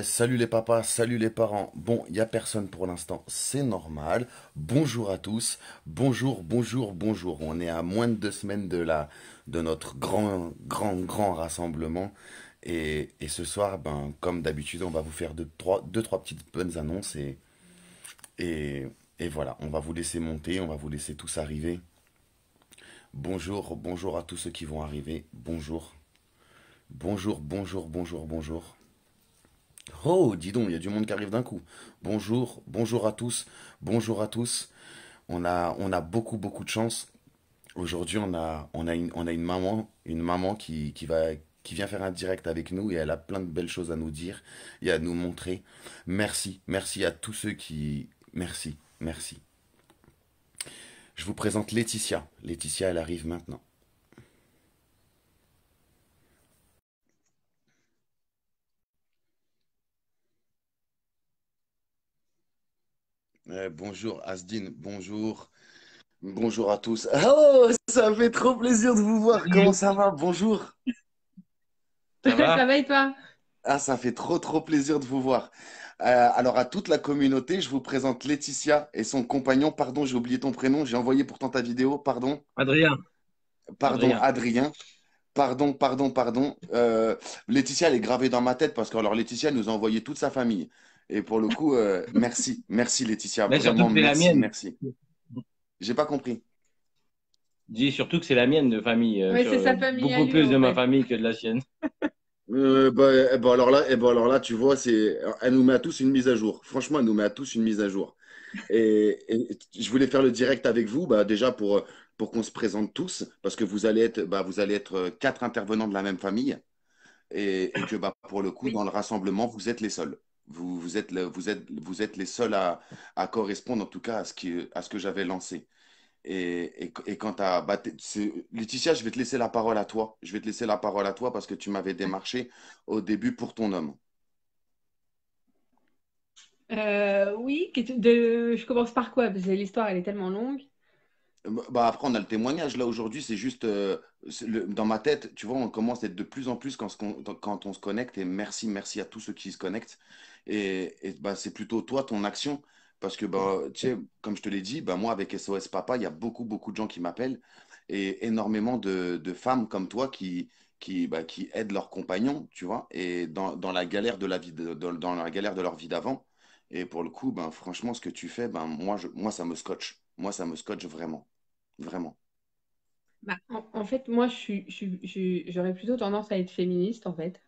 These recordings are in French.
Salut les papas, salut les parents. Bon, il n'y a personne pour l'instant, c'est normal. Bonjour à tous. Bonjour, bonjour, bonjour. On est à moins de 2 semaines de notre grand rassemblement. Et ce soir, ben, comme d'habitude, on va vous faire deux, trois petites bonnes annonces et, et voilà, on va vous laisser monter, on va vous laisser tous arriver. Bonjour, bonjour à tous ceux qui vont arriver. Bonjour, bonjour, bonjour, bonjour, bonjour. Oh, dis donc, il y a du monde qui arrive d'un coup. Bonjour, bonjour à tous, bonjour à tous. On a beaucoup de chance. Aujourd'hui, on a une maman qui vient faire un direct avec nous et elle a plein de belles choses à nous dire et à nous montrer. Merci, merci à tous ceux qui, merci, merci. Je vous présente Laetitia. Laetitia, elle arrive maintenant. Bonjour Asdine, bonjour. Bonjour à tous. Oh, ça fait trop plaisir de vous voir. Comment Salut, ça va? Bonjour. ça Ça va? va et toi? Ah, ça fait trop plaisir de vous voir. Alors, à toute la communauté, je vous présente Laetitia et son compagnon. Pardon, j'ai oublié ton prénom. J'ai envoyé pourtant ta vidéo. Pardon. Adrien, Pardon, Adrien. Adrien. Pardon. Laetitia, elle est gravée dans ma tête parce que alors Laetitia elle nous a envoyé toute sa famille. Et pour le coup, merci. Merci Laetitia. Mais surtout Vraiment, que c'est la merci, mienne. merci. J'ai pas compris. Dis surtout que c'est la mienne de famille, Oui, c'est sa famille à beaucoup lui plus en de ma fait. famille que de la sienne. Alors là, tu vois, elle nous met à tous une mise à jour. Franchement, elle nous met à tous une mise à jour. Et je voulais faire le direct avec vous, bah, déjà pour qu'on se présente tous, parce que vous allez être quatre intervenants de la même famille, et que bah, pour le coup, Oui. dans le rassemblement, vous êtes les seuls. Vous êtes les seuls à correspondre, en tout cas, à ce que j'avais lancé. Et quant à Laetitia, je vais te laisser la parole à toi. Je vais te laisser la parole à toi parce que tu m'avais démarché au début pour ton homme. Oui, je commence par quoi? Parce que l'histoire elle est tellement longue. Bah après, on a le témoignage. Là, aujourd'hui, c'est juste dans ma tête, tu vois, on commence à être de plus en plus quand on se connecte. Et merci à tous ceux qui se connectent. Bah, c'est plutôt toi, ton action. Parce que, bah, tu sais, comme je te l'ai dit, bah, moi, avec SOS Papa, il y a beaucoup de gens qui m'appellent et énormément de femmes comme toi qui aident leurs compagnons, tu vois, et dans la galère de la vie, dans la galère de leur vie d'avant. Et pour le coup, ben, franchement, ce que tu fais, ben, moi, ça me scotche. Moi, ça me scotche vraiment. Vraiment. Bah, en fait, moi, j'aurais plutôt tendance à être féministe, en fait.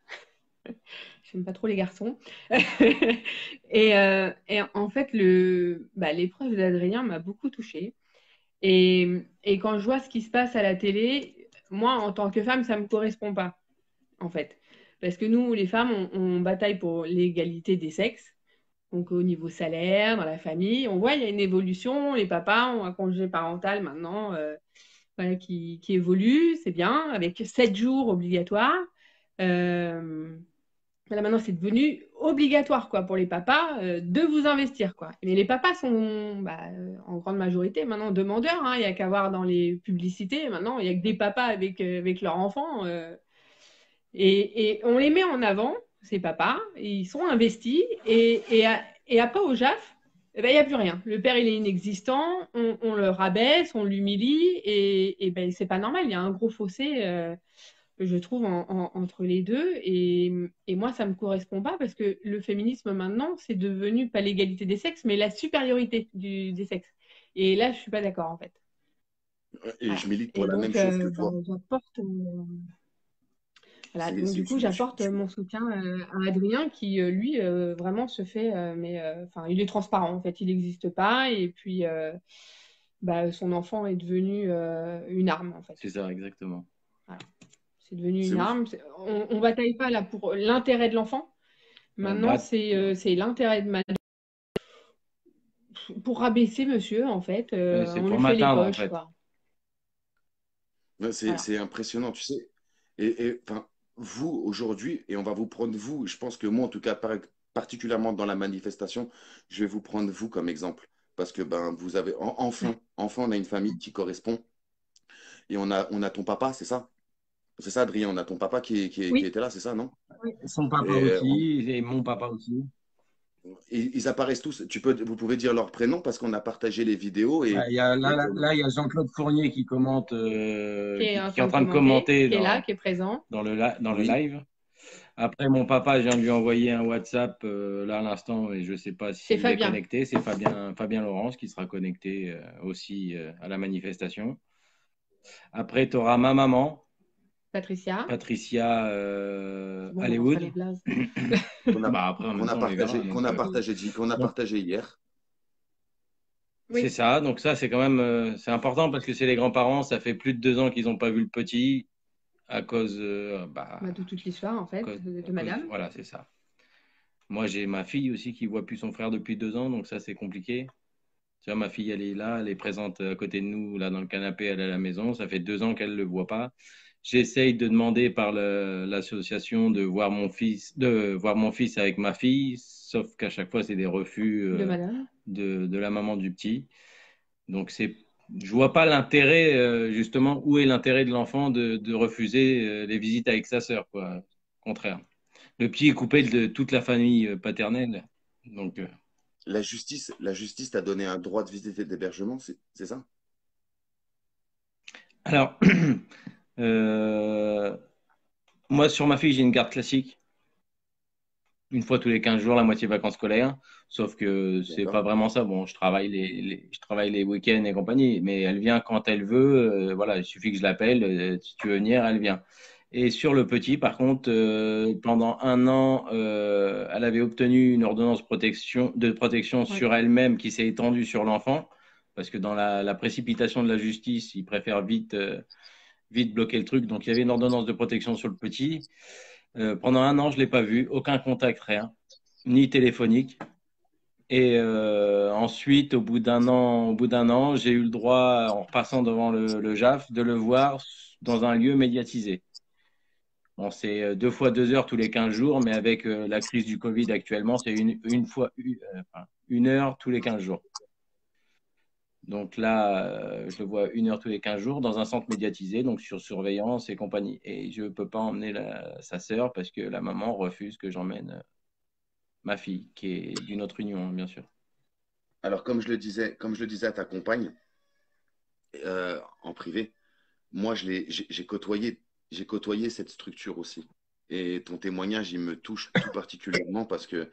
J'aime pas trop les garçons. Et en fait, l'épreuve d'Adrien m'a beaucoup touchée. Et quand je vois ce qui se passe à la télé, moi, en tant que femme, ça me correspond pas, en fait. Parce que nous, les femmes, on bataille pour l'égalité des sexes. Donc au niveau salaire, dans la famille, on voit il y a une évolution. Les papas ont un congé parental maintenant voilà, qui évolue, c'est bien, avec 7 jours obligatoires. Euh, voilà, maintenant c'est devenu obligatoire quoi, pour les papas de vous investir. Quoi. Mais les papas sont en grande majorité maintenant demandeurs. Hein. Il n'y a qu'à voir dans les publicités. Maintenant, il n'y a que des papas avec leurs enfants. Et on les met en avant, ces papas, ils sont investis, et après au JAF, eh ben, il n'y a plus rien. Le père, il est inexistant, on le rabaisse, on l'humilie, et ben, c'est pas normal. Il y a un gros fossé, je trouve, entre les deux, et moi, ça me correspond pas, parce que le féminisme, maintenant, c'est devenu pas l'égalité des sexes, mais la supériorité des sexes. Et là, je suis pas d'accord, en fait. Et Voilà. je milite pour Et la même donc, chose que toi. j'apporte voilà, donc du coup, j'apporte mon soutien à Adrien qui, lui, vraiment se fait, enfin, il est transparent en fait, il n'existe pas et puis son enfant est devenu une arme en fait. C'est ça, exactement. Voilà. C'est devenu C'est une ouf. arme. On bataille pas là pour l'intérêt de l'enfant. On Maintenant, bat. c'est l'intérêt de pour rabaisser monsieur en fait. C'est On pour lui fait les m'atteindre, en poches fait. quoi. Ouais, Voilà. c'est impressionnant, tu sais. Enfin, vous, aujourd'hui, et on va vous prendre vous, je pense que moi, en tout cas, particulièrement dans la manifestation, je vais vous prendre vous comme exemple. Parce que ben, vous avez enfin, on a une famille qui correspond. Et on a ton papa, c'est ça? C'est ça, Adrien, on a ton papa qui Oui, était là, c'est ça, non? oui. Son papa Et aussi, et mon papa aussi. ils apparaissent tous. Vous pouvez dire leur prénom parce qu'on a partagé les vidéos Bah, et comme. là, il y a Jean-Claude Fournier qui commente, Qui est en qui est train en de train de commenter, commenter qui est là, qui est présent. dans le Oui, live. Après, mon papa, je viens de lui envoyer un WhatsApp là à l'instant et je ne sais pas C'est s'il est Fabien. connecté. C'est Fabien Laurence qui sera connecté aussi à la manifestation. Après, tu auras ma maman, Patricia. Patricia Bon, on balancera les Hollywood. blazes. qu'on a, Bah, après, en même temps, on les verra. qu'on a Mm. partagé, qu'on a Donc, partagé hier. c'est Oui, ça. Donc, ça, c'est quand même c'est important parce que c'est les grands-parents. Ça fait plus de 2 ans qu'ils n'ont pas vu le petit à cause, bah, de toute l'histoire, en fait, de madame. voilà, c'est ça. Moi, j'ai ma fille aussi qui voit plus son frère depuis 2 ans, donc ça, c'est compliqué. Tu vois, ma fille, elle est là, elle est présente à côté de nous, là, dans le canapé, elle est à la maison. Ça fait 2 ans qu'elle ne le voit pas. J'essaye de demander par l'association de voir mon fils avec ma fille, sauf qu'à chaque fois, c'est des refus De madame. de la maman du petit. Donc, je vois pas l'intérêt, justement, où est l'intérêt de l'enfant de refuser les visites avec sa sœur, quoi. Au contraire. Le petit est coupé de toute la famille paternelle. Donc, La justice t'a donné un droit de visite et d'hébergement, c'est ça? alors, euh, moi, sur ma fille, j'ai une garde classique. Une fois tous les 15 jours, la moitié vacances scolaires. Sauf que c'est D'accord. pas vraiment ça. Bon, je travaille les week-ends et compagnie, mais elle vient quand elle veut. Voilà, il suffit que je l'appelle. Si tu veux venir, elle vient. Et sur le petit, par contre, pendant 1 an, elle avait obtenu une ordonnance de protection Oui, sur elle-même qui s'est étendue sur l'enfant. Parce que dans la précipitation de la justice, ils préfèrent vite bloquer le truc. Donc, il y avait une ordonnance de protection sur le petit. Pendant 1 an, je ne l'ai pas vu, aucun contact, rien, ni téléphonique. Et ensuite, au bout d'un an, j'ai eu le droit, en repassant devant le JAF, de le voir dans un lieu médiatisé. Bon, c'est 2 fois 2 heures tous les 15 jours, mais avec la crise du Covid actuellement, c'est enfin, 1 heure tous les 15 jours. Donc là, je le vois 1 heure tous les 15 jours dans un centre médiatisé, donc sur surveillance et compagnie. Et je ne peux pas emmener sa sœur parce que la maman refuse que j'emmène ma fille, qui est d'une autre union, hein, bien sûr. Alors, comme je le disais à ta compagne en privé, moi, j'ai côtoyé cette structure aussi. Et ton témoignage, il me touche tout particulièrement parce que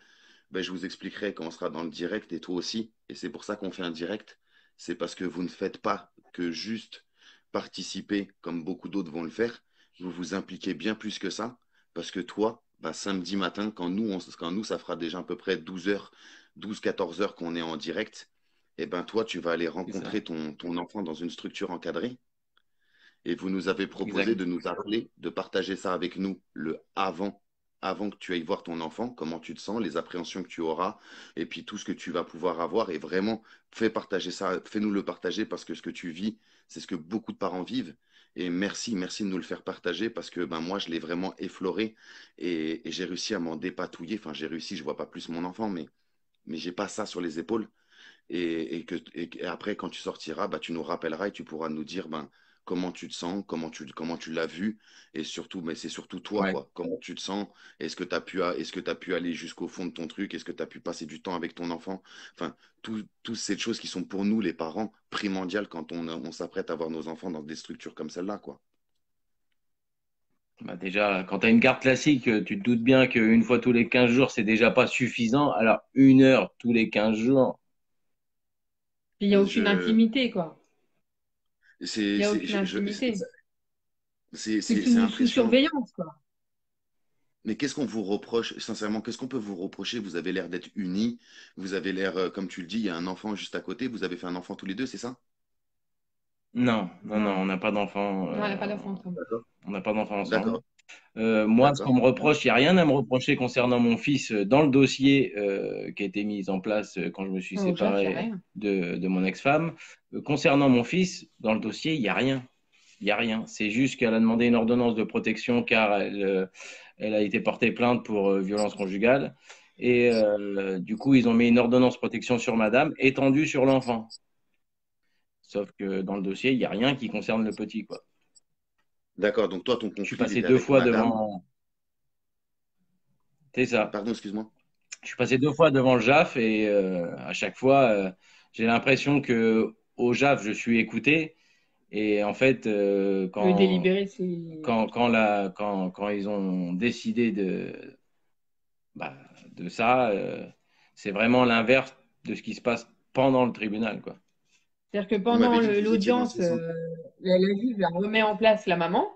ben, je vous expliquerai quand on sera dans le direct et toi aussi. Et c'est pour ça qu'on fait un direct. C'est parce que vous ne faites pas que juste participer comme beaucoup d'autres vont le faire. Vous vous impliquez bien plus que ça. Parce que toi, ben, samedi matin, quand nous, ça fera déjà à peu près 12 heures, 14 heures qu'on est en direct, et ben toi, tu vas aller C'est ça, rencontrer ton enfant dans une structure encadrée. Et vous nous avez proposé exact. de nous appeler, de partager ça avec nous le avant que tu ailles voir ton enfant, comment tu te sens, les appréhensions que tu auras, et puis tout ce que tu vas pouvoir avoir. Et vraiment, fais partager ça, fais-nous le partager parce que ce que tu vis, c'est ce que beaucoup de parents vivent. Et merci, merci de nous le faire partager parce que ben, moi, je l'ai vraiment effleuré et j'ai réussi à m'en dépatouiller. Enfin, j'ai réussi, je vois pas plus mon enfant, mais j'ai pas ça sur les épaules. Et après, quand tu sortiras, bah, tu nous rappelleras et tu pourras nous dire ben, comment tu te sens, comment tu l'as vu, et surtout, mais c'est surtout toi, Ouais. quoi. Comment tu te sens? Est-ce que tu as pu aller jusqu'au fond de ton truc? Est-ce que tu as pu passer du temps avec ton enfant? Enfin, toutes ces choses qui sont pour nous, les parents, primordiales quand on s'apprête à voir nos enfants dans des structures comme celle-là, quoi. Bah déjà, quand tu as une carte classique, tu te doutes bien qu'une fois tous les 15 jours, c'est déjà pas suffisant. Alors, 1 heure tous les 15 jours, il n'y a aucune Je, intimité, quoi. Il c'est, n'y a c'est, aucune je- intimité. c'est, C'est c'est sous impressionnant. surveillance, quoi. Mais qu'est-ce qu'on vous reproche, sincèrement, qu'est-ce qu'on peut vous reprocher? Vous avez l'air d'être unis, vous avez l'air, comme tu le dis, il y a un enfant juste à côté, vous avez fait un enfant tous les deux, c'est ça? non, non, non, Non, on n'a pas d'enfant. non, elle n'a pas d'enfant ensemble. D'accord. On n'a pas d'enfant ensemble. D'accord, Moi, ce qu'on d'accord, me reproche, il n'y a rien à me reprocher concernant mon fils dans le dossier qui a été mis en place quand je me suis Au JAF, il n'y a séparé rien. de mon ex-femme. Concernant mon fils, dans le dossier, il n'y a rien. Il n'y a rien. C'est juste qu'elle a demandé une ordonnance de protection car elle a été portée plainte pour violence conjugale. Et du coup, ils ont mis une ordonnance de protection sur madame, étendue sur l'enfant. Sauf que dans le dossier, il n'y a rien qui concerne le petit, quoi. D'accord, donc toi, ton Je suis conflit, il passé était deux avec fois madame. devant. C'est ça. Pardon, excuse-moi. Je suis passé deux fois devant le JAF et à chaque fois, j'ai l'impression que au JAF, je suis écouté. Et en fait, Le délibéré, c'est. quand ils ont décidé bah, de ça, c'est vraiment l'inverse de ce qui se passe pendant le tribunal, quoi. C'est-à-dire que Vous pendant m'avez dit que vous étiez dans l'audience, ce sens. la juge elle remet en place la maman,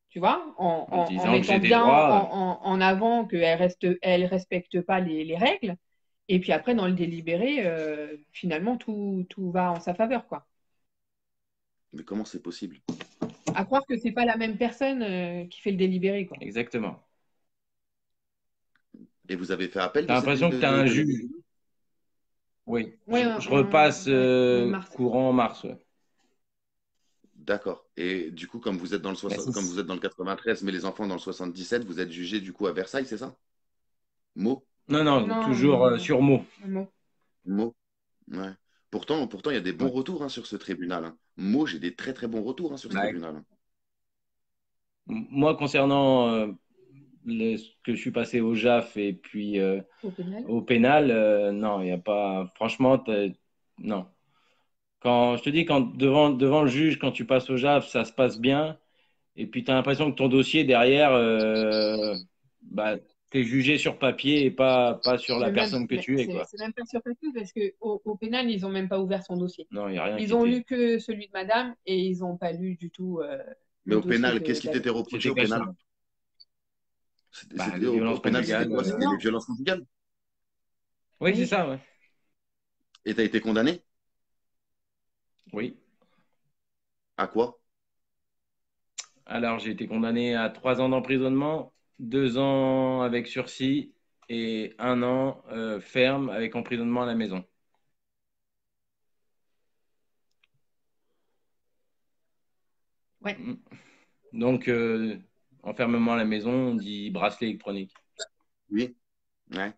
tu vois, En en disant que mettant j'ai des bien droits. en avant elle respecte pas les règles. Et puis après, dans le délibéré, finalement, tout va en sa faveur, quoi. Mais comment c'est possible? À croire que c'est pas la même personne qui fait le délibéré, quoi. Exactement. Et vous avez fait appel T'as de, l'impression que tu as un de la juge. décision? Oui. Ouais, Je repasse ouais, mars. courant mars. Ouais. D'accord. Et du coup, comme vous êtes dans le Mais 60 comme vous êtes dans le 93, mais les enfants dans le 77, vous êtes jugé du coup à Versailles, c'est ça? Meaux? Non, non, Non, toujours sur mot. non. Meaux. Ouais. Pourtant, il y a des bons Ouais. retours hein, sur ce tribunal. Hein. Meaux, j'ai des très très bons retours hein, sur ce Bah, tribunal. Hein. moi, concernant ce que je suis passé au JAF et puis Au pénal. au pénal, non, il n'y a pas. Franchement, non. Quand je te dis, quand devant le juge, quand tu passes au JAF, ça se passe bien. Et puis, tu as l'impression que ton dossier derrière, bah, tu es jugé sur papier et pas sur la personne que tu es, quoi. C'est même pas sur papier parce que au pénal, ils ont même pas ouvert son dossier. Non, il n'y a rien qui Ils ont était. lu que celui de madame et ils ont pas lu du tout Mais le au dossier pénal, qu'est-ce qui t'était d'Alex. reproché C'était au pénal? caché. Bah, les Au violences pénal, c'était conjugales. quoi? C'était des Non, violences conjugales. Oui, c'est oui. ça, ouais. Et t'as été condamné? Oui. À quoi? Alors, j'ai été condamné à 3 ans d'emprisonnement, 2 ans avec sursis et 1 an ferme avec emprisonnement à la maison. Ouais. Mm. Donc, enfermement à la maison, on dit bracelet électronique. Oui. Ouais.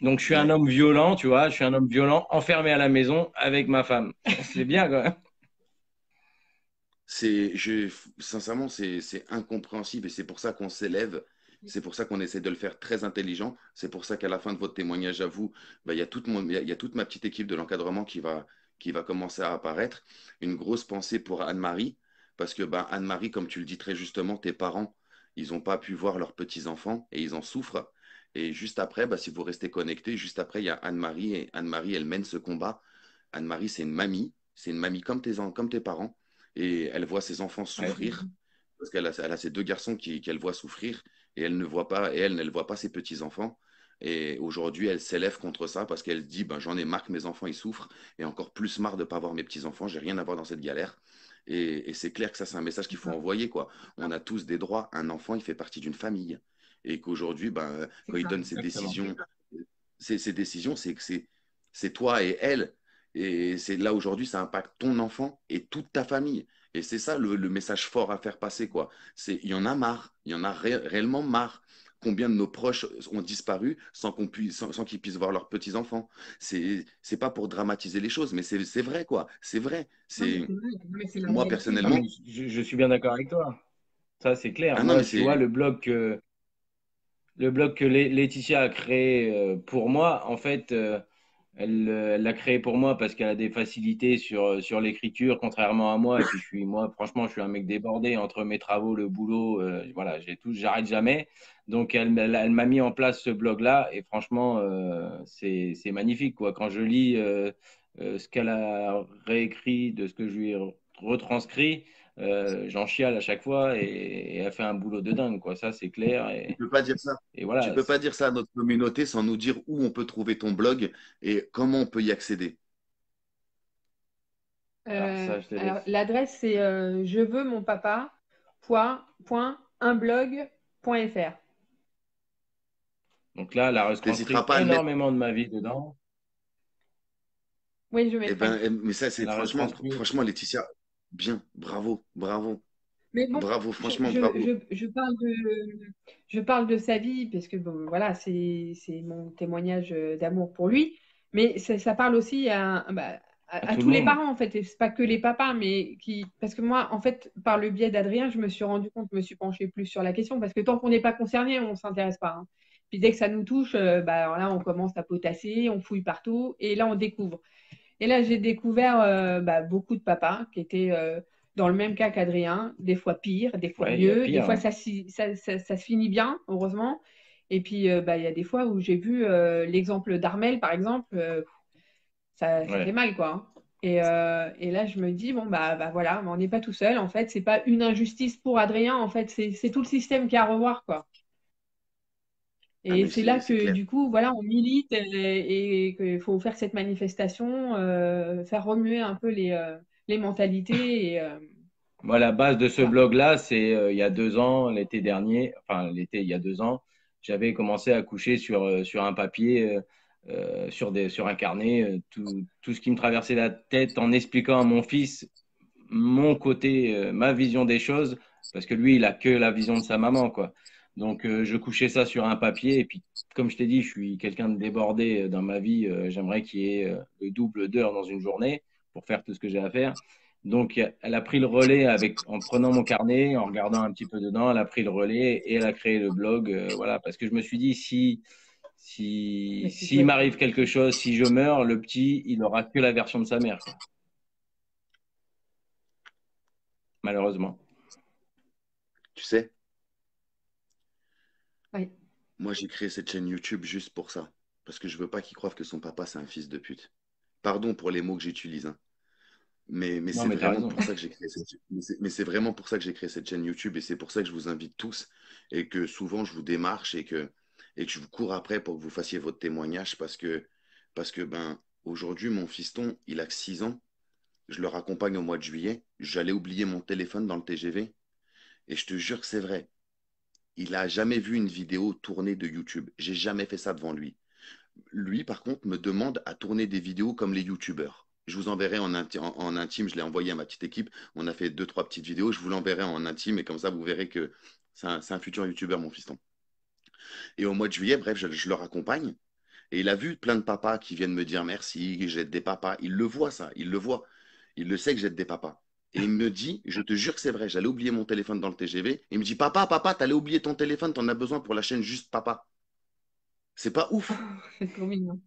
Donc, je suis un Ouais. homme violent, tu vois, je suis un homme violent enfermé à la maison avec ma femme. C'est bien, quand même. Sincèrement, c'est incompréhensible et c'est pour ça qu'on s'élève. C'est pour ça qu'on essaie de le faire très intelligent. C'est pour ça qu'à la fin de votre témoignage à vous, bah, il y a toute ma petite équipe de l'encadrement qui va commencer à apparaître. Une grosse pensée pour Anne-Marie, parce que bah, Anne-Marie, comme tu le dis très justement, tes parents, ils n'ont pas pu voir leurs petits-enfants et ils en souffrent. Et juste après, bah, si vous restez connectés, juste après, il y a Anne-Marie et Anne-Marie, elle mène ce combat. Anne-Marie, c'est une mamie comme tes parents et elle voit ses enfants Ouais. souffrir parce elle a ses deux garçons qu'elle voit souffrir et elle ne voit pas et elle voit pas ses petits enfants. Et aujourd'hui, elle s'élève contre ça parce qu'elle dit ben, j'en ai marre que mes enfants ils souffrent et encore plus marre de ne pas voir mes petits enfants. J'ai rien à voir dans cette galère. Et c'est clair que ça, c'est un message qu'il faut envoyer quoi. On a tous des droits. Un enfant, il fait partie d'une famille et qu'aujourd'hui, ben, C'est quand il ça. donne ses Exactement. décisions, ces décisions, c'est que c'est toi et elle. Et c'est là aujourd'hui, ça impacte ton enfant et toute ta famille. Et c'est ça le message fort à faire passer, quoi. Il y en a marre, il y en a réellement marre. Combien de nos proches ont disparu sans qu'ils puissent voir leurs petits-enfants. C'est pas pour dramatiser les choses, mais c'est vrai, quoi. C'est vrai. Non, mais C'est c'est vrai. Non, mais c'est la moi réalité. Non, mais personnellement. je suis bien d'accord avec toi. Ça, c'est clair. Ah non, Moi, mais tu vois, c'est le blog que Laetitia a créé pour moi, en fait, elle l'a créé pour moi parce qu'elle a des facilités sur l'écriture, contrairement à moi. Et puis, moi, franchement, je suis un mec débordé entre mes travaux, le boulot. Voilà, j'arrête jamais. Donc, elle m'a mis en place ce blog-là. Et franchement, c'est magnifique, quoi. Quand je lis ce qu'elle a réécrit de ce que je lui ai retranscrit, j'en chiale à chaque fois et elle fait un boulot de dingue, quoi. Ça, c'est clair. tu peux pas dire ça. Et Tu voilà. peux pas dire ça à notre communauté sans nous dire où on peut trouver ton blog et comment on peut y accéder. Alors, ça, je te Alors, laisse. l'adresse, c'est je veux mon papa, unblog.fr. Donc là, elle a T'hésiteras retranscrit pas à le mettre. énormément de ma vie dedans. Oui, je Eh ben, mettrai. mais ça, c'est Elle a retranscrit. franchement, Laetitia, bien, bravo, bravo, Mais bon, bravo, franchement, bravo. je parle de sa vie parce que bon, voilà, c'est mon témoignage d'amour pour lui. Mais ça parle aussi à à tout le tous les monde. parents, en fait, et c'est pas que les papas, mais qui. Parce que moi, en fait, par le biais d'Adrien, je me suis rendu compte, je me suis penchée plus sur la question, parce que tant qu'on n'est pas concerné, on ne s'intéresse pas. Hein. Puis dès que ça nous touche, bah, alors là, on commence à potasser, on fouille partout, et là, on découvre. Et là, j'ai découvert bah, beaucoup de papas qui étaient dans le même cas qu'Adrien, des fois pire, des fois Ouais, il y a mieux, des pire. fois Hein. ça se finit bien, heureusement. Et puis, bah, il y a des fois où j'ai vu l'exemple d'Armel, par exemple, ça fait Ouais. mal, quoi. Hein. Et là, je me dis, bon, bah voilà, on n'est pas tout seul. En fait, c'est pas une injustice pour Adrien, en fait, c'est tout le système qui a à revoir, quoi. Ah, Et mais c'est là c'est que, clair. du coup, voilà, on milite et qu'il faut faire cette manifestation, faire remuer un peu les mentalités. Moi, la base de ce Voilà. blog-là, c'est il y a 2 ans, l'été dernier, enfin l'été il y a 2 ans, j'avais commencé à coucher sur un papier, sur un carnet, tout ce qui me traversait la tête en expliquant à mon fils mon côté, ma vision des choses, parce que lui, il a que la vision de sa maman, quoi. Donc, je couchais ça sur un papier, et puis, comme je t'ai dit, je suis quelqu'un de débordé dans ma vie. J'aimerais qu'il y ait le double d'heures dans une journée pour faire tout ce que j'ai à faire. Donc, elle a pris le relais en prenant mon carnet, en regardant un petit peu dedans, elle a pris le relais et elle a créé le blog, voilà, parce que je me suis dit, Mais c'est s'il chouette. m'arrive quelque chose, si je meurs, le petit, il aura que la version de sa mère, quoi, malheureusement. Tu sais, Oui. moi, j'ai créé cette chaîne YouTube juste pour ça. Parce que je veux pas qu'il croive que son papa, c'est un fils de pute. Pardon pour les mots que j'utilise, hein. Mais Non, c'est mais t'as vraiment raison. pour ça que j'ai créé mais c'est vraiment pour ça que j'ai créé cette chaîne YouTube et c'est pour ça que je vous invite tous et que souvent je vous démarche et que je vous cours après pour que vous fassiez votre témoignage parce que ben aujourd'hui mon fiston il a que 6 ans, je le raccompagne au mois de juillet, j'allais oublier mon téléphone dans le TGV et je te jure que c'est vrai. Il a jamais vu une vidéo tournée de YouTube. J'ai jamais fait ça devant lui. Lui, par contre, me demande à tourner des vidéos comme les YouTubeurs. Je vous enverrai en intime, je l'ai envoyé à ma petite équipe. On a fait deux, trois petites vidéos. Je vous l'enverrai en intime et comme ça, vous verrez que c'est un futur YouTuber, mon fiston. Et au mois de juillet, bref, je le raccompagne. Et il a vu plein de papas qui viennent me dire merci, j'aide des papas. Il le voit, ça, il le voit. Il le sait que j'aide des papas. Et il me dit, je te jure que c'est vrai, j'allais oublier mon téléphone dans le TGV. Il me dit, papa, t'allais oublier ton téléphone, t'en as besoin pour la chaîne Juste Papa. C'est pas ouf. C'est trop mignon.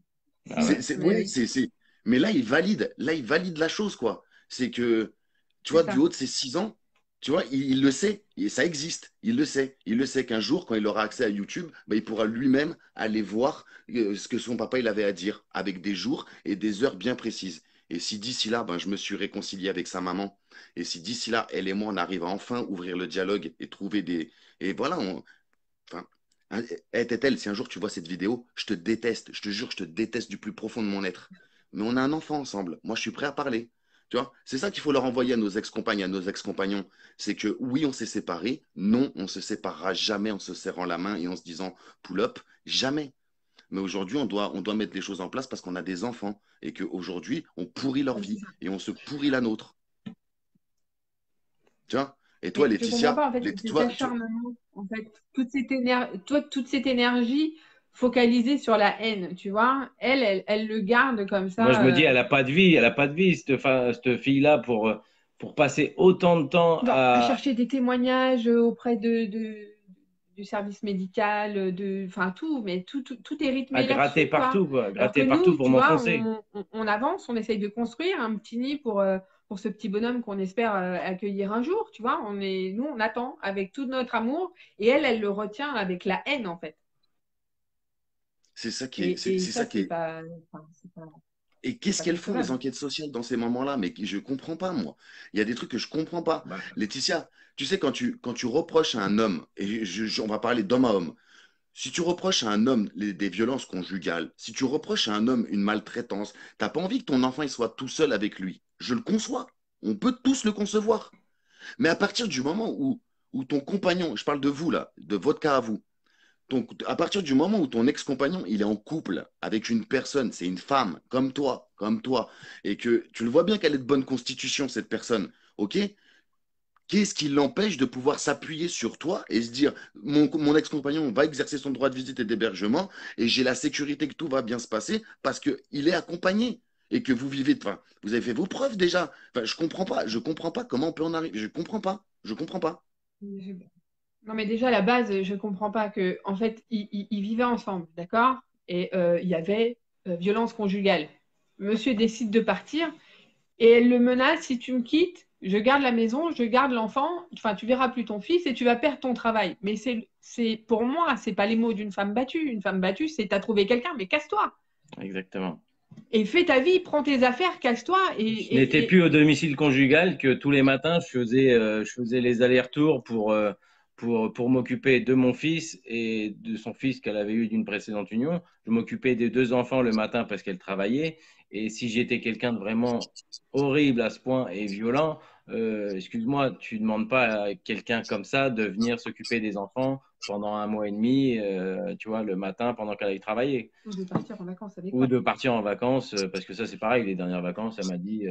Ah ouais. Mais Oui, oui, mais là, il valide la chose, quoi. C'est que, tu c'est vois, du ça. haut de ses 6 ans, tu vois, il le sait, et ça existe, il le sait. Il le sait qu'un jour, quand il aura accès à YouTube, bah, il pourra lui-même aller voir ce que son papa il avait à dire, avec des jours et des heures bien précises. Et si d'ici là, ben, je me suis réconcilié avec sa maman, et si d'ici là, elle et moi, on arrive à enfin ouvrir le dialogue et trouver des... Et voilà, enfin, Tétel, si un jour tu vois cette vidéo, je te déteste, je te jure, je te déteste du plus profond de mon être. Mais on a un enfant ensemble. Moi, je suis prêt à parler. Tu vois, c'est ça qu'il faut leur envoyer à nos ex-compagnes, à nos ex-compagnons. C'est que oui, on s'est séparés. Non, on se séparera jamais en se serrant la main et en se disant pull up. Jamais. Mais aujourd'hui, on doit mettre les choses en place parce qu'on a des enfants et qu'aujourd'hui, on pourrit leur Ouais, c'est vie ça. et on se pourrit la nôtre. Tu vois. Et toi, Mais je comprends Laetitia, pas, en fait, cet toi, acharnement, en fait, toute cette énergie focalisée sur la haine, tu vois. Elle le garde comme Moi, je ça. me dis, elle n'a pas de vie, elle n'a pas de vie, cette fille-là, pour passer autant de temps À à chercher des témoignages auprès du service médical, enfin tout, mais tout est rythmé gratter là-dessus, quoi. partout, quoi, Alors que gratter partout nous, pour tu vois, m'enfoncer. on avance, on essaye de construire un petit nid pour ce petit bonhomme qu'on espère accueillir un jour, tu vois. Nous, on attend avec tout notre amour et elle le retient avec la haine, en fait. c'est ça qui est, Et c'est ça ça, qui est. enfin, Et c'est qu'est-ce pas qu'elles font, les concevable. enquêtes sociales, dans ces moments-là? Mais je comprends pas, moi. Il y a des trucs que je comprends pas. Bah, Laetitia, tu sais, quand tu reproches à un homme, et on va parler d'homme à homme, si tu reproches à un homme des violences conjugales, si tu reproches à un homme une maltraitance, t'as pas envie que ton enfant il soit tout seul avec lui. Je le conçois. On peut tous le concevoir. Mais à partir du moment où ton compagnon, je parle de vous là, de votre cas à vous, à partir du moment où ton ex-compagnon, il est en couple avec une personne, c'est une femme, comme toi, et que tu le vois bien qu'elle est de bonne constitution, cette personne, ok? Qu'est-ce qui l'empêche de pouvoir s'appuyer sur toi et se dire, mon ex-compagnon va exercer son droit de visite et d'hébergement, et j'ai la sécurité que tout va bien se passer parce qu'il est accompagné. et que vous vivez, enfin, vous avez fait vos preuves déjà. Enfin, je comprends pas comment on peut en arriver. Je comprends pas. Non, mais déjà, à la base, je comprends pas que, en fait, ils vivaient ensemble, d'accord? Et il y avait violence conjugale. Monsieur décide de partir et elle le menace, si tu me quittes, je garde la maison, je garde l'enfant, enfin, tu verras plus ton fils et tu vas perdre ton travail. Mais pour moi, c'est pas les mots d'une femme battue. Une femme battue, c'est t'as trouvé quelqu'un, mais casse-toi. Exactement. Et fais ta vie, prends tes affaires, casse-toi. Je n'étais plus au domicile conjugal que tous les matins, je faisais les allers-retours pour m'occuper de mon fils et de son fils qu'elle avait eu d'une précédente union. Je m'occupais des deux enfants le matin parce qu'elle travaillait. Et si j'étais quelqu'un de vraiment horrible à ce point et violent, excuse-moi, tu ne demandes pas à quelqu'un comme ça de venir s'occuper des enfants pendant un mois et demi, tu vois, le matin pendant qu'elle allait travailler. Ou de partir en vacances avec Ou toi. de partir en vacances, parce que ça, c'est pareil. Les dernières vacances, elle m'a dit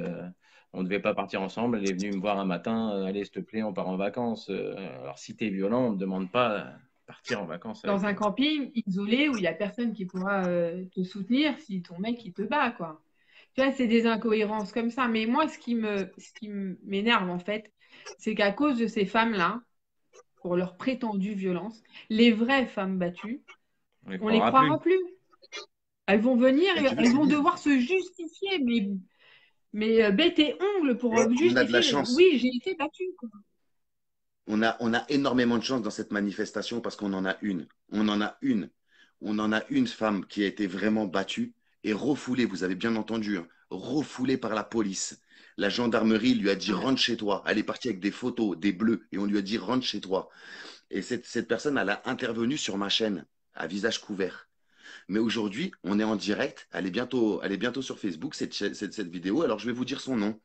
on ne devait pas partir ensemble. Elle est venue me voir un matin allez, s'il te plaît, on part en vacances. Alors, si tu es violent, on ne demande pas de partir en vacances avec Dans un toi. camping isolé où il n'y a personne qui pourra te soutenir si ton mec il te bat, quoi. Tu vois, c'est des incohérences comme ça. Mais moi, m'énerve, en fait, c'est qu'à cause de ces femmes-là, pour leur prétendue violence, les vraies femmes battues, On ne les on les croira plus. croira plus. Elles vont venir Et et tu veux que elles je te vont dise, devoir se justifier, mais bête et ongle pour on a de la justifier. chance. Oui, j'ai été battue, quoi. On a énormément de chance dans cette manifestation parce qu'on en a une. On en a une. On en a une femme qui a été vraiment battue et refoulée, vous avez bien entendu, hein, refoulée par la police. La gendarmerie lui a dit Ouais. rentre chez toi. Elle est partie avec des photos, des bleus, et on lui a dit rentre chez toi. Et cette personne, elle a intervenu sur ma chaîne à visage couvert. Mais aujourd'hui, on est en direct. Elle est bientôt sur Facebook, cette vidéo. Alors, je vais vous dire son nom.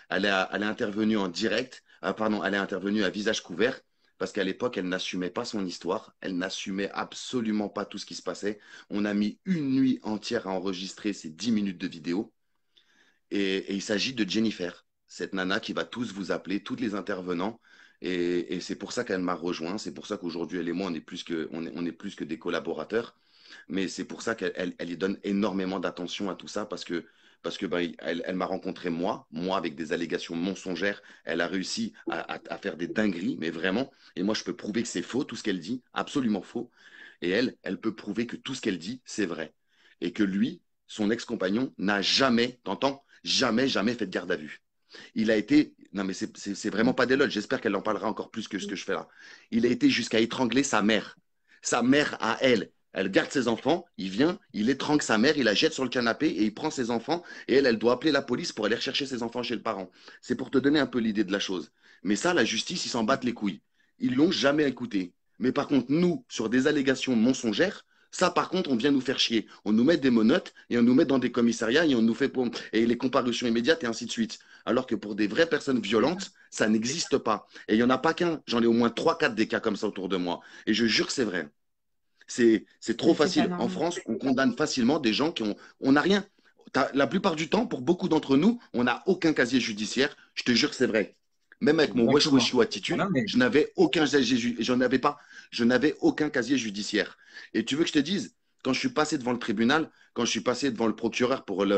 Elle est intervenue en direct. Pardon, elle est intervenue à visage couvert parce qu'à l'époque, elle n'assumait pas son histoire. Elle n'assumait absolument pas tout ce qui se passait. On a mis une nuit entière à enregistrer ces 10 minutes de vidéo. Et il s'agit de Jennifer, cette nana qui va tous vous appeler, tous les intervenants. Et c'est pour ça qu'elle m'a rejoint. C'est pour ça qu'aujourd'hui, elle et moi, on est plus que des collaborateurs. Mais c'est pour ça qu'elle y donne énormément d'attention à tout ça parce que elle m'a rencontré moi avec des allégations mensongères. Elle a réussi à faire des dingueries, mais vraiment. Et moi, je peux prouver que c'est faux, tout ce qu'elle dit, absolument faux. Et elle peut prouver que tout ce qu'elle dit, c'est vrai. Et que lui, son ex-compagnon, n'a jamais, t'entends, jamais fait de garde à vue. Il a été, non mais c'est vraiment pas des lol, j'espère qu'elle en parlera encore plus que ce que je fais là. Il a été jusqu'à étrangler sa mère à elle. Elle garde ses enfants, il vient, il étrangle sa mère, il la jette sur le canapé et il prend ses enfants et elle doit appeler la police pour aller rechercher ses enfants chez le parent. C'est pour te donner un peu l'idée de la chose. Mais ça, la justice, ils s'en battent les couilles. Ils l'ont jamais écouté. Mais par contre, nous, sur des allégations mensongères, ça, par contre, on vient nous faire chier. On nous met des menottes et on nous met dans des commissariats et on nous fait et les comparutions immédiates et ainsi de suite. Alors que pour des vraies personnes violentes, ça n'existe pas. Et il n'y en a pas qu'un. J'en ai au moins 3, 4 des cas comme ça autour de moi. Et je jure que c'est vrai. C'est trop Mais c'est pas facile. En normal. France, on condamne facilement des gens qui ont. On n'a rien. La plupart du temps, pour beaucoup d'entre nous, on n'a aucun casier judiciaire. Je te jure que c'est vrai. Même avec mon wesh Exactement. wesh attitude, Non, mais je n'avais aucun j'en avais pas, je n'avais aucun casier judiciaire. Et tu veux que je te dise, quand je suis passé devant le tribunal, quand je suis passé devant le procureur pour tu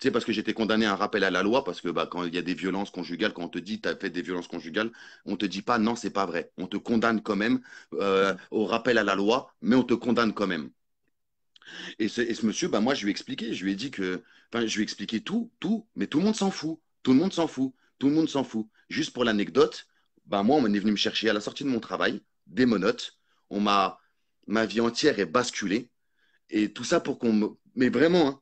sais, parce que j'étais condamné à un rappel à la loi, parce que bah, quand il y a des violences conjugales, quand on te dit tu as fait des violences conjugales, on te dit pas non, c'est pas vrai. On te condamne quand même au rappel à la loi, mais on te condamne quand même. Et ce monsieur, bah, moi, je lui ai expliqué, je lui ai dit que, enfin, je lui ai expliqué tout, mais tout le monde s'en fout. Tout le monde s'en fout. Tout le monde s'en fout. Juste pour l'anecdote, bah, moi, on est venu me chercher à la sortie de mon travail, des menottes. Ma vie entière est basculée. Et tout ça pour qu'on me, mais vraiment, hein,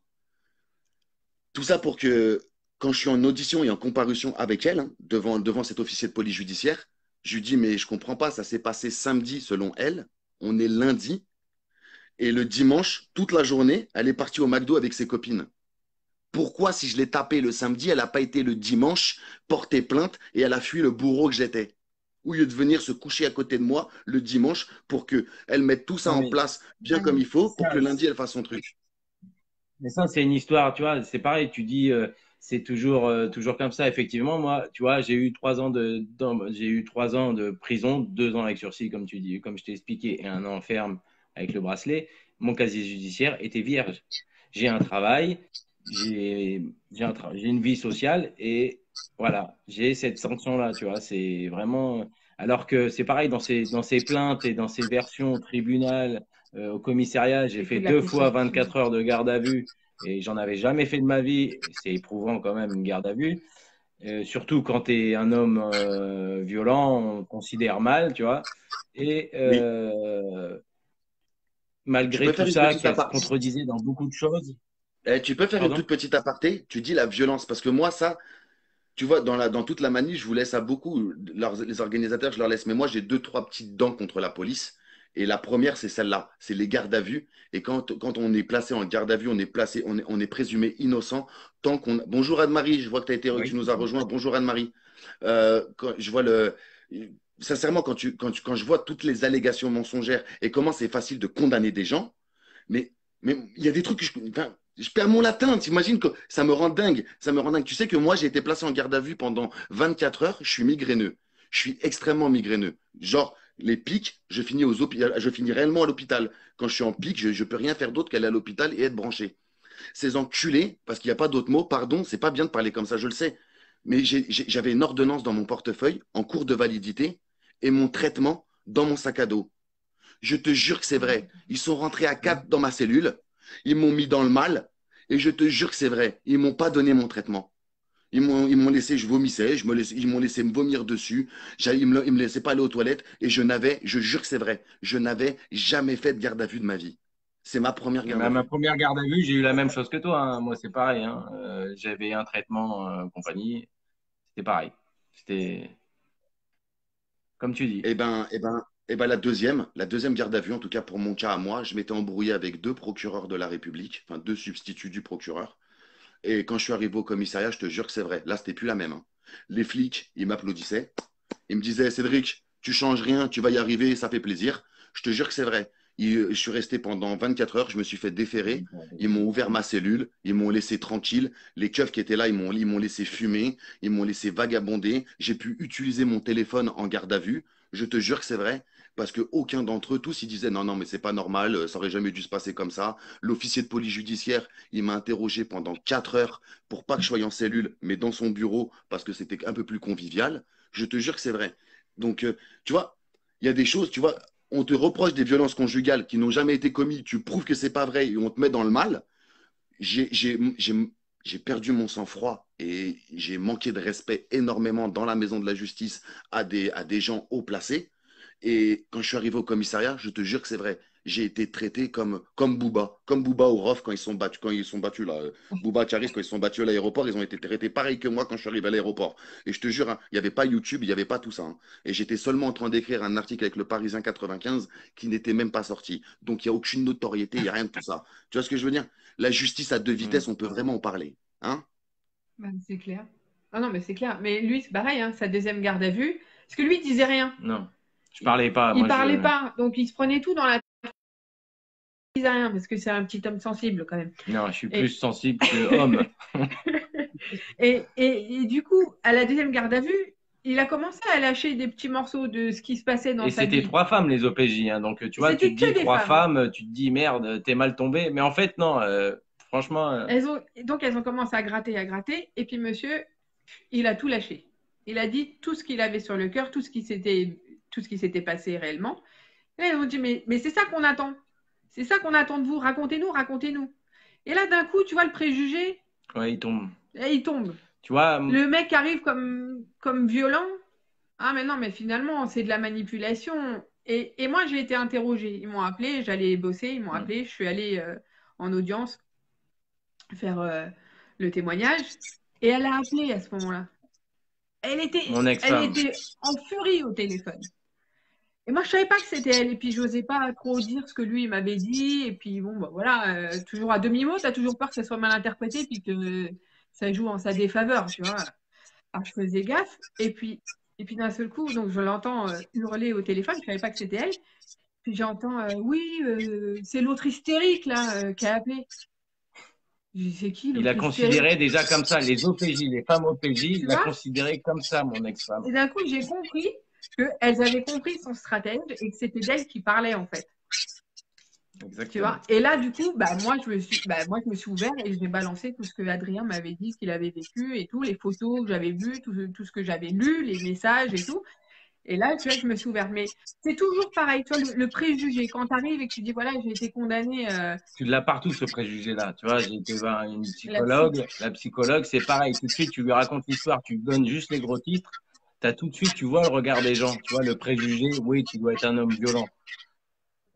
tout ça pour que, quand je suis en audition et en comparution avec elle, hein, devant cet officier de police judiciaire, je lui dis, mais je comprends pas, ça s'est passé samedi selon elle. On est lundi. Et le dimanche, toute la journée, elle est partie au McDo avec ses copines. Pourquoi, si je l'ai tapée le samedi, elle n'a pas été le dimanche porter plainte et elle a fui le bourreau que j'étais? Au lieu de venir se coucher à côté de moi le dimanche pour qu'elle mette tout ça non, en mais place bien comme il faut ça, pour que le lundi, elle fasse son truc. c'est une histoire, tu vois. C'est pareil, tu dis, c'est toujours comme ça. Effectivement, moi, tu vois, j'ai eu 3 ans de prison, 2 ans avec sursis, comme tu dis, comme je t'ai expliqué, et un an ferme avec le bracelet. Mon casier judiciaire était vierge. J'ai un travail, j'ai une vie sociale et voilà, j'ai cette sanction-là, tu vois. C'est vraiment. Alors que c'est pareil dans ces plaintes et dans ces versions au tribunal, au commissariat, j'ai C'est que fait de la 2 fois contestation. 24 heures de garde à vue et j'en avais jamais fait de ma vie. C'est éprouvant quand même une garde à vue. Surtout quand tu es un homme violent, on considère mal, tu vois. Et Mais tu malgré peux tout faire une ça, petite qu'elle se aparté. contredisait dans beaucoup de choses. Tu peux faire une Pardon? toute petite aparté. Tu dis la violence, parce que moi, ça, tu vois, dans toute la manif, je vous laisse à beaucoup. Les organisateurs, je leur laisse. Mais moi, j'ai deux, trois petites dents contre la police. Et la première, c'est celle-là. C'est les gardes à vue. Et quand on est placé en garde à vue, on est présumé innocent tant qu'on. Bonjour Anne-Marie, je vois que tu Oui. nous as rejoint. Bonjour Anne-Marie. Quand je vois sincèrement, quand je vois toutes les allégations mensongères et comment c'est facile de condamner des gens, mais mais il y a des trucs que enfin, je perds mon latin. T'imagines que ça me rend dingue. Ça me rend dingue. Tu sais que moi, j'ai été placé en garde à vue pendant 24 heures. Je suis migraineux. Je suis extrêmement migraineux. Genre, les pics, je finis réellement à l'hôpital. Quand je suis en pic, je ne peux rien faire d'autre qu'aller à l'hôpital et être branché. Ces enculés, parce qu'il n'y a pas d'autre mot, pardon, c'est pas bien de parler comme ça, je le sais. Mais j'avais une ordonnance dans mon portefeuille en cours de validité et mon traitement dans mon sac à dos. Je te jure que c'est vrai. Ils sont rentrés à quatre dans ma cellule. Ils m'ont mis dans le mal. Et je te jure que c'est vrai. Ils m'ont pas donné mon traitement. Ils m'ont laissé, je vomissais, ils m'ont laissé me vomir dessus. Ils me laissaient pas aller aux toilettes. Et je jure que c'est vrai, je n'avais jamais fait de garde à vue de ma vie. C'est ma première garde à Ma vue. première garde à vue, j'ai eu la même chose que toi, hein. Moi, c'est pareil, hein. J'avais un traitement compagnie. C'était pareil. C'était comme tu dis. La deuxième garde à vue, en tout cas pour mon cas à moi, je m'étais embrouillé avec deux procureurs de la République, enfin deux substituts du procureur. Et quand je suis arrivé au commissariat, je te jure que c'est vrai. Là, c'était plus la même, hein. Les flics, ils m'applaudissaient. Ils me disaient, Cédric, tu changes rien, tu vas y arriver, ça fait plaisir. Je te jure que c'est vrai. Je suis resté pendant 24 heures, je me suis fait déférer. Ils m'ont ouvert ma cellule, ils m'ont laissé tranquille. Les keufs qui étaient là, ils m'ont laissé fumer, ils m'ont laissé vagabonder. J'ai pu utiliser mon téléphone en garde à vue. Je te jure que c'est vrai. Parce qu'aucun d'entre eux, tous, ils disaient non, non, mais c'est pas normal, ça aurait jamais dû se passer comme ça. L'officier de police judiciaire, il m'a interrogé pendant 4 heures pour pas que je sois en cellule, mais dans son bureau, parce que c'était un peu plus convivial. Je te jure que c'est vrai. Donc, tu vois, il y a des choses, tu vois, on te reproche des violences conjugales qui n'ont jamais été commises, tu prouves que c'est pas vrai et on te met dans le mal. J'ai perdu mon sang-froid et j'ai manqué de respect énormément dans la maison de la justice à des gens haut placés. Et quand je suis arrivé au commissariat, je te jure que c'est vrai. J'ai été traité comme Booba, comme Booba au ROF quand ils sont battus là. Booba, Charis, quand ils sont battus à l'aéroport, ils ont été traités pareil que moi quand je suis arrivé à l'aéroport. Et je te jure, hein, il n'y avait pas YouTube, il n'y avait pas tout ça, hein. Et j'étais seulement en train d'écrire un article avec le Parisien 95 qui n'était même pas sorti. Donc il n'y a aucune notoriété, il n'y a rien de tout ça. Tu vois ce que je veux dire? La justice à deux Hmm. vitesses, on peut vraiment en parler. Hein? Ben, c'est clair. Ah non, mais c'est clair. Mais lui, c'est pareil, hein, sa deuxième garde à vue. Parce que lui, il disait rien. Non, je Il, parlais pas. il Moi, parlait je. pas. Donc, il se prenait tout dans la tête. Il disait rien parce que c'est un petit homme sensible quand même. Non, je suis plus Et, sensible que homme. et du coup, à la deuxième garde à vue, il a commencé à lâcher des petits morceaux de ce qui se passait dans Et sa c'était vie. 3 femmes, les OPJ, hein. Donc, tu vois, tu C'était te que dis des 3 femmes. femmes, tu te dis merde, t'es mal tombé. Mais en fait, non, franchement, Donc, elles ont commencé à gratter. Et puis, monsieur, il a tout lâché. Il a dit tout ce qu'il avait sur le cœur, tout ce qui s'était passé réellement. Et elles ont dit, mais c'est ça qu'on attend. C'est ça qu'on attend de vous. Racontez-nous, racontez-nous. Et là, d'un coup, tu vois le préjugé, ouais, il tombe. et il tombe. Tu vois, Le mec arrive comme violent. Ah, mais non, mais finalement, c'est de la manipulation. Et moi, j'ai été interrogée. Ils m'ont appelé, j'allais bosser, ils m'ont appelé, je suis allée en audience faire le témoignage. Et elle a appelé à ce moment-là. mon Elle ex-femme. était en furie au téléphone. Et moi, je savais pas que c'était elle. Et puis, j'osais pas trop dire ce que lui il m'avait dit. Et puis, bon, bah, voilà, toujours à demi-mot, tu as toujours peur que ça soit mal interprété puis que ça joue en sa défaveur, tu vois. Alors, je faisais gaffe. Et puis d'un seul coup, donc, je l'entends hurler au téléphone. Je savais pas que c'était elle. Puis, j'entends, oui, c'est l'autre hystérique, là, qui a appelé. Je dis, c'est qui Il a l'autre considéré hystérique? déjà comme ça les OPJ, les femmes OPJ, Tu il l'a vois? considéré comme ça, mon ex-femme. Et d'un coup, j'ai compris qu'elles avaient compris son stratège et que c'était d'elle qui parlait, en fait. Tu vois? Exactement. Et là, du coup, moi, je me suis ouvert et j'ai balancé tout ce que Adrien m'avait dit, ce qu'il avait vécu et tout, les photos que j'avais vues, tout ce que j'avais lu, les messages et tout. Et là, tu vois, je me suis ouverte. Mais c'est toujours pareil, tu vois, le préjugé. Quand tu arrives et que tu dis, voilà, j'ai été condamnée, Tu l'as partout, ce préjugé-là. Tu vois, j'ai été voir une la psy. psychologue. La psychologue, c'est pareil. Tout de suite, tu lui racontes l'histoire, tu lui donnes juste les gros titres. T'as tout de suite, tu vois le regard des gens. Tu vois, le préjugé, oui, tu dois être un homme violent.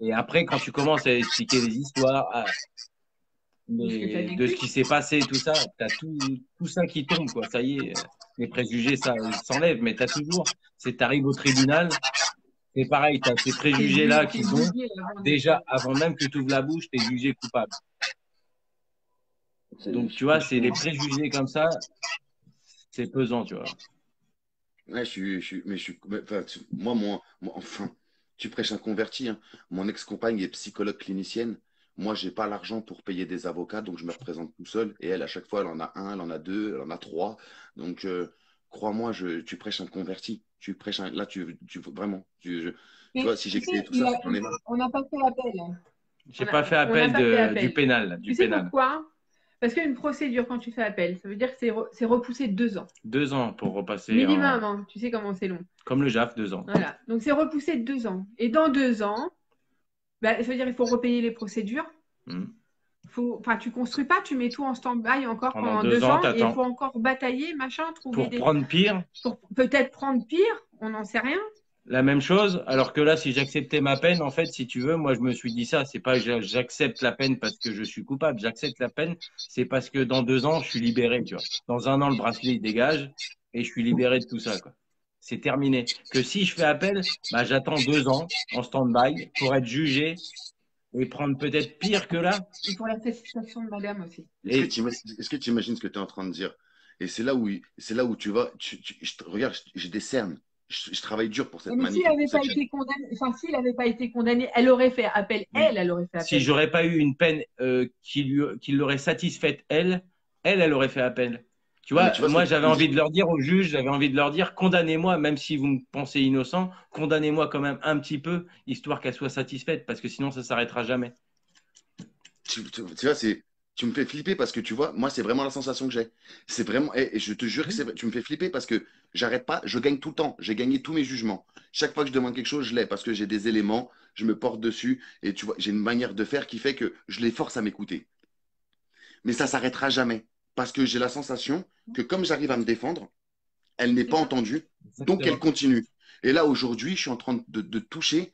Et après, quand tu commences à expliquer les histoires, De ce que tu as de ce vécu. qui s'est passé, tout ça, tu as tout ça qui tombe, quoi. Ça y est, les préjugés, ça s'enlève, mais tu as toujours, c'est t'arrives au tribunal, c'est pareil, tu as ces préjugés-là T'es qui sont jugé avant d'être. déjà, avant même que tu ouvres la bouche, tu es jugé coupable. C'est Donc, tu vois, c'est les justement. préjugés comme ça, c'est pesant, tu vois. Ouais, enfin, enfin, tu prêches un converti, hein. Mon ex-compagne est psychologue clinicienne. Moi, j'ai pas l'argent pour payer des avocats, donc je me représente tout seul. Et elle, à chaque fois, elle en a un, elle en a deux, elle en a trois. Donc, crois-moi, tu prêches un converti. Là, vraiment, tu Mais vois, si tu j'ai sais, créé tout ça, c'est que j'en ai marre. on n'a pas fait appel. J'ai pas fait On n'a appel pas fait du appel. pénal, Tu du sais pénal. pourquoi? Parce qu'une procédure, quand tu fais appel, ça veut dire que c'est repoussé de 2 ans. 2 ans pour repasser en, Minimum, hein. Tu sais comment c'est long. comme le JAF, 2 ans. Voilà. Donc c'est repoussé de 2 ans. Et dans 2 ans, ça veut dire qu'il faut repayer les procédures. Hmm. Enfin, tu construis pas, tu mets tout en stand-by encore Pendant pendant deux deux ans, ans et il t'attends. faut encore batailler, machin, trouver Pour des. prendre pire, Pour peut-être prendre pire, on n'en sait rien. la même chose, alors que là, si j'acceptais ma peine, en fait, si tu veux, moi, je me suis dit ça, c'est pas j'accepte la peine parce que je suis coupable, j'accepte la peine, c'est parce que dans 2 ans, je suis libéré, tu vois. Dans un an, le bracelet, il dégage et je suis libéré de tout ça, quoi. C'est terminé. Que si je fais appel, bah, j'attends 2 ans en stand-by pour être jugé et prendre peut-être pire que là. Et pour la satisfaction de madame aussi. Et Est-ce que tu imagines ce que tu es en train de dire? Et c'est là où tu vas. Regarde, j'ai des cernes. Je travaille dur pour cette Mais s'il manif et pour n'avait pas cette chaîne. été condamné, enfin, s'il n'avait pas été condamné, elle aurait fait appel. Elle aurait fait si appel. j'aurais pas eu une peine qui l'aurait satisfaite, elle aurait fait appel. Tu Non, mais tu vois, vois ce que moi, tu j'avais veux dire? envie de leur dire aux juges, j'avais envie de leur dire, condamnez-moi, même si vous me pensez innocent, condamnez-moi quand même un petit peu, histoire qu'elle soit satisfaite, parce que sinon, ça s'arrêtera jamais. Tu vois, tu me fais flipper parce que tu vois, moi, c'est vraiment la sensation que j'ai. C'est vraiment, et je te jure que c'est vrai, tu me fais flipper parce que j'arrête pas, je gagne tout le temps. J'ai gagné tous mes jugements. Chaque fois que je demande quelque chose, je l'ai parce que j'ai des éléments, je me porte dessus et tu vois, j'ai une manière de faire qui fait que je les force à m'écouter. Mais ça s'arrêtera jamais parce que j'ai la sensation que comme j'arrive à me défendre, elle n'est C'est pas ça. entendue, donc elle Exactement. continue. Et là, aujourd'hui, je suis en train de toucher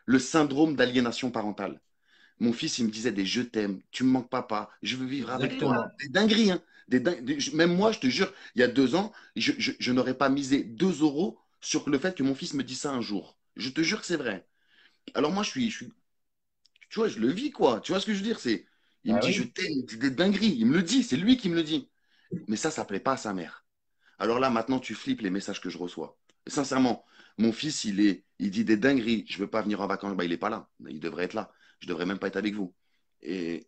le syndrome d'aliénation parentale. Mon fils, il me disait des je t'aime, tu me manques papa, je veux vivre avec C'est toi. ça. Exactement. Des dingueries, hein. Même moi, je te jure, il y a 2 ans, je n'aurais pas misé 2 € sur le fait que mon fils me dise ça un jour. Je te jure que c'est vrai. Alors moi, tu vois, je le vis, quoi. Tu vois ce que je veux dire? Il me Ah dit je oui. t'aime, il me dit des dingueries. Il me le dit, c'est lui qui me le dit. Mais ça plaît pas à sa mère. Alors là, maintenant, tu flippes les messages que je reçois. Et sincèrement, mon fils, il dit des dingueries. Je veux pas venir en vacances. Bah, il est pas là. Il devrait être là. Je devrais même pas être avec vous. Et,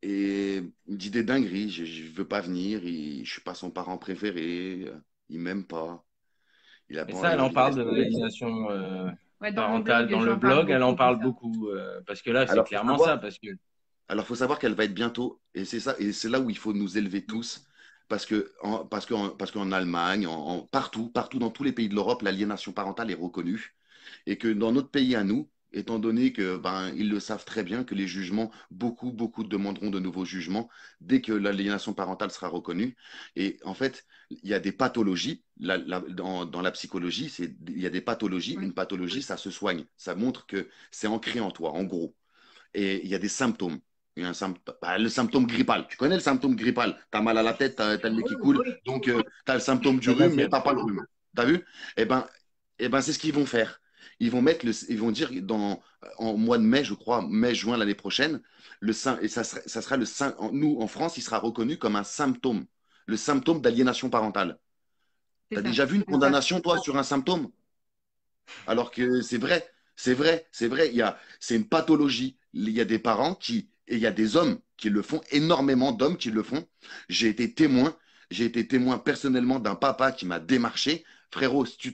et il me dit des dingueries. Je veux pas venir. Je suis pas son parent préféré. Il m'aime pas. Il a Et pas, ça, elle en il parle reste. de l'aliénation Ouais, dans mon parentale blog, dans le j'en parle blog, elle en beaucoup de parle ça. beaucoup, parce que là, c'est Alors, faut clairement ça, savoir, parce que Alors, faut savoir qu'elle va être bientôt, et c'est ça, et c'est là où il faut nous élever tous, parce qu'en Allemagne, partout dans tous les pays de l'Europe, l'aliénation parentale est reconnue, et que dans notre pays à nous, étant donné que ben ils le savent très bien que les jugements, beaucoup demanderont de nouveaux jugements dès que l'aliénation parentale sera reconnue. Et en fait, il y a des pathologies dans la psychologie, il y a des pathologies. Oui. Une pathologie, ça se soigne, ça montre que c'est ancré en toi, en gros. Et il y a des symptômes. Il y a le symptôme grippal. Tu connais le symptôme grippal? Tu as mal à la tête, tu as le nez qui Oui, coule, oui. donc tu as le symptôme du t'as de la rhume, mais fièvre. tu pas le rhume. Tu as vu? Eh ben, c'est ce qu'ils vont faire. Ils vont dire en mois de mai, je crois, mai-juin l'année prochaine, et ça sera nous, en France, il sera reconnu comme un symptôme, le symptôme d'aliénation parentale. Tu C'est as ça. déjà vu une C'est ça. condamnation, toi, sur un symptôme? Alors que c'est vrai, c'est vrai, c'est vrai. C'est une pathologie. Il y a des parents et il y a des hommes qui le font, énormément d'hommes qui le font. J'ai été témoin, j'ai été témoin personnellement d'un papa qui m'a démarché. Frérot, si tu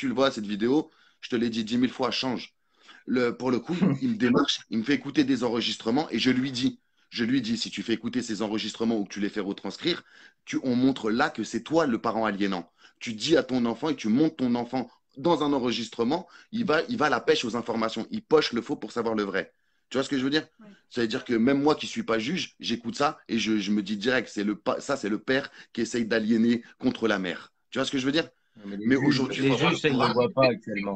le vois, cette vidéo, je te l'ai dit 10 000 fois, change. Pour le coup, il me démarche, il me fait écouter des enregistrements et je lui dis, si tu fais écouter ces enregistrements ou que tu les fais retranscrire, on montre là que c'est toi le parent aliénant. Tu dis à ton enfant et tu montes ton enfant dans un enregistrement, il va à la pêche aux informations. Il poche le faux pour savoir le vrai. Tu vois ce que je veux dire? Ouais. Ça veut dire que même moi qui ne suis pas juge, j'écoute ça et je me dis direct, ça c'est le père qui essaye d'aliéner contre la mère. Tu vois ce que je veux dire? Mais Mais aujourd'hui, il les faut avoir juges, le ça, ils ne le courage. voient pas actuellement.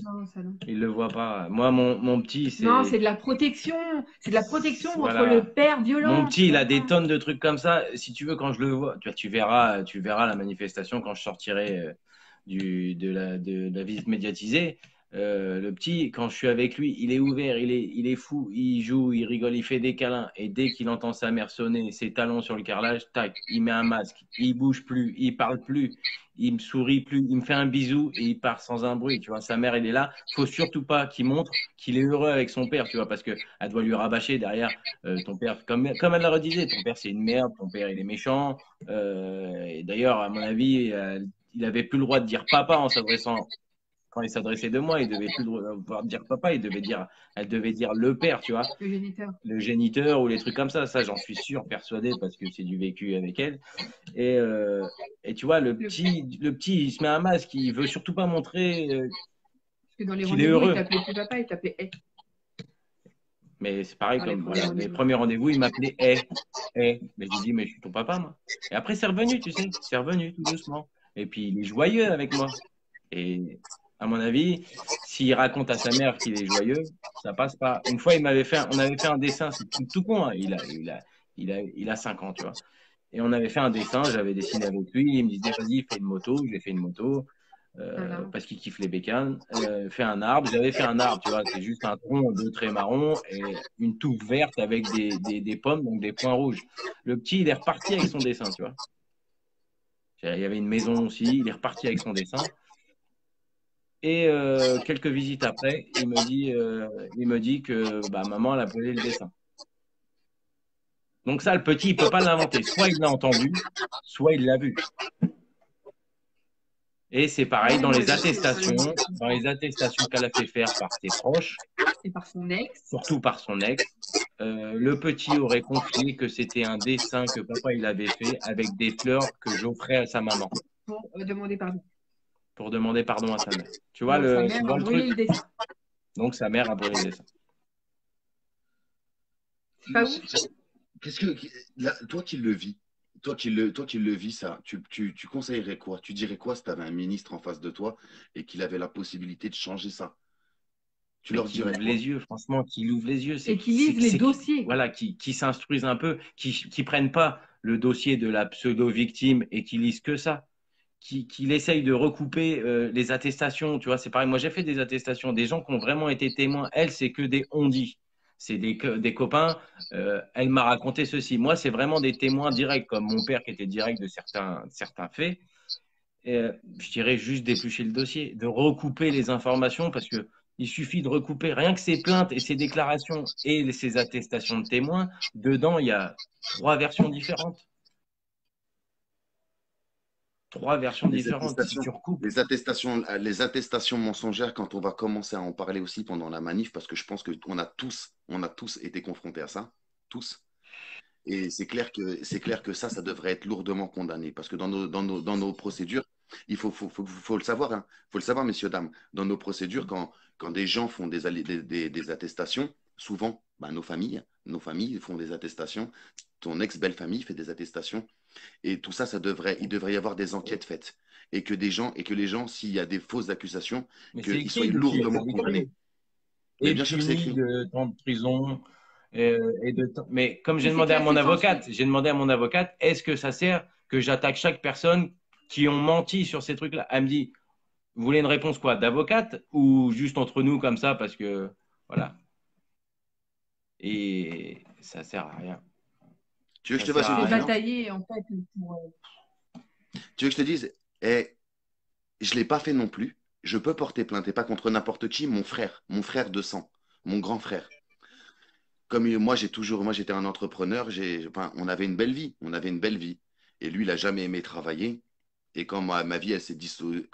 Non, ça non. Ils ne le voient pas. Moi, mon petit, Non, c'est. c'est de la protection. C'est de la protection contre le Voilà. père Mon violent, tu petit, il a des comprends? tonnes de trucs comme ça. Si tu veux, quand je le vois, tu verras la manifestation quand je sortirai de la visite médiatisée. Le petit, quand je suis avec lui, il est ouvert, il est fou, il joue, il rigole, il fait des câlins. Et dès qu'il entend sa mère sonner, ses talons sur le carrelage, tac, il met un masque, il bouge plus, il parle plus, il me sourit plus, il me fait un bisou et il part sans un bruit. Tu vois, sa mère, elle est là. Faut surtout pas qu'il montre qu'il est heureux avec son père, tu vois, parce que elle doit lui rabâcher derrière. Ton père, comme elle le redisait, ton père c'est une merde, ton père il est méchant. Et d'ailleurs, à mon avis, il avait plus le droit de dire papa en s'adressant. Quand il s'adressait de moi, il devait plus le pouvoir dire papa, elle devait dire le père, tu vois, Le géniteur. le géniteur ou les trucs comme ça. Ça, j'en suis sûr, persuadé, parce que c'est du vécu avec elle. Et, euh, et tu vois, le petit, il se met un masque, il veut surtout pas montrer Parce que dans les qu'il est rendez-vous, il heureux. t'appelait plus papa, il t'appelait hey, Mais c'est pareil dans les comme premiers voilà, les rendez-vous. premiers rendez-vous, il m'appelait Mais je lui dis, mais je suis ton papa, moi. Et après, c'est revenu, tu sais, c'est revenu tout doucement. Et puis, il est joyeux avec moi. Et à mon avis, s'il raconte à sa mère qu'il est joyeux, ça passe pas. Une fois, on avait fait un dessin, c'est tout con, hein. Il a 5 ans, tu vois. Et on avait fait un dessin, j'avais dessiné avec lui. Il me disait, vas-y, fais une moto. J'ai fait une moto Voilà. parce qu'il kiffe les bécanes. Fait un arbre. J'avais fait un arbre, tu vois. C'est juste un tronc, deux traits marrons et une touffe verte avec des pommes, donc des points rouges. Le petit, il est reparti avec son dessin, tu vois. Il y avait une maison aussi. Il est reparti avec son dessin. Et quelques visites après, il me dit que bah, maman, elle a posé le dessin. Donc ça, le petit, il peut pas l'inventer. Soit il l'a entendu, soit il l'a vu. Et c'est pareil Oui, moi aussi, dans les attestations qu'elle a fait faire par ses proches, et par son ex, surtout par son ex, le petit aurait confié que c'était un dessin que papa il avait fait avec des fleurs que j'offrais à sa maman pour demander pardon. pour demander pardon à sa mère. Donc sa Tu mère a vois le brûlé truc? le dessin. Donc sa mère a brûlé le dessin. C'est pas ouf? Qu'est-ce que, toi qui le vis, toi qui le vis ça, tu conseillerais quoi? Tu dirais quoi si tu avais un ministre en face de toi et qu'il avait la possibilité de changer ça? Tu Mais leur qu'il dirais ouvre quoi? les yeux, franchement, qu'il ouvre les yeux, Et qui lisent les dossiers. voilà, qui s'instruisent un peu, qui prennent pas le dossier de la pseudo-victime et qui lisent que ça, qui essaye de recouper les attestations, tu vois, c'est pareil. Moi, j'ai fait des attestations, des gens qui ont vraiment été témoins. Elle, c'est que des on-dit. C'est des copains. Elle m'a raconté ceci. Moi, c'est vraiment des témoins directs, comme mon père qui était direct de certains faits. Et, je dirais juste d'éplucher le dossier, de recouper les informations parce que il suffit de recouper rien que ces plaintes et ces déclarations et ces attestations de témoins. Dedans, il y a trois versions différentes. Trois versions Les différentes. Si attestations, tu recoupes, les attestations mensongères, quand on va commencer à en parler aussi pendant la manif, parce que je pense on a tous été confrontés à ça, tous. Et c'est clair que ça devrait être lourdement condamné. Parce que dans nos procédures, faut le savoir, hein, faut le savoir, messieurs, dames. Dans nos procédures, quand des gens font des attestations, souvent, bah, nos familles font des attestations. Ton ex-belle-famille fait des attestations. Et tout ça, il devrait y avoir des enquêtes faites. Et que les gens, s'il y a des fausses accusations, mais c'est qu'ils soient écrit dessus, lourdement c'est écrit. condamnés. Mais Et bien sûr que c'est puni écrit. de temps de prison. Mais comme Mais c'est classé sans suite. j'ai demandé à mon avocate, est-ce que ça sert que j'attaque chaque personne qui ont menti sur ces trucs-là? Elle me dit, vous voulez une réponse quoi? D'avocate ou juste entre nous comme ça parce que voilà. Et ça sert à rien. Tu veux que Ça je te sert fasse une à C'est rien. confidence? batailler, en fait, pour. Tu veux que je te dise, eh, je ne l'ai pas fait non plus. Je peux porter plainte et pas contre n'importe qui, mon frère de sang, mon grand frère. Comme moi j'étais un entrepreneur, enfin, on avait une belle vie, on avait une belle vie. Et lui, il a jamais aimé travailler. Et ma vie, elle s'est dissolue,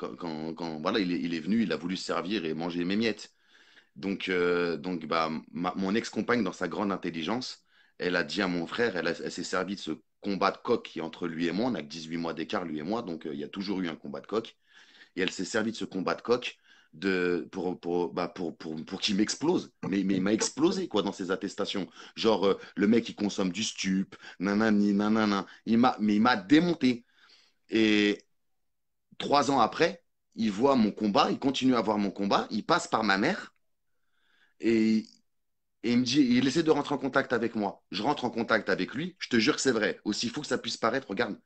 voilà, il est venu, il a voulu se servir et manger mes miettes. Donc bah, mon ex-compagne, dans sa grande intelligence, elle a dit à mon frère, elle s'est servie de ce combat de coq qui est entre lui et moi. On a que 18 mois d'écart, lui et moi, donc il y a toujours eu un combat de coq. Et elle s'est servie de ce combat de coq pour qu'il m'explose. Mais il m'a explosé quoi dans ses attestations. Genre, le mec, il consomme du stup, nanani, nanana. Mais il m'a démonté. Et 3 ans après, il voit mon combat, il continue à voir mon combat, il passe par ma mère et, et il me dit, il essaie de rentrer en contact avec moi. Je rentre en contact avec lui, je te jure que c'est vrai. Aussi fou que ça puisse paraître, regarde,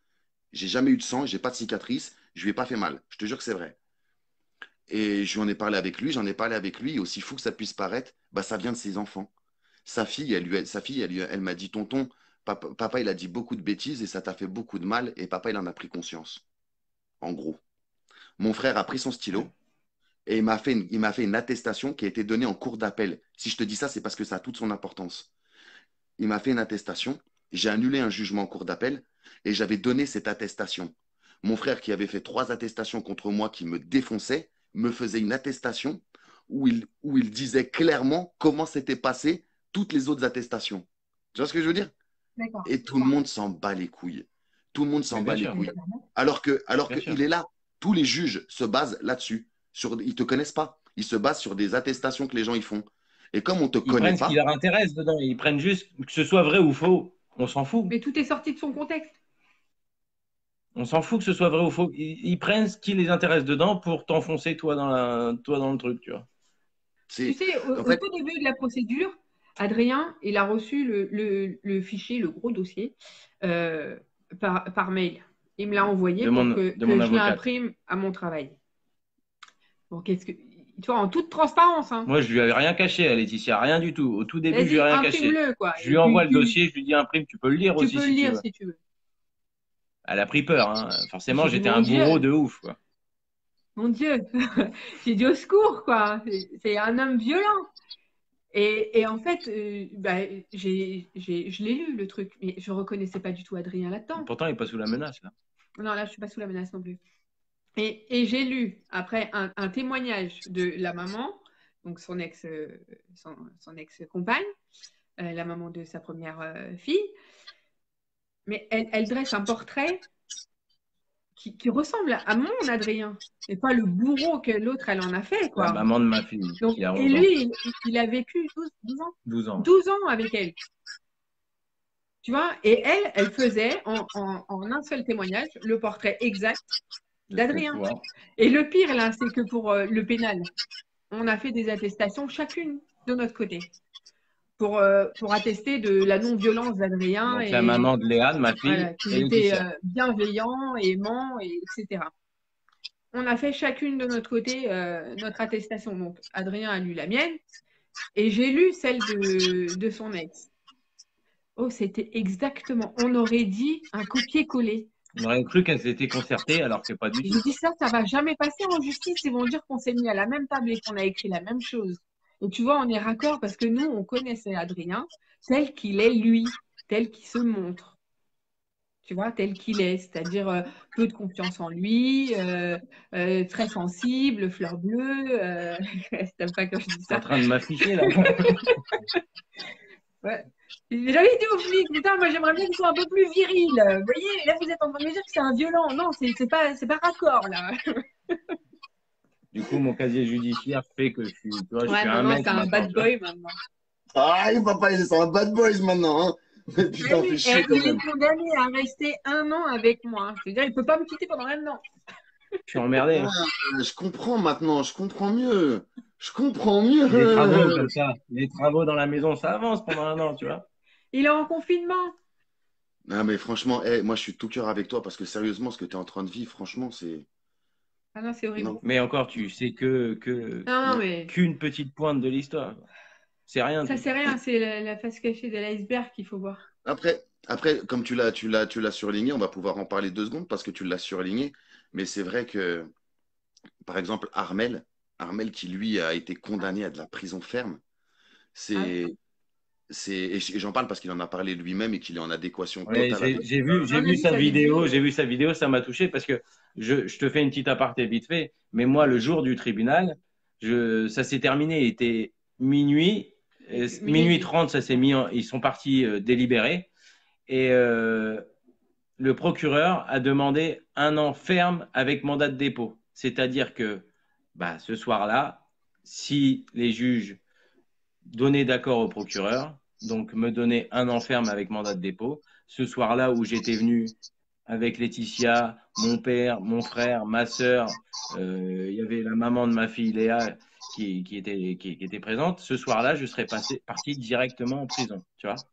j'ai jamais eu de sang, j'ai pas de cicatrice, je lui ai pas fait mal. Je te jure que c'est vrai. Et je lui en ai parlé avec lui, j'en ai parlé avec lui, et aussi fou que ça puisse paraître, bah, ça vient de ses enfants. Elle m'a dit, tonton, papa, il a dit beaucoup de bêtises et ça t'a fait beaucoup de mal, et papa, il en a pris conscience. En gros. Mon frère a pris son stylo et il m'a fait une attestation qui a été donnée en cours d'appel. Si je te dis ça, c'est parce que ça a toute son importance. Il m'a fait une attestation, j'ai annulé un jugement en cours d'appel et j'avais donné cette attestation. Mon frère, qui avait fait 3 attestations contre moi qui me défonçait, me faisait une attestation où il disait clairement comment s'étaient passées toutes les autres attestations. Tu vois ce que je veux dire? D'accord. Et tout le monde s'en bat les couilles. Tout le monde s'en Mais bat bien les sûr, couilles. Alors bien sûr. qu'il est là. Tous les juges se basent là-dessus. Ils ne te connaissent pas. Ils se basent sur des attestations que les gens y font. Et comme on ne te Ils connaît prennent ce qui pas, leur intéresse dedans. Ils prennent juste que ce soit vrai ou faux. On s'en fout. Mais tout est sorti de son contexte. On s'en fout que ce soit vrai ou faux. Ils prennent ce qui les intéresse dedans pour t'enfoncer toi dans le truc, tu vois. Tu c'est. sais, En au fait, tout début de la procédure, Adrien, il a reçu le fichier, le gros dossier, euh, par mail. Il me l'a envoyé pour De que mon je avocate. l'imprime à mon travail. Bon, qu'est-ce que. Tu vois, en toute transparence, hein. Moi, je lui avais rien caché à Laetitia, rien du tout. Au tout début, je lui ai Vas-y, rien caché. imprime-le, quoi. Je Et lui puis, envoie le dossier, je lui dis imprime, tu peux le lire tu aussi peux le si tu lire veux. si tu veux. Elle a pris peur, hein. Forcément, J'ai dit, j'étais un bourreau de ouf, quoi. mon Dieu, j'ai dit au secours, quoi. C'est un homme violent. Et en fait, bah, je l'ai lu, le truc, mais je ne reconnaissais pas du tout Adrien là-dedans. Pourtant, il n'est pas sous la menace, là. Non, là, je ne suis pas sous la menace non plus. Et j'ai lu après un témoignage de la maman, donc son ex-compagne, la maman de sa première fille, mais elle dresse un portrait qui ressemble à mon Adrien, et pas le bourreau que l'autre, elle en a fait, La quoi. maman de ma fille, Donc, qui a et 11 ans. lui, il a vécu 12 ans, 12 ans. 12 ans avec elle. Tu vois, et elle faisait en un seul témoignage le portrait exact d'Adrien. Et le pire, là, c'est que pour le pénal, on a fait des attestations chacune de notre côté pour attester de la non-violence d'Adrien Donc, la et maman de Léane, ma fille, voilà, qu'il et était Laetitia. bienveillant, aimant, etc. On a fait chacune de notre côté notre attestation. Donc, Adrien a lu la mienne et j'ai lu celle de son ex. Oh, c'était exactement. On aurait dit un copier-coller. On aurait cru qu'elles étaient concertées, alors que pas du tout. J'ai dit ça va jamais passer en justice. Ils vont dire qu'on s'est mis à la même table et qu'on a écrit la même chose. Et tu vois, on est raccord parce que nous, on connaissait Adrien tel qu'il est lui, tel qu'il se montre. Tu vois, tel qu'il est, c'est-à-dire peu de confiance en lui, très sensible, fleur bleue. T'aimes pas quand je dis T'es en ça? train de m'afficher, là. Ouais. J'avais dit aux flics, putain, moi j'aimerais bien qu'ils soient un peu plus virils. Vous voyez, là vous êtes en train de me dire que c'est un violent. Non, c'est pas raccord là. Du coup, mon casier judiciaire fait que je suis Ouais, un maintenant mec c'est un maintenant. bad Tu vois. boy maintenant. aïe, papa, il est un bad boys maintenant. Hein. Putain, fais chier quand Il même. est condamné à rester 1 an avec moi. Je veux dire, il peut pas me quitter pendant 1 an. Je suis emmerdé. Hein. Je comprends maintenant, je comprends mieux. Je comprends Les travaux mieux. comme ça, les travaux dans la maison, ça avance pendant 1 an, tu vois. Il est en confinement. Non, mais franchement, moi je suis de tout cœur avec toi parce que sérieusement, ce que tu es en train de vivre, franchement, c'est. Ah non, c'est horrible. Non. Mais encore, tu sais Non, mais qu'une petite pointe de l'histoire. C'est rien. ça c'est rien, c'est la face cachée de l'iceberg qu'il faut voir. Après, comme tu l'as surligné, on va pouvoir en parler 2 secondes parce que tu l'as surligné. Mais c'est vrai que, par exemple, Armel qui lui a été condamné à de la prison ferme, Ah, et j'en parle parce qu'il en a parlé lui-même et qu'il est en adéquation Ouais, totale avec. j'ai vu on a vu sa sa vidéo, vidéo. j'ai vu sa vidéo, ça m'a touché parce que je te fais une petite aparté vite fait, mais moi, le jour du tribunal, ça s'est terminé, minuit, minuit Minuit. 30, ça s'est mis ils sont partis délibérer. Et le procureur a demandé 1 an ferme avec mandat de dépôt. C'est-à-dire que bah, ce soir-là, si les juges donnaient d'accord au procureur, donc me donnaient 1 an ferme avec mandat de dépôt, ce soir-là où j'étais venu avec Laetitia, mon père, mon frère, ma sœur, il y avait la maman de ma fille Léa qui était présente, ce soir-là, je serais parti directement en prison, tu vois.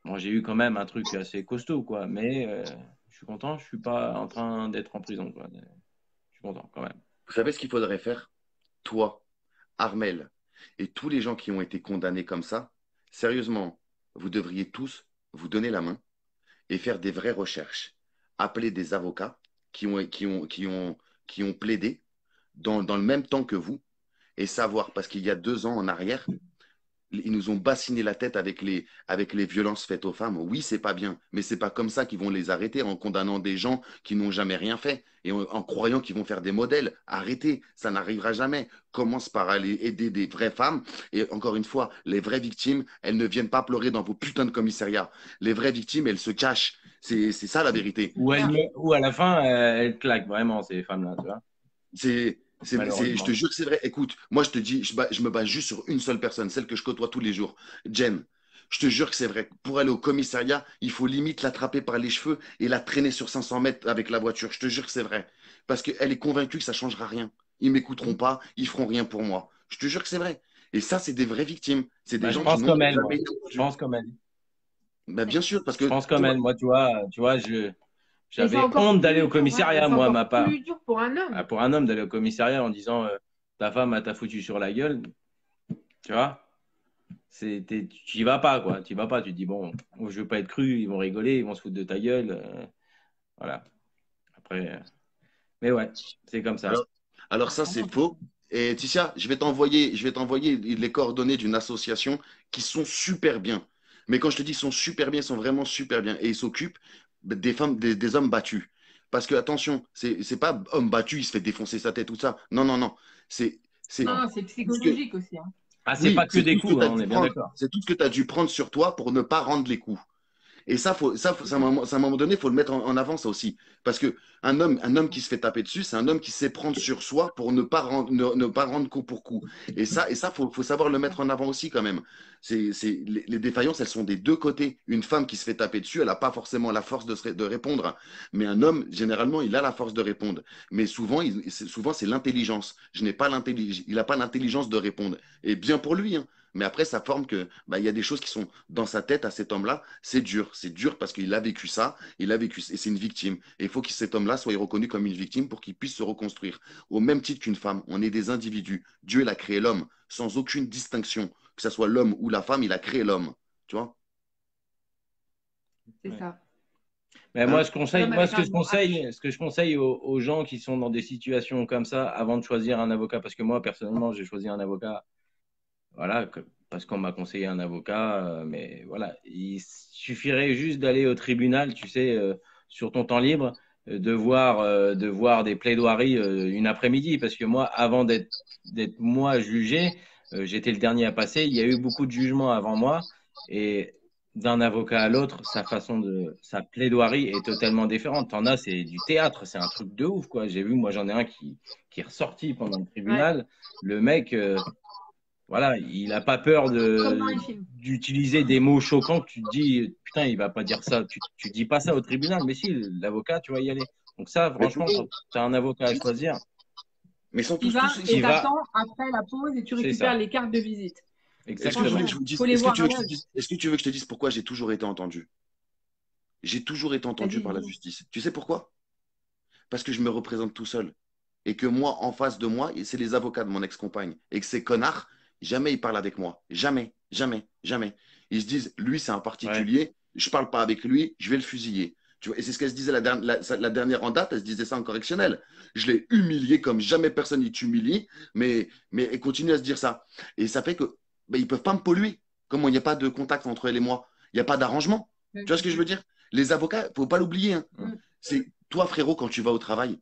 Bon, j'ai eu quand même un truc assez costaud, quoi, mais je suis content, je suis pas en train d'être en prison, quoi. Je suis content quand même. Vous savez ce qu'il faudrait faire? Toi, Armel, et tous les gens qui ont été condamnés comme ça, sérieusement, vous devriez tous vous donner la main et faire des vraies recherches. Appeler des avocats qui ont plaidé dans le même temps que vous et savoir, parce qu'il y a 2 ans en arrière, ils nous ont bassiné la tête avec les violences faites aux femmes. Oui, c'est pas bien, mais c'est pas comme ça qu'ils vont les arrêter en condamnant des gens qui n'ont jamais rien fait et en croyant qu'ils vont faire des modèles. Arrêtez, ça n'arrivera jamais. Commence par aller aider des vraies femmes. Et encore une fois, les vraies victimes, elles ne viennent pas pleurer dans vos putains de commissariats. Les vraies victimes, elles se cachent. C'est ça la vérité. Ou à la fin, elles claquent vraiment, ces femmes-là, tu vois. Je te jure que c'est vrai. Écoute, moi, je te dis, je me base juste sur une seule personne, celle que je côtoie tous les jours, Jen. Je te jure que c'est vrai. Pour aller au commissariat, il faut limite l'attraper par les cheveux et la traîner sur 500 mètres avec la voiture. Je te jure que c'est vrai. Parce qu'elle est convaincue que ça ne changera rien. Ils ne m'écouteront pas, ils feront rien pour moi. Je te jure que c'est vrai. Et ça, c'est des vraies victimes. C'est des Je gens qui pense n'ont comme elle, moi. jamais été Je entendus. pense comme elle. Ben, bien sûr, parce Je que pense comme toi, elle. Moi, tu vois, Et c'est j'avais encore honte d'aller plus au dur, ouais, commissariat, c'est moi, à encore ma part. plus dur pour un homme. Pour un homme d'aller au commissariat en disant ta femme t'a foutu sur la gueule, tu vois. Tu y vas pas, quoi. Tu y vas pas. Tu te dis, bon, je veux pas être cru, ils vont rigoler, ils vont se foutre de ta gueule. Voilà. Après, mais ouais, c'est comme ça. alors ça, c'est faux. Et Ticia, je vais t'envoyer les coordonnées d'une association qui sont super bien. Mais quand je te dis qu'ils sont super bien, ils sont vraiment super bien. Et ils s'occupent des femmes, des hommes battus. Parce que, attention, c'est pas homme battu, il se fait défoncer sa tête, tout ça. Non, non, non. C'est Non, c'est tout ce que, psychologique aussi, hein. C'est oui, pas que c'est des tout ce que coups, tu as hein, on dû est bien prendre. d'accord. C'est tout ce que tu as dû prendre sur toi pour ne pas rendre les coups. Et ça, à un moment donné, il faut le mettre en avant, ça aussi. Parce que un homme qui se fait taper dessus, c'est un homme qui sait prendre sur soi pour ne pas rendre coup pour coup. Et ça, faut savoir le mettre en avant aussi quand même. Les défaillances, elles sont des deux côtés. Une femme qui se fait taper dessus, elle n'a pas forcément la force de répondre. Mais un homme, généralement, il a la force de répondre. Mais souvent, c'est l'intelligence. Il n'a pas l'intelligence de répondre. Et bien pour lui, hein. Mais après, ça forme que bah, il y a des choses qui sont dans sa tête à cet homme-là. C'est dur parce qu'il a vécu ça, et c'est une victime. Et il faut que cet homme-là soit reconnu comme une victime pour qu'il puisse se reconstruire. Au même titre qu'une femme, on est des individus. Dieu, il a créé l'homme sans aucune distinction. Que ce soit l'homme ou la femme, il a créé l'homme. Tu vois? C'est Ouais. ça. Mais Hein? ce que je conseille aux gens qui sont dans des situations comme ça, avant de choisir un avocat, parce que moi, personnellement, j'ai choisi un avocat, voilà, parce qu'on m'a conseillé un avocat, mais voilà, il suffirait juste d'aller au tribunal, tu sais, sur ton temps libre, de voir des plaidoiries une après-midi, parce que moi, avant d'être moi jugé, j'étais le dernier à passer. Il y a eu beaucoup de jugements avant moi, et d'un avocat à l'autre, sa plaidoirie est totalement différente. T'en as, c'est du théâtre, c'est un truc de ouf, quoi. J'ai vu, moi, j'en ai un qui est ressorti pendant le Ouais, tribunal. Le mec, voilà, il n'a pas peur comme dans les films. d'utiliser des mots choquants que tu te dis, putain, il va pas dire ça. Tu dis pas ça au tribunal, mais si, l'avocat, tu vas y aller. Donc ça, Mais franchement, quand tu as un avocat à choisir, ils sont Tu tous, vas tous, ils et sont- tu vas. t'attends après la pause et tu C'est récupères ça, les cartes de visite. Est-ce que tu veux que exactement. je Franchement, vous dise, faut les est-ce que voir tu veux à que je te l'œuvre. dise, est-ce que tu veux que je te dise pourquoi j'ai toujours été entendu? J'ai toujours été entendu Vas-y, par la dis-moi. justice. Tu sais pourquoi? Parce que je me représente tout seul. Et que moi, en face de moi, c'est les avocats de mon ex-compagne. Et que ces connards, jamais ils parlent avec moi. Jamais, jamais, jamais. Ils se disent, lui, c'est un Ouais. particulier, je ne parle pas avec lui, je vais le fusiller. Tu vois, et c'est ce qu'elle se disait la dernière en date, elle se disait ça en correctionnel. Je l'ai humilié comme jamais personne ne t'humilie, mais elle continue à se dire ça. Et ça fait que ben, ils ne peuvent pas me polluer. Comme il n'y a pas de contact entre elle et moi, il n'y a pas d'arrangement. Tu vois ce que je veux dire? Les avocats, il ne faut pas l'oublier, hein. Mm. C'est toi, frérot, quand tu vas au travail,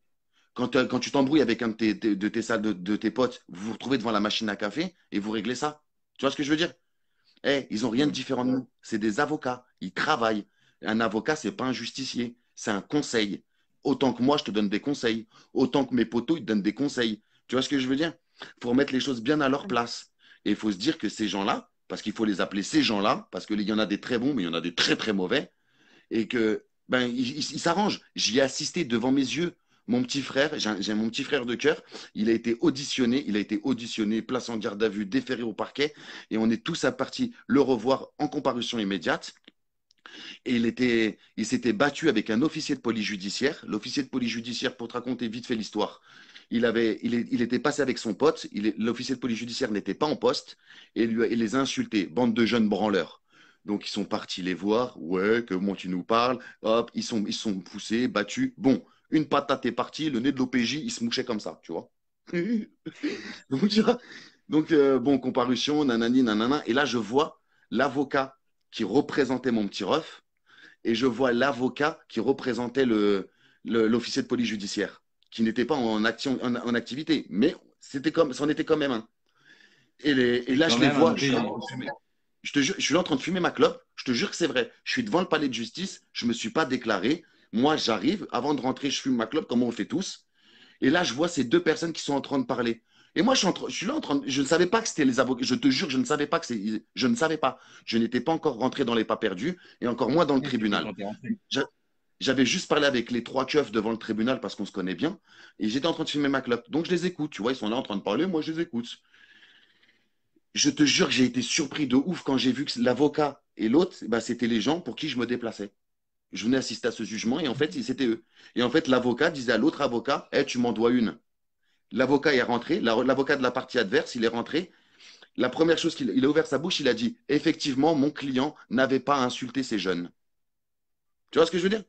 Quand tu t'embrouilles avec un de tes potes, vous vous retrouvez devant la machine à café et vous réglez ça. Tu vois ce que je veux dire? Ils n'ont rien de différent de nous. C'est des avocats. Ils travaillent. Un avocat, c'est pas un justicier. C'est un conseil. Autant que moi, je te donne des conseils. Autant que mes potos, ils te donnent des conseils. Tu vois ce que je veux dire? Il faut remettre les choses bien à leur place. Et il faut se dire que ces gens-là, parce qu'il faut les appeler ces gens-là, parce qu'il y en a des très bons, mais il y en a des très, très mauvais, et que ils s'arrangent. J'y ai assisté devant mes yeux. Mon petit frère, j'ai mon petit frère de cœur, il a été auditionné, placé en garde à vue, déféré au parquet, et on est tous à partie le revoir en comparution immédiate. Et il s'était battu avec un officier de police judiciaire. L'officier de police judiciaire, pour te raconter vite fait l'histoire, il était passé avec son pote. L'officier de police judiciaire n'était pas en poste et il les a insultés, bande de jeunes branleurs. Donc ils sont partis les voir. Ouais, comment tu nous parles? Hop, ils sont poussés, battus. Bon, une patate est partie, le nez de l'OPJ, il se mouchait comme ça, tu vois. Donc, tu vois, bon, comparution, nanani, nanana. Et là, je vois l'avocat qui représentait mon petit ref et je vois l'avocat qui représentait l'officier de police judiciaire, qui n'était pas en activité, mais c'en était quand même un. Et C'est là, quand je les même un vois, OPJ. je te jure, je suis là en train de fumer ma clope, je te jure que c'est vrai. Je suis devant le palais de justice, je ne me suis pas déclaré. Moi, j'arrive, avant de rentrer, je fume ma clope, comme on le fait tous. Et là, je vois ces deux personnes qui sont en train de parler. Et moi, je suis là en train de, je ne savais pas que c'était les avocats. Je te jure, je ne savais pas que c'est, je ne savais pas. Je n'étais pas encore rentré dans les pas perdus et encore moins dans le C'était tribunal. quand tu es rentré. J'avais juste parlé avec les trois keufs devant le tribunal parce qu'on se connaît bien et j'étais en train de filmer ma clope. Donc je les écoute, tu vois, ils sont là en train de parler, moi je les écoute. Je te jure que j'ai été surpris de ouf quand j'ai vu que l'avocat et l'autre, bah, c'était les gens pour qui je me déplaçais. Je venais assister à ce jugement et en fait, c'était eux. Et en fait, l'avocat disait à l'autre avocat, hey, tu m'en dois une. L'avocat est rentré, l'avocat de la partie adverse, il est rentré. La première chose il a ouvert sa bouche, il a dit, effectivement, mon client n'avait pas insulté ces jeunes. Tu vois ce que je veux dire?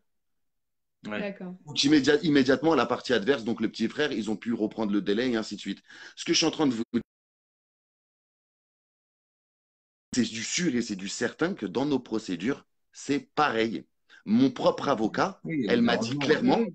Ouais. D'accord. Donc, immédiatement, la partie adverse, donc le petit frère, ils ont pu reprendre le délai et ainsi de suite. Ce que je suis en train de vous dire, c'est du sûr et c'est du certain que dans nos procédures, c'est pareil. Mon propre avocat, Oui, il y a elle des m'a dit arrangements. clairement,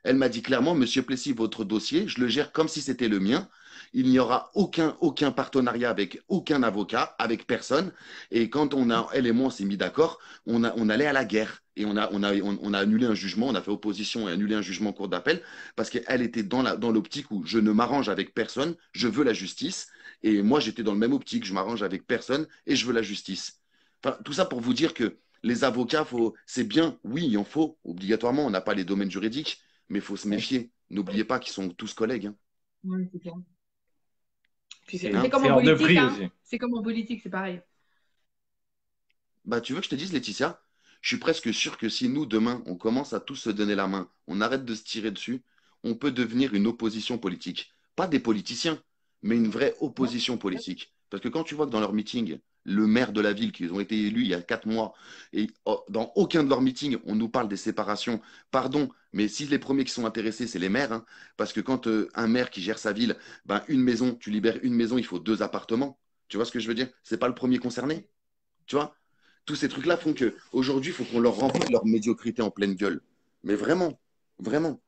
elle m'a dit clairement, Monsieur Plessis, votre dossier, je le gère comme si c'était le mien. Il n'y aura aucun partenariat avec aucun avocat, avec personne. Et quand elle et moi, on s'est mis d'accord, on allait à la guerre. Et on a annulé un jugement, on a fait opposition et annulé un jugement en cour d'appel parce qu'elle était dans l'optique où je ne m'arrange avec personne, je veux la justice. Et moi, j'étais dans le même optique, je m'arrange avec personne et je veux la justice. Enfin, tout ça pour vous dire que les avocats, c'est bien, oui, il en faut, obligatoirement, on n'a pas les domaines juridiques, mais il faut se méfier. N'oubliez pas qu'ils sont tous collègues. Hein. Ouais, c'est clair. Puis C'est Hein. comme c'est en hors de politique, prix hein. aussi. C'est comme en politique, c'est pareil. Bah, tu veux que je te dise, Laetitia, je suis presque sûr que si nous, demain, on commence à tous se donner la main, on arrête de se tirer dessus, on peut devenir une opposition politique. Pas des politiciens, mais une vraie opposition politique. Parce que quand tu vois que dans leur meeting, le maire de la ville, qui ont été élus il y a 4 mois, et dans aucun de leurs meetings, on nous parle des séparations. Pardon, mais si les premiers qui sont intéressés, c'est les maires, hein, parce que quand un maire qui gère sa ville, ben, une maison, tu libères une maison, il faut 2 appartements. Tu vois ce que je veux dire? C'est pas le premier concerné. Tu vois? Tous ces trucs-là font que aujourd'hui, il faut qu'on leur renvoie leur médiocrité en pleine gueule. Mais vraiment, vraiment.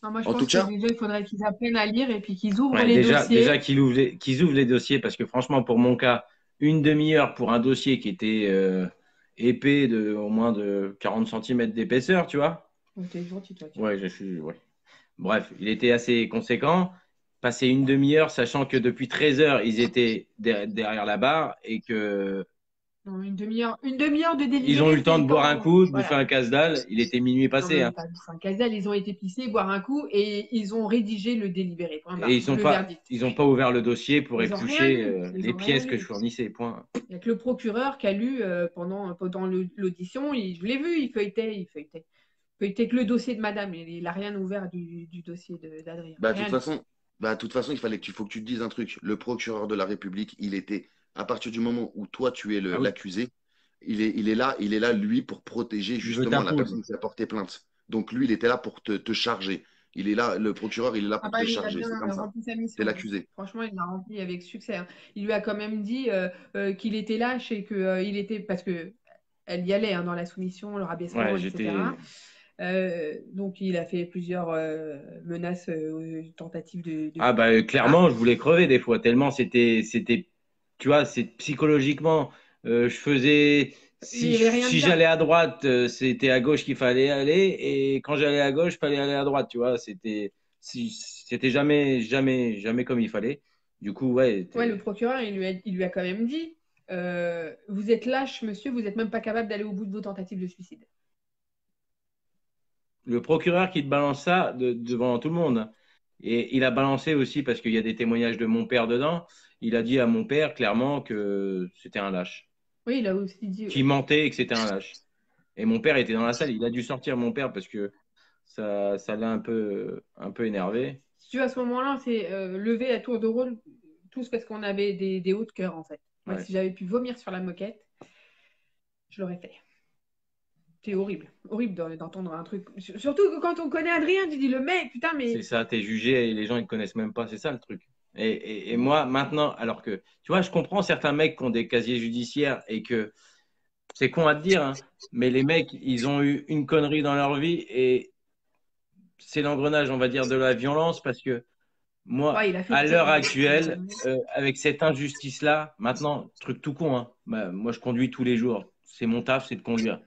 Non, moi, je En tout pense que cas, déjà, il faudrait qu'ils apprennent à lire et puis qu'ils ouvrent Ouais, les déjà dossiers. qu'ils ouvrent les dossiers, parce que franchement, pour mon cas, une demi-heure pour un dossier qui était épais de au moins de 40 centimètres d'épaisseur, tu vois. Oh, t'es gentil, toi. Ouais, je suis. Ouais. Bref, il était assez conséquent. Passer une demi-heure, sachant que depuis 13 heures, ils étaient derrière la barre et que Non, une demi-heure de ils ont eu délibéré, le c'est temps le de boire un temps. coup, de bouffer Voilà. un casse-dalle. Il était minuit Non, passé, même hein. pas. Enfin, Casal, ils ont été pissés, boire un coup et ils ont rédigé le délibéré. Point Et barre. Le verdict. ils ont pas ouvert le dossier pour Ils ont rien éplucher lu. Ils les ont rien pièces que je lu. fournissais. Point. Il n'y a que le procureur qui a lu pendant l'audition. Je l'ai vu, il feuilletait que le dossier de madame. Il n'a rien ouvert du dossier d'Adrien. bah, de toute Rien du tout. façon, de toute façon, faut que tu te dises un truc. Le procureur de la République, il était, à partir du moment où toi, tu es Ah oui, l'accusé, il est là, lui, pour protéger il veut justement ta la peau, lui. personne qui a porté plainte. Donc, lui, il était là pour te charger. Il est là, le procureur, il est là Ah pour bah, te il a charger. bien C'est comme ça. rempli sa C'est mission, hein. l'accusé. Franchement, il l'a rempli avec succès, hein. Il lui a quand même dit qu'il était lâche et qu'il était. Parce que elle y allait, hein, dans la soumission, le rabaissement, Ouais, etc. j'étais. Donc, il a fait plusieurs menaces, tentatives de Ah bah Ah, clairement, je voulais crever des fois, tellement tu vois, c'est psychologiquement, je faisais, il n'y avait rien de si bien. j'allais à droite, c'était à gauche qu'il fallait aller, et quand j'allais à gauche, il fallait aller à droite, tu vois, c'était jamais comme il fallait. Du coup, ouais, Ouais, le procureur, il lui a quand même dit, vous êtes lâche, monsieur, vous n'êtes même pas capable d'aller au bout de vos tentatives de suicide. le procureur qui te balance ça devant tout le monde. Et il a balancé aussi parce qu'il y a des témoignages de mon père dedans. Il a dit à mon père clairement que c'était un lâche, Oui, il a aussi dit, qui ouais. mentait et que c'était un lâche. Et mon père était dans la salle. Il a dû sortir mon père parce que ça l'a un peu énervé. Si tu veux, à ce moment-là, on s'est levé à tour de rôle, tous parce qu'on avait des hauts de cœur, en fait. Moi, Ouais. si j'avais pu vomir sur la moquette, je l'aurais fait. C'est horrible. Horrible d'entendre un truc. Surtout que quand on connaît Adrien, tu dis le mec, putain, C'est mais. ça, t'es jugé et les gens ils te connaissent même pas. C'est ça le truc. Et moi, maintenant, alors que, tu vois, je comprends certains mecs qui ont des casiers judiciaires et que c'est con à te dire, hein, mais les mecs, ils ont eu une connerie dans leur vie et c'est l'engrenage, on va dire, de la violence parce que moi, Ouais, il a fait à l'heure pire. actuelle, avec cette injustice-là, maintenant, truc tout con, hein, bah, moi je conduis tous les jours. C'est mon taf, c'est de conduire.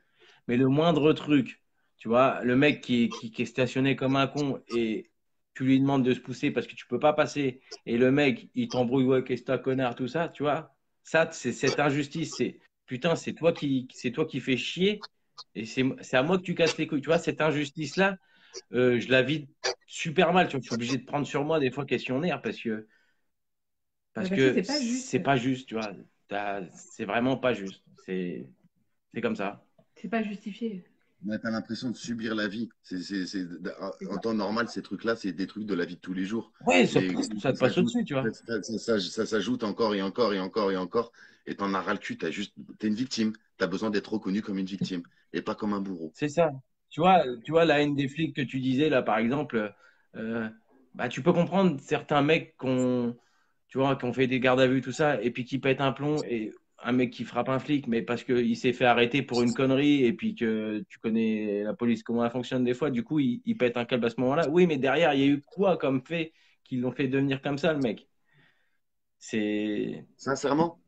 Mais le moindre truc, tu vois, le mec qui est stationné comme un con et tu lui demandes de se pousser parce que tu peux pas passer et le mec, il t'embrouille, ouais, qu'est-ce que t'as, connard, tout ça, tu vois, ça, c'est cette injustice. C'est putain, c'est toi qui fais chier et c'est à moi que tu casses les couilles. Tu vois, cette injustice-là, je la vis super mal. Tu vois, je suis obligé de prendre sur moi des fois questionnaire parce Parce que que c'est pas c'est juste. pas juste, tu vois. C'est vraiment pas juste. C'est comme ça. C'est pas justifié. Mais t'as l'impression de subir la vie. C'est En ça. temps normal, ces trucs-là, c'est des trucs de la vie de tous les jours. Ouais, Mais ça te passe au-dessus, tu vois. ça s'ajoute encore et encore et encore et encore. Et t'en as ras le cul. T'es une victime. T'as besoin d'être reconnu comme une victime et pas comme un bourreau. C'est ça. Tu vois, la haine des flics que tu disais là, par exemple, euh, bah, tu peux comprendre certains mecs tu vois, qui ont fait des gardes à vue, tout ça, et puis qui pètent un plomb, et un mec qui frappe un flic, mais parce qu'il s'est fait arrêter pour une connerie, et puis que tu connais la police, comment elle fonctionne des fois, du coup, il pète un câble à ce moment-là. Oui, mais derrière, il y a eu quoi comme fait qui l'ont fait devenir comme ça, le mec? C'est. Sincèrement.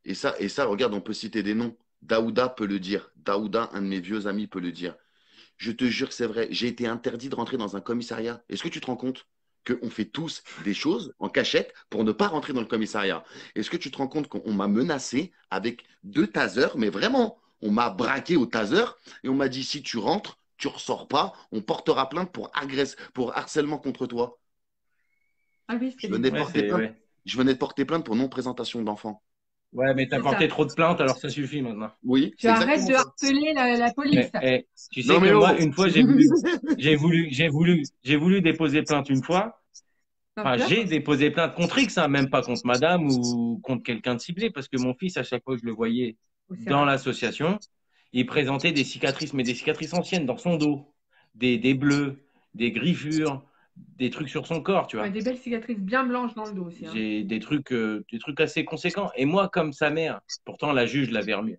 Et ça, regarde, on peut citer des noms. Daouda peut le dire. Daouda, un de mes vieux amis, peut le dire. Je te jure que c'est vrai. J'ai été interdit de rentrer dans un commissariat. Est-ce que tu te rends compte qu'on fait tous des choses en cachette pour ne pas rentrer dans le commissariat? Est-ce que tu te rends compte qu'on m'a menacé avec 2 tasers, mais vraiment, on m'a braqué au taser et on m'a dit si tu rentres, tu ressors pas, on portera plainte pour harcèlement contre toi. Ah oui, Je c'est venais des. Ouais, porter c'est. plainte. Ouais. Je venais de porter plainte pour non-présentation d'enfant. Ouais, mais t'as C'est porté ça. trop de plaintes, alors ça suffit maintenant. Oui, Tu c'est arrêtes exactement de ça. harceler la police. Tu sais Non que mais moi, oh. une fois, j'ai voulu déposer plainte une fois. Non, Enfin, tu vois? j'ai déposé plainte contre X, hein, même pas contre madame ou contre quelqu'un de ciblé, parce que mon fils, à chaque fois que je le voyais Oh, c'est dans rare. l'association, il présentait des cicatrices, mais des cicatrices anciennes dans son dos, des bleus, des griffures, des trucs sur son corps, tu Ouais, vois. des belles cicatrices bien blanches dans le dos aussi, hein. J'ai des trucs assez conséquents. Et moi, comme sa mère, pourtant la juge l'avait remis,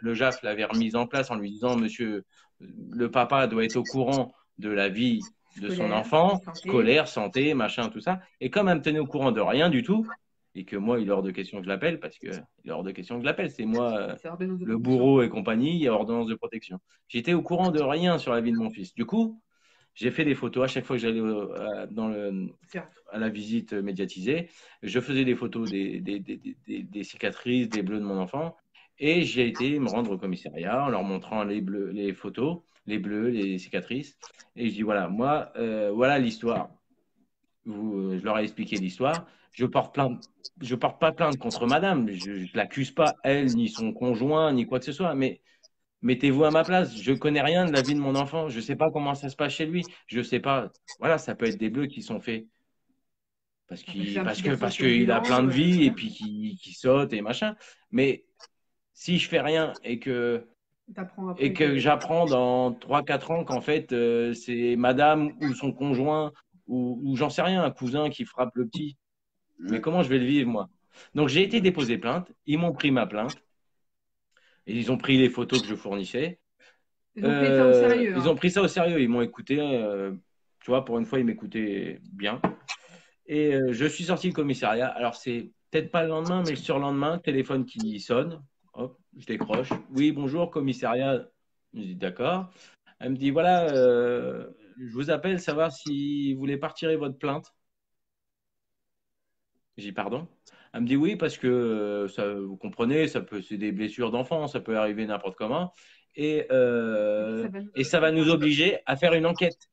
le JAF l'avait remise en place en lui disant, monsieur, le papa doit être au courant de la vie de son Scolaire, enfant, santé. scolaire, santé, machin, tout ça. Et comme elle me tenait au courant de rien du tout, et que moi, il est hors de question que je l'appelle, parce que il est hors de question que je l'appelle, c'est moi, C'est ordonnance de le protection. bourreau et compagnie, il y a ordonnance de protection. J'étais au courant de rien sur la vie de mon fils. Du coup, j'ai fait des photos à chaque fois que j'allais C'est rare. à la visite médiatisée. Je faisais des photos des cicatrices, des bleus de mon enfant. Et j'ai été me rendre au commissariat en leur montrant les bleus, les photos, les bleus, les cicatrices. Et je dis voilà, moi, voilà l'histoire. Je leur ai expliqué l'histoire. Je porte pas plainte contre madame. Je ne l'accuse pas, elle, ni son conjoint, ni quoi que ce soit. Mais mettez-vous à ma place. Je connais rien de la vie de mon enfant. Je ne sais pas comment ça se passe chez lui. Je sais pas. Voilà, ça peut être des bleus qui sont faits Après, c'est un petit garçon parce qu'il a turbulent, plein de vie et voilà. puis qui saute et machin. Mais si je fais rien T'apprends et après que que. j'apprends dans 3 4 ans qu'en fait c'est madame ou son conjoint ou j'en sais rien, un cousin qui frappe le petit, mais Ouais. comment je vais le vivre moi? Donc j'ai été déposer plainte, ils m'ont pris ma plainte et ils ont pris les photos que je fournissais. Ils ont pris ça au sérieux. Ils ont pris ça au sérieux. Ils m'ont écouté. Tu vois, pour une fois, ils m'écoutaient bien. Et je suis sorti du commissariat. Alors, c'est peut-être pas le lendemain, mais le surlendemain, téléphone qui sonne. Hop, je décroche. Oui, bonjour, commissariat. Je dis d'accord. Elle me dit voilà, je vous appelle savoir si vous voulez pas retirer votre plainte. J'ai dit pardon. Elle me dit oui, parce que ça, vous comprenez, c'est des blessures d'enfant, ça peut arriver n'importe comment. Et, et ça va nous obliger à faire une enquête.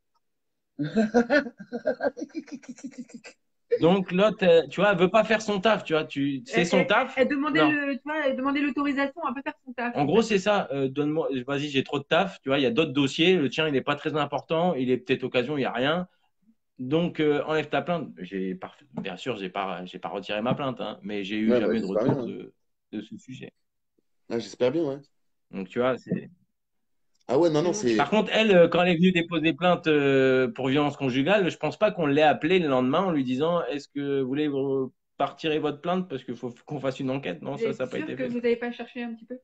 Donc l'autre, tu vois, elle veut pas faire son taf, tu vois, c'est son taf. Elle demandait Non. elle demandait l'autorisation à pas faire son taf. En gros, c'est ça. Donne-moi, vas-y, j'ai trop de taf. Tu vois, il y a d'autres dossiers. Le tien, il n'est pas très important. Il est peut-être occasion, il n'y a rien. Donc, enlève ta plainte. Bien sûr, j'ai pas retiré ma plainte, hein, mais j'ai eu Ouais, bah, jamais de j'espère retour bien. Ouais. de ce sujet. Ah, j'espère bien, ouais. Donc, tu vois, c'est. Ah ouais, non, non, Par c'est. contre, elle, quand elle est venue déposer plainte pour violence conjugale, je pense pas qu'on l'ait appelée le lendemain en lui disant est-ce que vous voulez pas retirer votre plainte parce qu'il faut qu'on fasse une enquête. Non, Vous ça êtes n'a pas sûr été que fait. vous n'avez pas cherché un petit peu?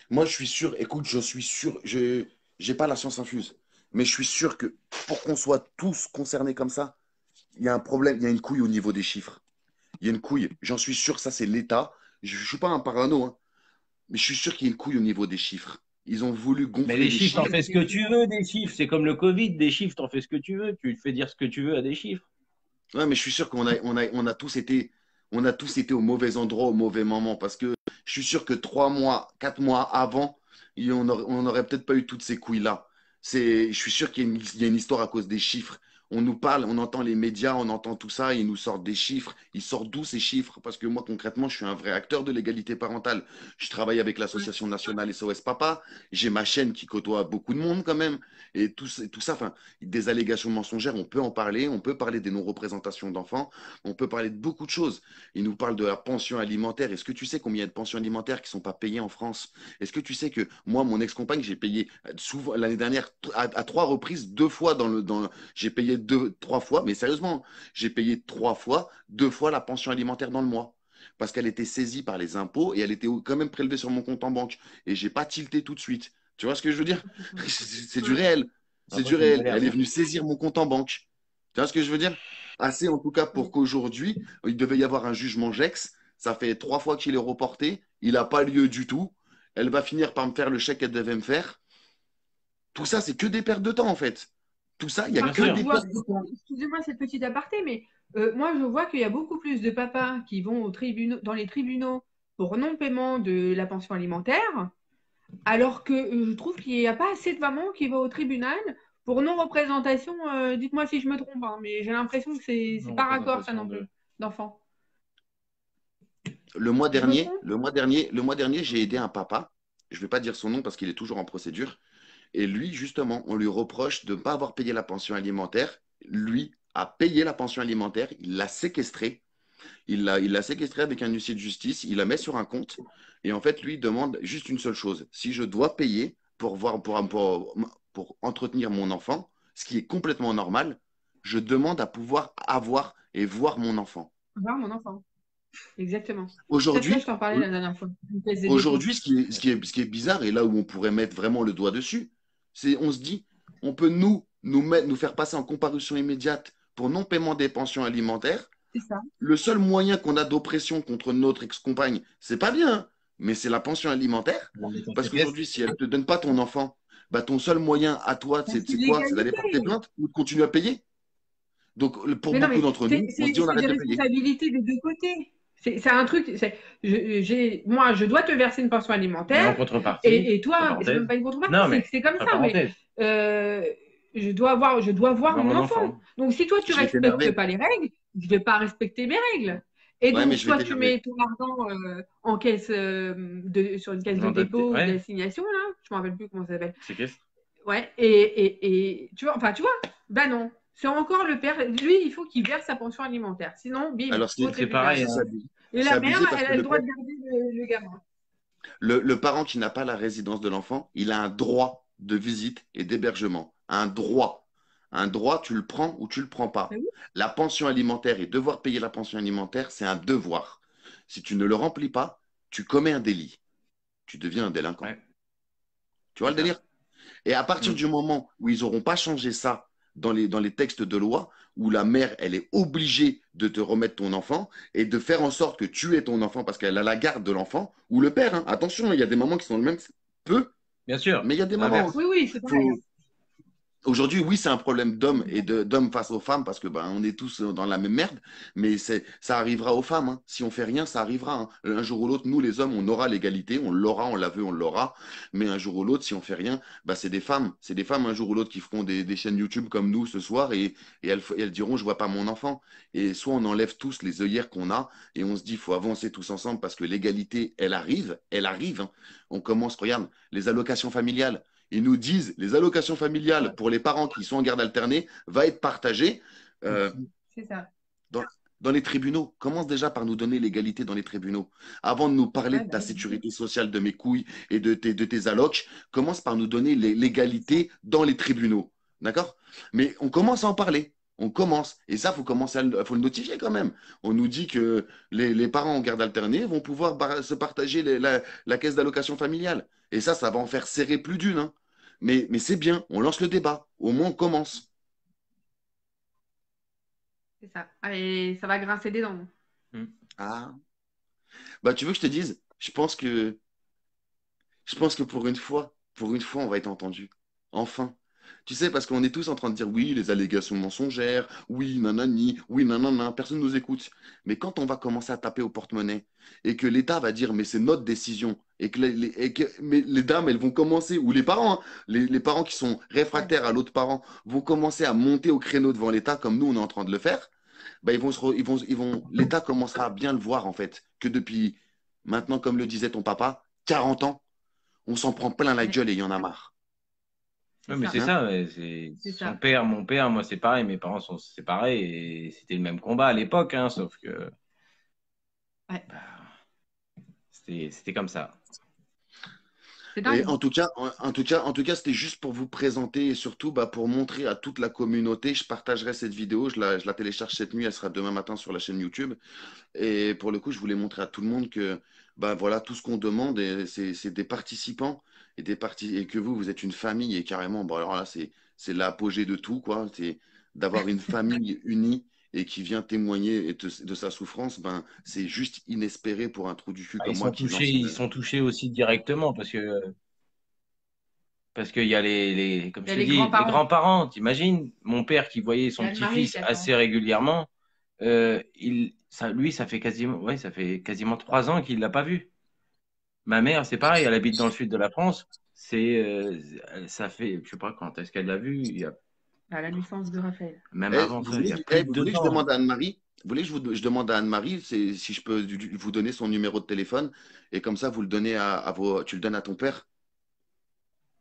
Moi, je suis sûr, écoute, je suis sûr, je j'ai pas la science infuse, mais je suis sûr que pour qu'on soit tous concernés comme ça, il y a un problème, il y a une couille au niveau des chiffres. Il y a une couille, j'en suis sûr, ça c'est l'État. Je ne suis pas un parano, hein, mais je suis sûr qu'il y a une couille au niveau des chiffres. Ils ont voulu Mais gonfler les les chiffres, t'en chiffres. fais ce que tu veux des chiffres. C'est comme le Covid, des chiffres, t'en fais ce que tu veux. Tu fais dire ce que tu veux à des chiffres. Ouais, mais je suis sûr on a tous été au mauvais endroit au mauvais moment parce que je suis sûr que 3 mois, 4 mois avant, on n'aurait peut-être pas eu toutes ces couilles-là. Je suis sûr qu'il y a une histoire à cause des chiffres. On nous parle, on entend les médias, on entend tout ça, ils nous sortent des chiffres. Ils sortent d'où ces chiffres? Parce que moi, concrètement, je suis un vrai acteur de l'égalité parentale. Je travaille avec l'association nationale SOS Papa. J'ai ma chaîne qui côtoie beaucoup de monde quand même. Et tout ça, enfin, des allégations mensongères, on peut en parler, on peut parler des non-représentations d'enfants, on peut parler de beaucoup de choses. Ils nous parlent de la pension alimentaire. Est-ce que tu sais combien il y a de pensions alimentaires qui ne sont pas payées en France? Est-ce que tu sais que moi, mon ex-compagne, j'ai payé souvent l'année dernière à 3 reprises, 2 fois j'ai payé 3 fois, mais sérieusement, j'ai payé 3 fois, 2 fois la pension alimentaire dans le mois. Parce qu'elle était saisie par les impôts et elle était quand même prélevée sur mon compte en banque. Et j'ai pas tilté tout de suite. Tu vois ce que je veux dire? C'est du réel. C'est Après, du c'est une réel. galère, Elle est ça. venue saisir mon compte en banque. Tu vois ce que je veux dire? Assez en tout cas pour qu'aujourd'hui, il devait y avoir un jugement GEX. Ça fait 3 fois qu'il est reporté. Il n'a pas lieu du tout. Elle va finir par me faire le chèque qu'elle devait me faire. Tout ça, c'est que des pertes de temps en fait. Tout ça, il n'y a Bien que sûr. des pertes de temps. Excusez-moi cette petite aparté, mais moi je vois qu'il y a beaucoup plus de papas qui vont dans les tribunaux pour non-paiement de la pension alimentaire, alors que je trouve qu'il n'y a pas assez de mamans qui vont au tribunal pour non-représentation. Dites-moi si je me trompe, hein, mais j'ai l'impression que c'est Non, pas raccord ça représentation non plus, de. d'enfants. Le mois Je me dernier, trompe? j'ai aidé un papa. Je ne vais pas dire son nom parce qu'il est toujours en procédure. Et lui, justement, on lui reproche de ne pas avoir payé la pension alimentaire. Lui a payé la pension alimentaire, il l'a séquestrée. Il l'a séquestrée avec un huissier de justice, il la met sur un compte. Et en fait, lui il demande juste une seule chose. Si je dois payer pour entretenir mon enfant, ce qui est complètement normal, je demande à pouvoir avoir et voir mon enfant. Voir mon enfant. Exactement. Ça, je Aujourd'hui, t'en parlais la dernière fois. Une caisse de dépôt. Aujourd'hui, ce qui est bizarre, et là où on pourrait mettre vraiment le doigt dessus, c'est on se dit, on peut nous faire passer en comparution immédiate pour non-paiement des pensions alimentaires. C'est ça. Le seul moyen qu'on a d'oppression contre notre ex-compagne, c'est pas bien, hein, mais c'est la pension alimentaire. On met ton Parce qu'aujourd'hui, séquestre. si elle ne te donne pas ton enfant, bah, ton seul moyen à toi, C'est c'est quoi? C'est d'aller porter l'illégalité. plainte ou de continuer à payer. Donc, pour Mais non, beaucoup mais d'entre nous, on se dit on c'est des arrête de payer. responsabilités des deux côtés. C'est un truc. Moi, je dois te verser une pension Mais en alimentaire. contrepartie, Et entre toi, c'est même parenthèses. pas une contrepartie, Non, mais c'est comme entre ça. Mais parenthèses, euh, je dois voir voir mon mon enfant. enfant. Donc, si toi, tu Je vais respectes t'énerver. pas les règles, je vais pas respecter mes règles. Et Ouais, mais donc, je vais soit tu t'énerver. mets ton argent en caisse sur une caisse de Non, dépôt ou ouais, d'assignation, là. Je me rappelle plus comment ça s'appelle. séquestre. Ouais, et tu vois, bah non. C'est encore le père. Lui, il faut qu'il verse sa pension alimentaire. Sinon, bim, Alors, au C'est pareil, tribunal. c'est hein. abusé. Et C'est la mère, abusé parce elle que a le le droit père, de garder le gamin. le parent qui n'a pas la résidence de l'enfant, il a un droit de visite et d'hébergement. Un droit. Un droit, tu le prends ou tu le prends Bah pas. oui, La pension alimentaire et devoir payer la pension alimentaire, c'est un devoir. Si tu ne le remplis pas, tu commets un délit. Tu deviens un délinquant. Ouais, Tu vois c'est le ça. délire? Et à partir Mm. du moment où ils n'auront pas changé ça dans les textes de loi, où la mère, elle est obligée de te remettre ton enfant et de faire en sorte que tu aies ton enfant parce qu'elle a la garde de l'enfant, ou le père, hein. Attention, il y a des mamans qui sont le même, peu, Bien sûr, mais il y a des mamans. l'inverse. Oui, oui, c'est pareil, hein. Faut, Aujourd'hui, oui, c'est un problème d'hommes et d'hommes face aux femmes parce que ben, on est tous dans la même merde, mais ça arrivera aux femmes, hein. Si on fait rien, ça arrivera, hein. Un jour ou l'autre, nous, les hommes, on aura l'égalité, on l'aura, on l'a vu, on l'aura, mais un jour ou l'autre, si on fait rien, bah, c'est des femmes un jour ou l'autre qui feront des chaînes YouTube comme nous ce soir et elles diront, je vois pas mon enfant. Et soit on enlève tous les œillères qu'on a et on se dit, il faut avancer tous ensemble parce que l'égalité, elle arrive, hein. On commence, regarde, les allocations familiales. Ils nous disent les allocations familiales pour les parents qui sont en garde alternée va être partagée euh, C'est ça. dans, dans les tribunaux. Commence déjà par nous donner l'égalité dans les tribunaux. Avant de nous parler Ouais, de bah ta oui. sécurité sociale, de mes couilles et de tes allocs, commence par nous donner l'égalité dans les tribunaux. D'accord? Mais on commence à en parler. On commence. Et ça, faut le notifier quand même. On nous dit que les parents en garde alternée vont pouvoir se partager la caisse d'allocation familiale. Et ça va en faire serrer plus d'une, hein. Mais c'est bien, on lance le débat. Au moins, on commence. C'est ça. Et ça va grincer des dents. Mm. Ah. Bah, tu veux que je te dise, je pense que pour une fois, on va être entendu. Enfin. Tu sais, parce qu'on est tous en train de dire oui, les allégations mensongères, oui, nanani, oui, nanana, personne ne nous écoute. Mais quand on va commencer à taper au porte-monnaie et que l'État va dire mais c'est notre décision et que mais les dames, elles vont commencer, ou les parents, hein, les parents qui sont Ouais. réfractaires à l'autre parent vont commencer à monter au créneau devant l'État comme nous, on est en train de le faire, bah, l'État commencera à bien le voir en fait, que depuis maintenant, comme le disait ton papa, 40 ans, on s'en prend plein la Ouais. gueule et il y en a marre. Ouais, C'est mais ça. c'est Hein. ça, ouais, c'est C'est son ça. père, mon père, moi c'est pareil, mes parents sont séparés et c'était le même combat à l'époque, hein, sauf que Ouais. bah, c'était comme ça. C'est Et dingue. en tout cas, c'était juste pour vous présenter et surtout bah, pour montrer à toute la communauté. Je partagerai cette vidéo, je la télécharge cette nuit, elle sera demain matin sur la chaîne YouTube. Et pour le coup, je voulais montrer à tout le monde que bah, voilà, tout ce qu'on demande, c'est des participants et que vous êtes une famille et carrément, bon, alors là, c'est l'apogée de tout, quoi. C'est d'avoir une famille unie et qui vient témoigner de sa souffrance, ben, c'est juste inespéré pour un trou du cul Ah, comme moi qui lance. ils sont touchés aussi directement parce qu'il y a comme Il y je a te les dis, les grands-parents. grands-parents. T'imagines, mon père qui voyait Il y son a le mari petit-fils qui attend. assez régulièrement, lui, ça fait quasiment 3 ans qu'il l'a pas vu. Ma mère, c'est pareil, elle habite dans le sud de la France. Ça fait, je sais pas quand est-ce qu'elle l'a vu, il y a À la naissance de Raphaël. même Eh, avant vous ça, il voulez, y a eh, plus de vous deux voulez que je ans. demande à Anne-Marie? Vous voulez que je demande à Anne-Marie si je peux vous donner son numéro de téléphone et comme ça vous le donnez tu le donnes à ton père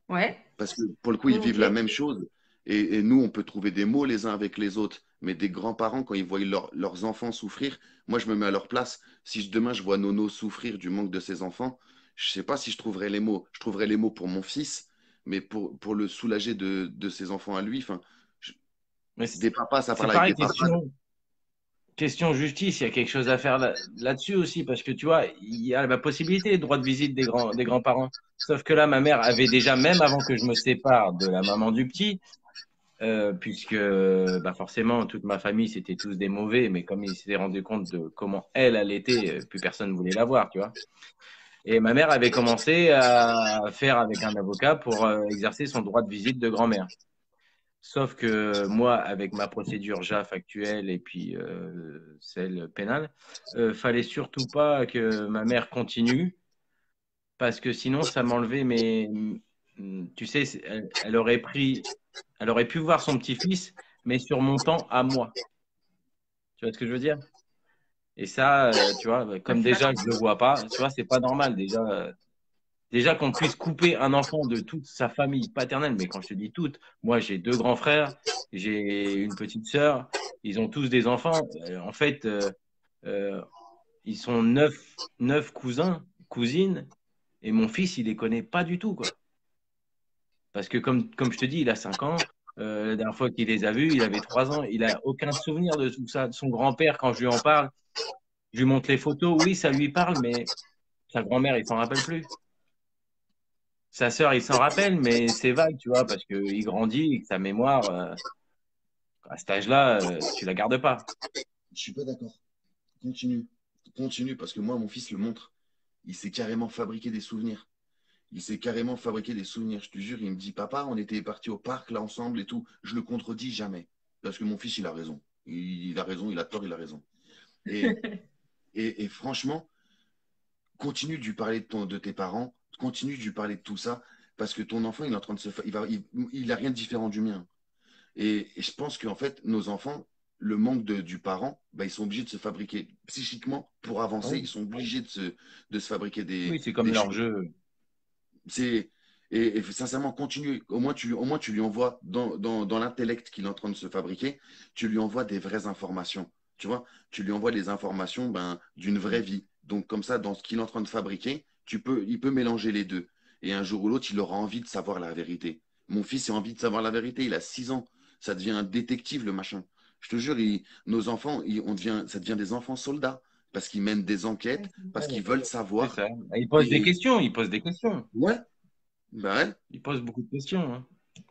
Ouais, parce que pour le coup ils vivent la volontiers. même chose et nous on peut trouver des mots les uns avec les autres mais des grands-parents quand ils voient leurs enfants souffrir, moi je me mets à leur place. Si demain je vois Nono souffrir du manque de ses enfants, je sais pas si je trouverai les mots. Je trouverai les mots pour mon fils, mais pour le soulager de ses enfants à lui. Enfin, je- Mais des papas ça c'est parle avec pareil, des papas. question justice, il y a quelque chose à faire là-dessus aussi, parce que tu vois, il y a la possibilité de droit de visite des grands-parents. Sauf que là, ma mère avait déjà, même avant que je me sépare de la maman du petit, puisque bah forcément, toute ma famille, c'était tous des mauvais, mais comme ils s'étaient rendu compte de comment elle était, plus personne ne voulait la voir, tu vois. Et ma mère avait commencé à faire avec un avocat pour exercer son droit de visite de grand-mère. Sauf que moi, avec ma procédure JAF actuelle et puis celle pénale, fallait surtout pas que ma mère continue parce que sinon ça m'enlevait tu sais, elle aurait pu voir son petit-fils, mais sur mon temps à moi. Tu vois ce que je veux dire? Et ça, tu vois, bah, Bah, comme c'est pas déjà je normal. le vois pas, tu vois, c'est pas normal déjà. Déjà qu'on puisse couper un enfant de toute sa famille paternelle, mais quand je te dis toute, moi j'ai deux grands frères, j'ai une petite sœur, ils ont tous des enfants. En fait, euh, ils sont neuf cousins, cousines, et mon fils, il les connaît pas du tout, quoi. Parce que comme je te dis, il a 5 ans. La dernière fois qu'il les a vus, il avait 3 ans. Il a aucun souvenir de tout ça. De son grand-père, quand je lui en parle, je lui montre les photos. Oui, ça lui parle, mais sa grand-mère, il s'en rappelle plus. Sa sœur, il s'en rappelle, mais c'est vague, tu vois, parce qu'il grandit et que sa mémoire, à cet âge-là, tu la gardes pas. Je suis pas d'accord. Continue. Continue, parce que moi, mon fils le montre. Il s'est carrément fabriqué des souvenirs. Il s'est carrément fabriqué des souvenirs. Je te jure, il me dit, papa, on était partis au parc là ensemble et tout. Je le contredis jamais. Parce que mon fils, il a raison. Il a raison, il a tort, il a raison. Et, et franchement, continue de lui parler de tes parents, continue de lui parler de tout ça, parce que ton enfant, il est en train de il a rien de différent du mien. Et je pense qu'en fait, nos enfants, le manque du parent, bah, ils sont obligés de se fabriquer psychiquement pour avancer. Ils Oui, sont obligés de se fabriquer oui, c'est comme des leur choses. jeu. C'est, et sincèrement, continue. Au moins, tu lui envoies dans l'intellect qu'il est en train de se fabriquer, tu lui envoies des vraies informations. Tu vois, tu lui envoies les informations ben, d'une vraie vie. Donc, comme ça, dans ce qu'il est en train de fabriquer, il peut mélanger les deux. Et un jour ou l'autre, il aura envie de savoir la vérité. Mon fils a envie de savoir la vérité. Il a 6 ans. Ça devient un détective, le machin. Je te jure, nos enfants, ça devient des enfants soldats. Parce qu'ils mènent des enquêtes, parce qu'ils veulent C'est savoir. ça. Il pose des Et questions, il pose des questions. ouais, bah ouais. Il pose beaucoup de questions, hein.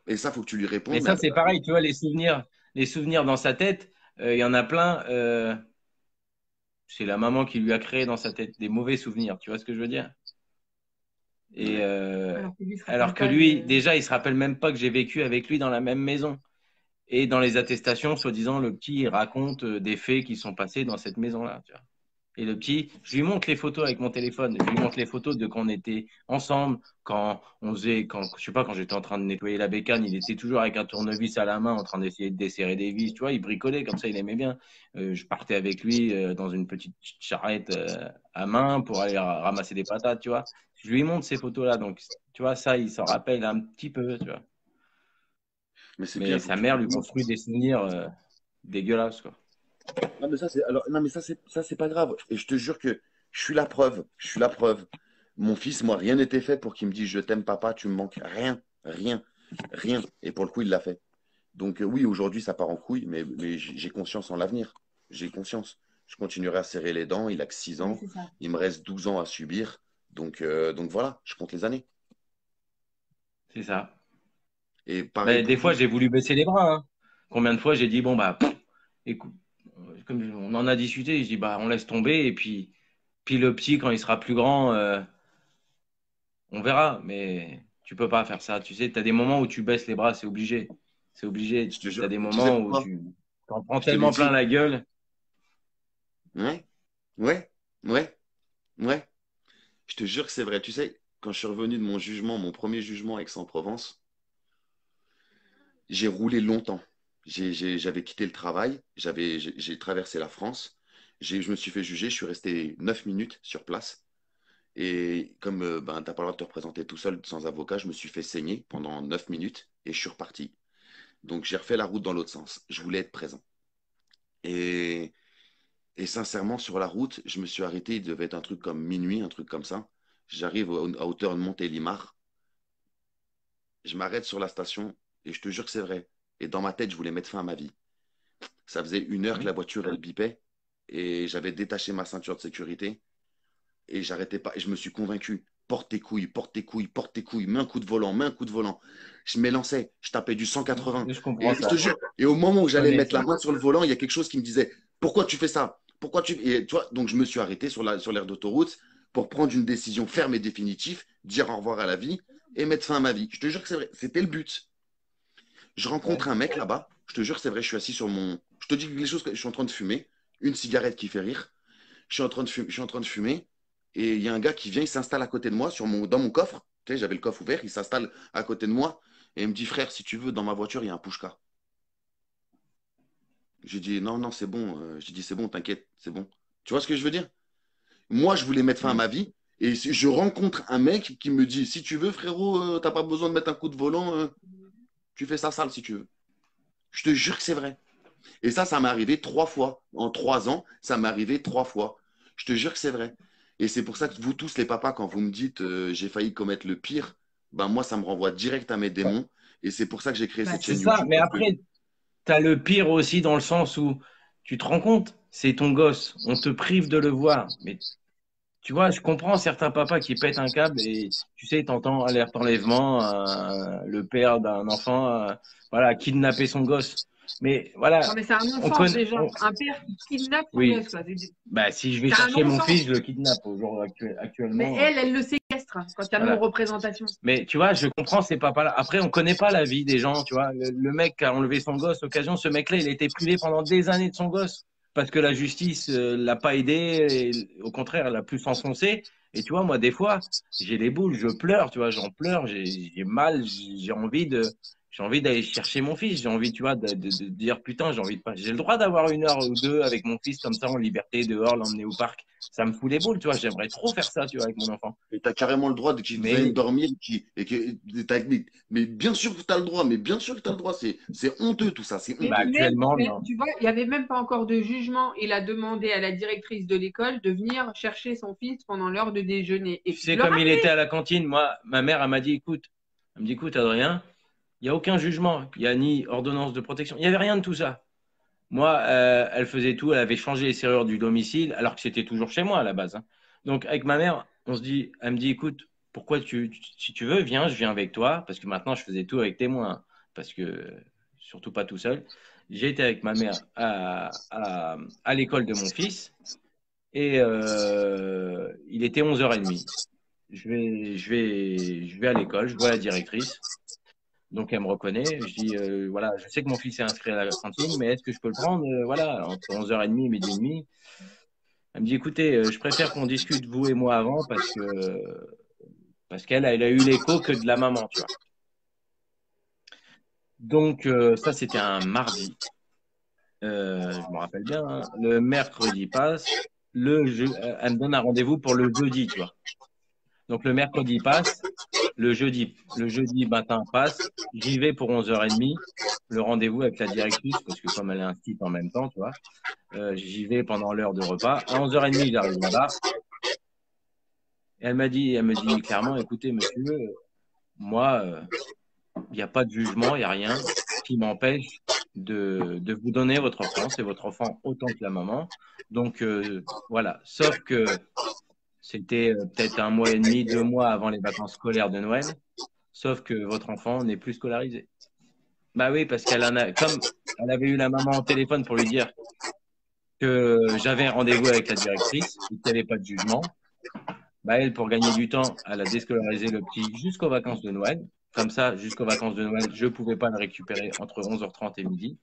Et ça, faut que tu lui Mais répondes. Mais ça, c'est pareil, tu vois, les souvenirs dans sa tête, il y en a plein. C'est la maman qui lui a créé dans sa tête des mauvais souvenirs. Tu vois ce que je veux dire? Et ouais. Alors que lui, il se alors rappelle que pas lui, de. déjà, il se rappelle même pas que j'ai vécu avec lui dans la même maison. Et dans les attestations, soi-disant, le petit il raconte des faits qui sont passés dans cette maison-là, tu vois. Et le petit, je lui montre les photos avec mon téléphone. Je lui montre les photos de quand on était ensemble, quand on faisait, je sais pas, quand j'étais en train de nettoyer la bécane, il était toujours avec un tournevis à la main en train d'essayer de desserrer des vis. Tu vois, il bricolait comme ça, il aimait bien. Je partais avec lui dans une petite charrette à main pour aller ramasser des patates, tu vois. Je lui montre ces photos-là. Donc, tu vois, ça, il s'en rappelle un petit peu, tu vois. Mais c'est bien, Mais faut que sa tu mère lui lui montres. construit des souvenirs dégueulasses, quoi. Non, mais ça, c'est pas grave. Et je te jure que je suis la preuve. Je suis la preuve. Mon fils, moi, rien n'était fait pour qu'il me dise je t'aime, papa, tu me manques. Rien, rien, rien. Et pour le coup, il l'a fait. Donc, oui, aujourd'hui, ça part en couille, mais j'ai conscience en l'avenir. J'ai conscience. Je continuerai à serrer les dents. Il a que 6 Oui, ans. c'est ça. Il me reste 12 ans à subir. Donc voilà, je compte les années. C'est ça. Et pareil Ben, des pour fois, vous. j'ai voulu baisser les bras, hein. Combien de fois j'ai dit, bon, bah, écoute, comme on en a discuté, je dis, bah, on laisse tomber. Et puis le petit, quand il sera plus grand, on verra. Mais tu peux pas faire ça. Tu sais, tu as des moments où tu baisses les bras, c'est obligé. C'est obligé. Je te Tu as jure. des Tu sais moments où pourquoi? tu t'en prends Je te l'ai tellement plein dit. la gueule. Ouais, ouais, ouais, ouais. Je te jure que c'est vrai. Tu sais, quand je suis revenu de mon jugement, mon premier jugement à Aix-en-Provence, j'ai roulé longtemps. J'avais quitté le travail, j'ai traversé la France, je me suis fait juger, je suis resté 9 minutes sur place. Et comme ben, tu n'as pas le droit de te représenter tout seul sans avocat, je me suis fait saigner pendant 9 minutes et je suis reparti. Donc j'ai refait la route dans l'autre sens. Je voulais être présent. Et, et sincèrement, sur la route, je me suis arrêté, il devait être un truc comme minuit, un truc comme ça. J'arrive à hauteur de Montélimar. Je m'arrête sur la station et je te jure que c'est vrai. Et dans ma tête, je voulais mettre fin à ma vie. Ça faisait 1 heure que Oui. la voiture, elle bipait et j'avais détaché ma ceinture de sécurité et j'arrêtais pas. Et je me suis convaincu. Porte tes couilles, porte tes couilles, porte tes couilles, mets un coup de volant, mets un coup de volant. Je m'élançais, je tapais du 180. Je Et comprends je te ça. jure, et au moment où Je j'allais connais mettre ça. la main sur le volant, il y a quelque chose qui me disait, pourquoi tu fais ça? Pourquoi tu... Et tu vois, donc je me suis arrêté sur l'aire d'autoroute pour prendre une décision ferme et définitive, dire au revoir à la vie et mettre fin à ma vie. Je te jure que c'est vrai, c'était le but. Je rencontre Ouais. un mec là-bas, je te jure, c'est vrai, je suis assis sur mon. Je te dis les choses que je suis en train de fumer, une cigarette qui fait rire. Je suis en train de fumer, et il y a un gars qui vient, il s'installe à côté de moi dans mon coffre. Tu sais, j'avais le coffre ouvert, il s'installe à côté de moi, et il me dit, frère, si tu veux, dans ma voiture, il y a un pushka. J'ai dit, non, non, c'est bon. J'ai dit, c'est bon, t'inquiète, c'est bon. Tu vois ce que je veux dire? Moi, je voulais mettre fin à Mm. ma vie, et je rencontre un mec qui me dit, si tu veux, frérot, t'as pas besoin de mettre un coup de volant, tu fais ça sale si tu veux. Je te jure que c'est vrai. Et ça m'est arrivé 3 fois. En 3 ans, ça m'est arrivé 3 fois. Je te jure que c'est vrai. Et c'est pour ça que vous tous, les papas, quand vous me dites j'ai failli commettre le pire, ben moi, ça me renvoie direct à mes démons. Et c'est pour ça que j'ai créé Bah, cette C'est chaîne ça. YouTube. Mais Parce que, après, tu as le pire aussi dans le sens où tu te rends compte, c'est ton gosse. On te prive de le voir. Mais tu vois, je comprends certains papas qui pètent un câble et tu sais, t'entends alerte enlèvement, le père d'un enfant, voilà, kidnapper son gosse. Mais voilà, Non, mais c'est un on non-sens connaît. déjà. Un père qui kidnappe son Oui, gosse, quoi. bah si je vais C'est un chercher mon fils, non-sens. je le kidnappe Mais actuellement. elle le séquestre quand il y a Voilà. non-représentation. Mais tu vois, je comprends ces papas-là. Après, on connaît pas la vie des gens, tu vois. Le mec qui a enlevé son gosse, l'occasion, ce mec-là, il a été privé pendant des années de son gosse parce que la justice l'a pas aidé, et, au contraire, elle l'a plus enfoncé. Et tu vois, moi, des fois, j'ai les boules, je pleure, tu vois, j'en pleure, j'ai mal, j'ai envie d'aller chercher mon fils. J'ai envie, tu vois, de dire putain, j'ai envie de pas, j'ai le droit d'avoir une heure ou deux avec mon fils comme ça en liberté dehors, l'emmener au parc. Ça me fout les boules, tu vois. J'aimerais trop faire ça, tu vois, avec mon enfant. Et tu as carrément le droit de qu'ils viennent Mais dormir. Mais bien sûr que tu as le droit, mais bien sûr que tu as le droit. C'est honteux tout ça, c'est Mais bah, honteux. même, actuellement, mais non. tu vois, il n'y avait même pas encore de jugement. Il a demandé à la directrice de l'école de venir chercher son fils pendant l'heure de déjeuner et Tu puis de sais, le comme il ramener. était à la cantine, moi, ma mère, elle m'a dit, écoute, Adrien, il n'y a aucun jugement, il n'y a ni ordonnance de protection, il n'y avait rien de tout ça. Moi, elle faisait tout, elle avait changé les serrures du domicile, alors que c'était toujours chez moi à la base, hein. Donc, avec ma mère, elle me dit, écoute, pourquoi si tu veux, viens, je viens avec toi, parce que maintenant, je faisais tout avec témoin, hein, parce que surtout pas tout seul. J'ai été avec ma mère à l'école de mon fils, et il était 11h30. Je vais à l'école, je vois la directrice. Donc, elle me reconnaît. Je dis, voilà, je sais que mon fils est inscrit à la cantine, mais est-ce que je peux le prendre, voilà, entre 11h30 et midi et demi. Elle me dit, écoutez, je préfère qu'on discute, vous et moi, avant, parce qu'elle elle a eu l'écho que de la maman, tu vois. Donc, ça, c'était un mardi. Je me rappelle bien, hein. Le mercredi passe. Elle me donne un rendez-vous pour le jeudi, tu vois. Donc, le mercredi passe. Le jeudi matin passe, j'y vais pour 11h30, le rendez-vous avec la directrice, parce que comme elle est inscrite en même temps, tu vois, j'y vais pendant l'heure de repas. À 11h30, j'arrive là-bas. Et elle me dit clairement, écoutez, monsieur, moi, il n'y a pas de jugement, il n'y a rien qui m'empêche de vous donner votre enfant. C'est votre enfant autant que la maman. Donc, voilà. Sauf que c'était peut-être un mois et demi, 2 mois avant les vacances scolaires de Noël. Sauf que votre enfant n'est plus scolarisé. Bah oui, parce comme elle avait eu la maman au téléphone pour lui dire que j'avais un rendez-vous avec la directrice et qu'il n'y avait pas de jugement, bah elle, pour gagner du temps, elle a déscolarisé le petit jusqu'aux vacances de Noël. Comme ça, jusqu'aux vacances de Noël, je ne pouvais pas le récupérer entre 11h30 et midi.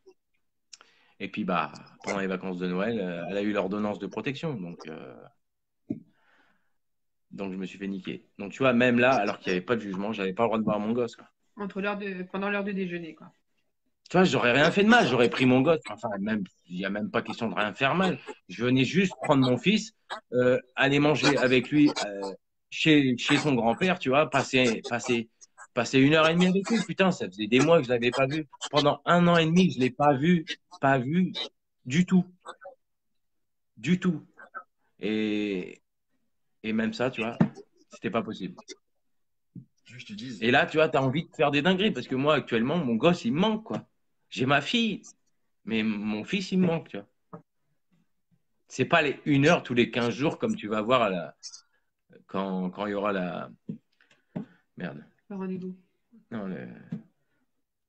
Et puis, bah, pendant les vacances de Noël, elle a eu l'ordonnance de protection. Donc, je me suis fait niquer. Donc, tu vois, même là, alors qu'il n'y avait pas de jugement, j'avais pas le droit de voir mon gosse, quoi. Pendant l'heure de déjeuner, quoi. Tu vois, j'aurais rien fait de mal, j'aurais pris mon gosse. Enfin, même, il n'y a même pas question de rien faire mal. Je venais juste prendre mon fils, aller manger avec lui chez son grand-père, tu vois, passer 1h30 avec lui. Putain, ça faisait des mois que je ne l'avais pas vu. Pendant 1 an et demi, je ne l'ai pas vu du tout. Du tout. Et, et même ça, tu vois, c'était pas possible. Je te dis. Et là, tu vois, tu as envie de faire des dingueries parce que moi, actuellement, mon gosse, il me manque, quoi. J'ai ma fille, mais mon fils, il me manque, tu vois. C'est pas les 1 heure tous les 15 jours comme tu vas voir quand il y aura la. Merde. Le rendez-vous. Non,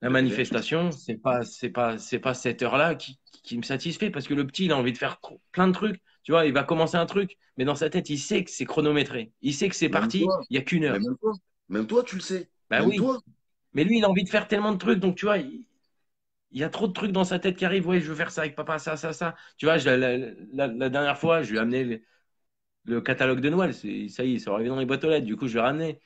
la manifestation, c'est pas cette heure-là qui me satisfait parce que le petit, il a envie de faire plein de trucs. Tu vois, il va commencer un truc, mais dans sa tête, il sait que c'est chronométré. Il sait que c'est Même parti, toi, il n'y a qu'une heure. même toi, tu le sais. Bah Même oui. toi. Mais lui, il a envie de faire tellement de trucs, donc tu vois, il y a trop de trucs dans sa tête qui arrivent. Ouais, je veux faire ça avec papa, ça, ça, ça. Tu vois, la dernière fois, je lui ai amené le catalogue de Noël. Ça y est, ça arrivé dans les boîtes aux lettres. Du coup, je lui ai ramené.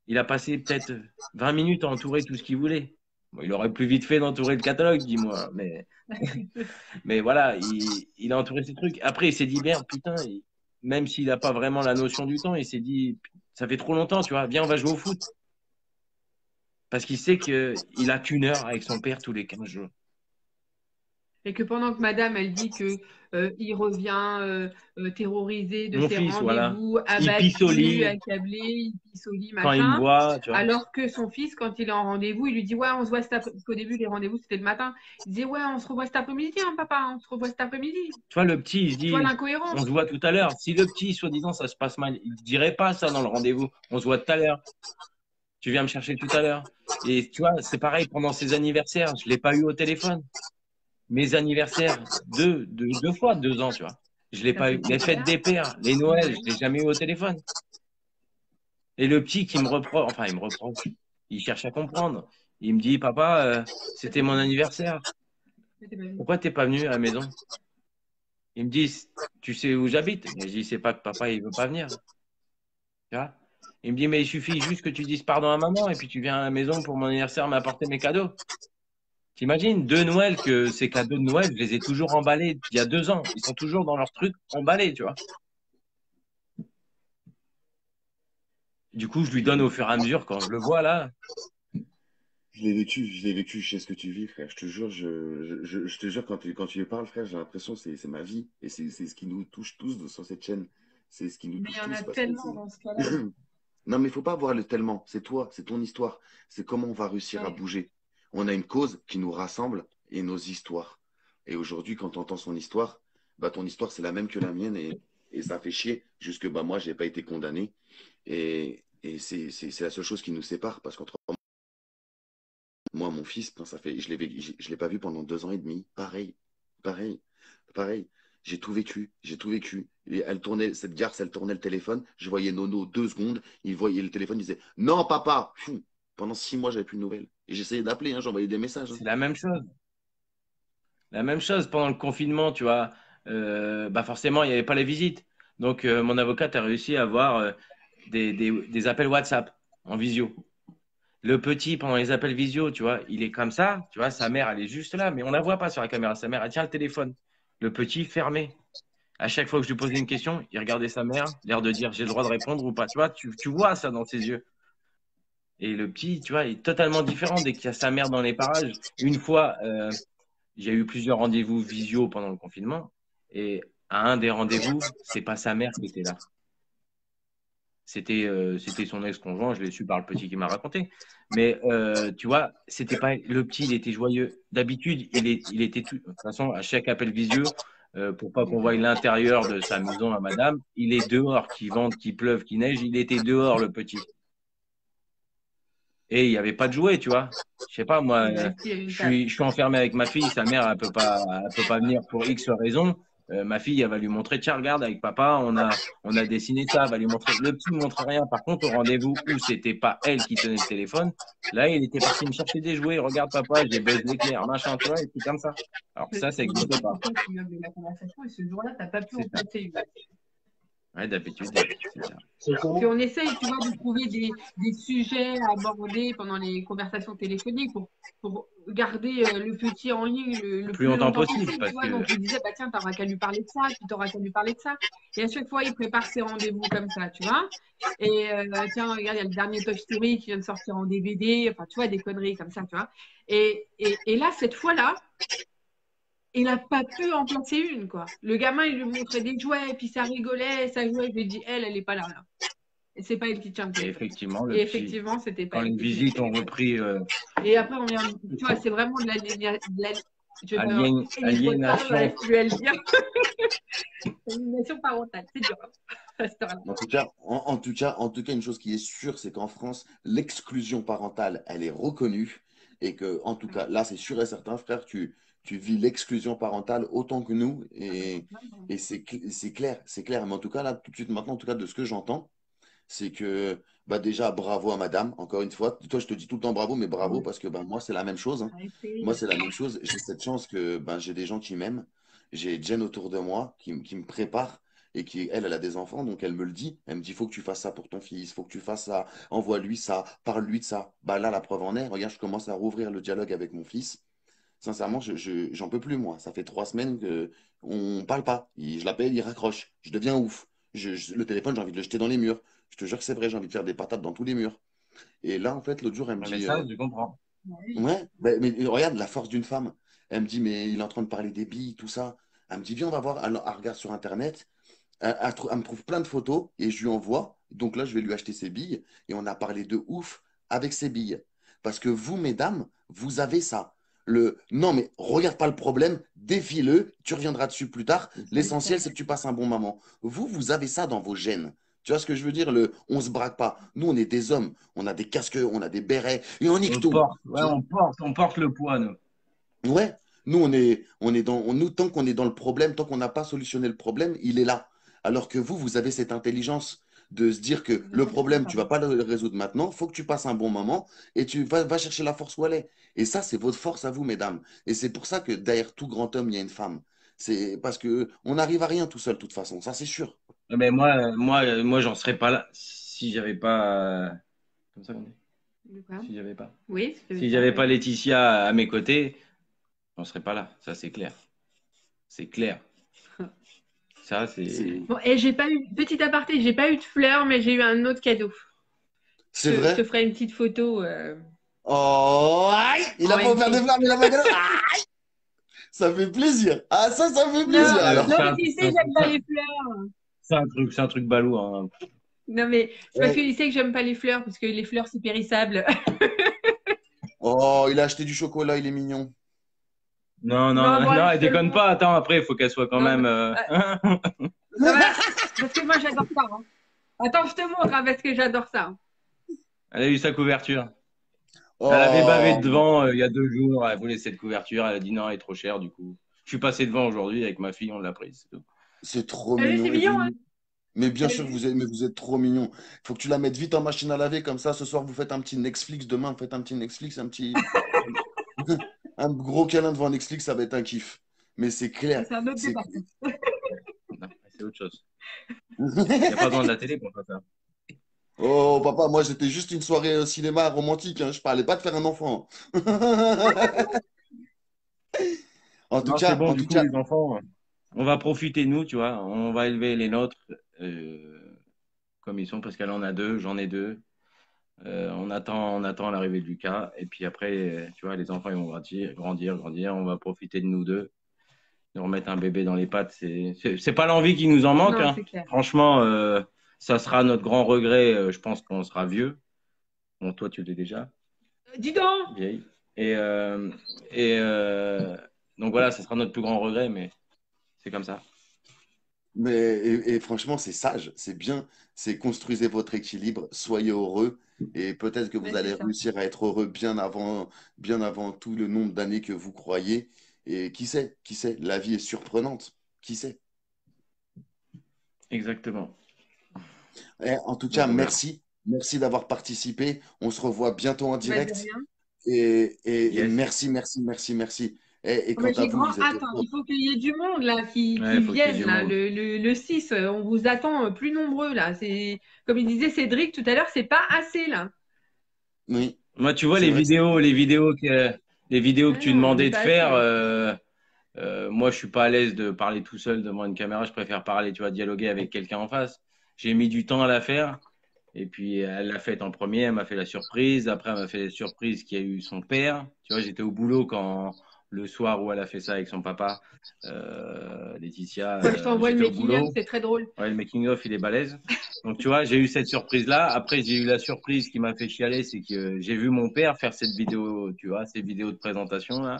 Il a passé peut-être 20 minutes à entourer tout ce qu'il voulait. Bon, il aurait plus vite fait d'entourer le catalogue, dis-moi. Mais voilà, il a entouré ses trucs. Après, il s'est dit, merde, putain, même s'il n'a pas vraiment la notion du temps, il s'est dit, ça fait trop longtemps, tu vois, viens, on va jouer au foot. Parce qu'il sait qu'il a qu'une heure avec son père tous les 15 jours. Et que pendant que madame, elle dit que il revient terrorisé de Mon ses fils, voilà. rendez-vous, Il pisse au abattu, lit accablé, il pisse au lit, quand il me machin. voit, tu vois. Alors que son fils, quand il est en rendez-vous, il lui dit, ouais, on se voit cet après-midi. Parce qu'au début, les rendez-vous, c'était le matin. Il dit, ouais, on se revoit cet après-midi, hein, papa, on se revoit cet après-midi. Tu vois, le petit, il se Tu vois dit, on l'incohérence? se voit tout à l'heure. Si le petit, soi-disant, ça se passe mal, il ne dirait pas ça dans le rendez-vous. On se voit tout à l'heure. Tu viens me chercher tout à l'heure. Et tu vois, c'est pareil pendant ses anniversaires. Je ne l'ai pas eu au téléphone. Mes anniversaires, deux fois, 2 ans, tu vois. Je l'ai Ça pas fait eu. Les fêtes super. des pères, les Noëls, je ne l'ai jamais eu au téléphone. Et le petit qui me reproche, enfin, il me reproche, il cherche à comprendre. Il me dit, papa, c'était mon anniversaire. Pourquoi t'es pas venu à la maison? Il me dit, tu sais où j'habite? Et je dis, c'est pas que papa, il veut pas venir. Tu vois. Il me dit, mais il suffit juste que tu dises pardon à maman et puis tu viens à la maison pour mon anniversaire m'apporter mes cadeaux. T'imagines, 2 Noëls, que ces cadeaux de Noël, je les ai toujours emballés il y a 2 ans. Ils sont toujours dans leur truc emballés, tu vois. Du coup, je lui donne au fur et à mesure quand je le vois là. Je l'ai vécu, je sais ce que tu vis, frère. Je te jure, je te jure, quand tu lui parles, frère, j'ai l'impression que c'est ma vie. Et c'est ce qui nous touche tous sur cette chaîne. C'est ce qui nous Mais il y touche en tous a parce que tellement c'est. dans ce cas-là. Non, mais il faut pas voir le tellement. C'est toi, c'est ton histoire. C'est comment on va réussir à Ouais. bouger. On a une cause qui nous rassemble et nos histoires. Et aujourd'hui, quand tu entends son histoire, bah, ton histoire, c'est la même que la mienne et ça fait chier. Jusque bah, moi, j'ai pas été condamné. Et c'est la seule chose qui nous sépare parce qu'entre moi, mon fils, putain, je l'ai pas vu pendant 2 ans et demi. Pareil, pareil, pareil. J'ai tout vécu, j'ai tout vécu. Et elle tournait, cette garce, elle tournait le téléphone. Je voyais Nono 2 secondes. Il voyait le téléphone, il disait non, papa. Fou. Pendant 6 mois, j'avais plus de nouvelles. Et j'essayais d'appeler, hein, j'envoyais des messages, hein. C'est la même chose. La même chose pendant le confinement, tu vois. Bah forcément, il n'y avait pas les visites. Donc, mon avocate a réussi à avoir des appels WhatsApp en visio. Le petit, pendant les appels visio, tu vois, il est comme ça. Tu vois, sa mère, elle est juste là, mais on ne la voit pas sur la caméra. Sa mère, elle tient le téléphone. Le petit, fermé. À chaque fois que je lui posais une question, il regardait sa mère, l'air de dire j'ai le droit de répondre ou pas. Tu vois, tu vois ça dans ses yeux. Et le petit, tu vois, il est totalement différent dès qu'il y a sa mère dans les parages. Une fois, j'ai eu plusieurs rendez-vous visio pendant le confinement. Et à un des rendez-vous, c'est pas sa mère qui était là. C'était son ex-conjoint, je l'ai su par le petit qui m'a raconté. Mais tu vois, c'était pas le petit, il était joyeux. D'habitude, il était tout. De toute façon, à chaque appel visio, pour pas qu'on voie l'intérieur de sa maison à madame, il est dehors, qu'il vente, qu'il pleuve, qu'il neige, il était dehors, le petit. Et il n'y avait pas de jouet, tu vois. Je sais pas, moi, Il reste, il y a une je table. suis, je suis enfermé avec ma fille, sa mère, elle peut pas venir pour X raison. Ma fille, elle va lui montrer, tiens, regarde, avec papa, on a dessiné ça, elle va lui montrer. Le petit ne montre rien. Par contre, au rendez-vous où c'était pas elle qui tenait le téléphone, là, il était parti me chercher des jouets. Regarde, papa, j'ai Buzz l'éclair, machin, tu vois, et tout comme ça. Alors que ça n'existe pas. Pourquoi tu meubles la conversation et ce jour-là, tu n'as pas pu en C'est ça. placer une. Ouais, d'habitude, c'est ça. Puis on essaye, tu vois, de trouver des sujets à aborder pendant les conversations téléphoniques pour garder le petit en ligne le Plus plus longtemps longtemps possible, possible, tu parce vois. que Donc, il disait, bah tiens, t'auras qu'à lui parler de ça, puis t'auras qu'à lui parler de ça. Et à chaque fois, il prépare ses rendez-vous comme ça, tu vois. Et tiens, regarde, il y a le dernier Toy Story qui vient de sortir en DVD, enfin, tu vois, des conneries comme ça, tu vois. Et là, cette fois-là, il n'a pas pu en placer une, quoi. Le gamin, il lui montrait des jouets, et puis ça rigolait, ça jouait. Je lui ai dit, elle n'est pas là, là. Et c'est pas elle qui tient le et téléphone. effectivement, le Et petit, effectivement, c'était pas quand elle les qui tenait le visites ont téléphone. repris Et après, on vient, tu vois, c'est vraiment de je vais pas aliénation. j'arrive plus à le dire. Aliénation parentale, c'est dur, hein, à cette heure-là. En tout cas, une chose qui est sûre, c'est qu'en France, l'exclusion parentale, elle est reconnue. Et que, en tout cas, là, c'est sûr et certain, frère, tu vis l'exclusion parentale autant que nous. Et c'est clair. Mais en tout cas, là, tout de suite, maintenant, en tout cas, de ce que j'entends, c'est que, bah, déjà, bravo à madame, encore une fois. Toi, je te dis tout le temps bravo, mais bravo, parce que bah, moi, c'est la même chose, hein. Moi, c'est la même chose. J'ai cette chance que ben, j'ai des gens qui m'aiment. J'ai Jen autour de moi qui me prépare et qui, elle a des enfants, donc elle me le dit. Elle me dit, il faut que tu fasses ça pour ton fils, il faut que tu fasses ça, envoie-lui ça, parle-lui de ça. Bah là, la preuve en est, regarde, je commence à rouvrir le dialogue avec mon fils. Sincèrement, j'en peux plus, moi. Ça fait 3 semaines que on parle pas. Je l'appelle, il raccroche. Je deviens ouf. Le téléphone, j'ai envie de le jeter dans les murs. Je te jure que c'est vrai, j'ai envie de faire des patates dans tous les murs. Et là, en fait, l'autre jour, elle me Mais dit, ça, je comprends. Oui. ouais, mais regarde la force d'une femme. Elle me dit, mais il est en train de parler des billes, tout ça. Elle me dit, viens, on va voir. Elle regarde sur Internet. Elle me trouve plein de photos et je lui envoie. Donc là, je vais lui acheter ses billes. Et on a parlé de ouf avec ses billes. Parce que vous, mesdames, vous avez ça. Non, mais regarde pas le problème, défie-le, tu reviendras dessus plus tard. L'essentiel, c'est que tu passes un bon moment. Vous, vous avez ça dans vos gènes. Tu vois ce que je veux dire? On se braque pas. Nous, on est des hommes. On a des casques, on a des bérets et on nique On tout. porte, ouais, on porte le poids, nous. Ouais, nous, nous, tant qu'on est dans le problème, tant qu'on n'a pas solutionné le problème, il est là. Alors que vous avez cette intelligence de se dire que le problème, tu vas pas le résoudre maintenant, faut que tu passes un bon moment et va chercher la force où elle est. Et ça, c'est votre force à vous, mesdames. Et c'est pour ça que derrière tout grand homme, il y a une femme. C'est parce que on n'arrive à rien tout seul, de toute façon, ça c'est sûr. Mais moi, j'en serais pas là si j'avais pas. Comme ça qu'on dit. De quoi? Si j'avais pas. Oui, Si j'avais pas Laetitia à mes côtés, j'en serais pas là. Ça, c'est clair. C'est clair. Ça, c'est. Bon, et j'ai pas eu, petit aparté, j'ai pas eu de fleurs, mais j'ai eu un autre cadeau. C'est Je te vrai? ferai une petite photo. Oh, aïe, il a pas offert des fleurs, mais il a pas gagné. Aïe, ça fait plaisir. Ah, ça fait Non, plaisir alors. non, mais tu sais, j'aime pas les fleurs. C'est un truc ballot, hein. Non, mais c'est parce Eh, que tu sais que j'aime pas les fleurs, parce que les fleurs, c'est périssable. oh, il a acheté du chocolat, il est mignon. Non, non, Non, non, bon, non, allez, elle je te le déconne montre. pas. Attends, après, il faut qu'elle soit quand Non, même. non, mais- parce que moi, j'adore ça. Hein. Attends, je te montre, hein, parce que j'adore ça. Elle a eu sa couverture. Elle avait bavé Oh, devant il y a 2 jours. Elle voulait cette couverture. Elle a dit non, elle est trop chère. Du coup, je suis passé devant aujourd'hui avec ma fille. On l'a prise. C'est tout. c'est trop T'as vu, c'est mignon. mignon, hein? Mais bien T'as sûr, vu? mais vous êtes trop mignon. Faut que tu la mettes vite en machine à laver, comme ça, ce soir, vous faites un petit Netflix. Demain, vous faites un petit Netflix, un gros câlin devant Netflix, ça va être un kiff. Mais c'est Ça, clair. c'est un autre C'est... débat. Non, c'est autre chose. Il n'y a pas besoin de la télé pour faire ça. Oh, papa, moi, j'étais juste une soirée au cinéma romantique, hein. Je parlais pas de faire un enfant. Non, c'est bon. En Du tout coup, cas, les enfants, on va profiter, nous, tu vois. On va élever les nôtres comme ils sont parce qu'elle en a deux. J'en ai deux. On attend l'arrivée de Lucas. Et puis après, tu vois, les enfants, ils vont grandir, grandir, grandir. On va profiter de nous deux. De remettre un bébé dans les pattes, c'est pas l'envie qui nous en manque, Non, hein. c'est clair. Franchement, ça sera notre grand regret. Je pense qu'on sera vieux. Bon, toi, tu l'es déjà, Dis donc! vieille. Et, et donc voilà, ça sera notre plus grand regret, mais c'est comme ça. mais, et franchement, c'est sage, c'est bien. C'est construisez votre équilibre, soyez heureux. Et peut-être que vous Ouais, allez c'est ça. réussir à être heureux bien avant tout le nombre d'années que vous croyez. Et qui sait, la vie est surprenante. Qui sait? Exactement. En tout cas, Donc on verra. merci. Merci d'avoir participé. On se revoit bientôt en Bah, de direct. rien. Et Yes. merci, merci, merci, merci. Et Oh, mais quant à j'ai vous, grand vous êtes hâte. Hein. heureux. Il faut qu'il y ait du monde là Ouais, qui il faut qu'il y ait vienne du là. monde. Le 6, on vous attend plus nombreux là. C'est comme il disait Cédric tout à l'heure, c'est pas assez là. Oui, Moi, tu vois c'est les vrai que c'est... vidéos, les vidéos que Ah tu non, on n'est demandais de pas assez. faire. Hein. Moi, je suis pas à l'aise de parler tout seul devant une caméra. Je préfère parler, tu vois, dialoguer avec quelqu'un en face. J'ai mis du temps à la faire. Et puis, elle l'a faite en premier. Elle m'a fait la surprise. Après, elle m'a fait la surprise qu'il y a eu son père. Tu vois, j'étais au boulot quand le soir où elle a fait ça avec son papa, Laetitia, Bah, je t'envoie le j'étais au making-of, boulot. c'est très drôle. Ouais, le making-of, il est balèze. Donc, tu vois, j'ai eu cette surprise-là. Après, j'ai eu la surprise qui m'a fait chialer, c'est que j'ai vu mon père faire cette vidéo, tu vois, ces vidéos de présentation, là.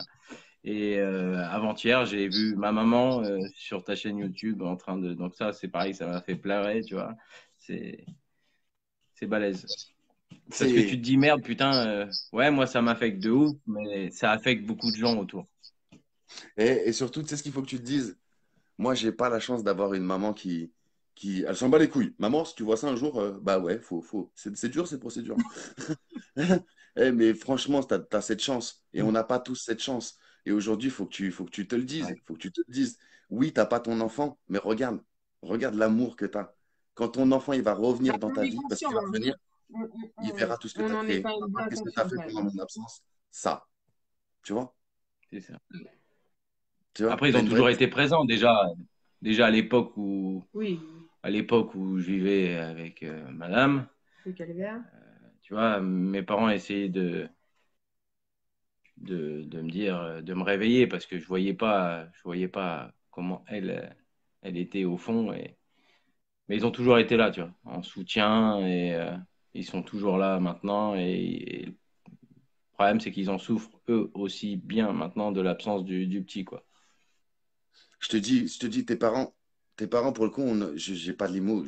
Et avant-hier, j'ai vu ma maman sur ta chaîne YouTube en train de. Donc ça, c'est pareil, ça m'a fait pleurer, tu vois. C'est c'est balèze. Parce que tu c'est- te dis merde, putain. Ouais, moi ça m'affecte de ouf, mais ça affecte beaucoup de gens autour. et surtout, tu sais ce qu'il faut que tu te dises? Moi, j'ai pas la chance d'avoir une maman elle s'en bat les couilles. Maman, si tu vois ça un jour, bah ouais, faut. C'est dur, ces procédures. Mais franchement, t'as cette chance. Et on n'a pas tous cette chance. Et aujourd'hui, faut que tu te le dises. Ouais. Faut que tu te le dises. Oui, t'as pas ton enfant, mais regarde l'amour que t'as. Quand ton enfant, il va Bah, revenir dans on ta est vie, parce qu'il conscient. va Hein. revenir, il verra tout ce que On tu as en est créé. quand même Papa, bien qu'est-ce que tu as conscient fait quand même. pendant mon absence? Ça, tu vois? C'est ça. Tu vois? Après, ils T'as ont une vraie... toujours été présents déjà Oui, à l'époque où je vivais avec madame. le calvaire. Tu vois, mes parents essayaient de de me dire, de me réveiller parce que je voyais pas comment elle était au fond. Mais ils ont toujours été là, tu vois, en soutien et ils sont toujours là maintenant. Et le problème, c'est qu'ils en souffrent eux aussi bien maintenant de l'absence du petit, quoi. Je te dis, tes parents, pour le coup, j'ai pas les mots.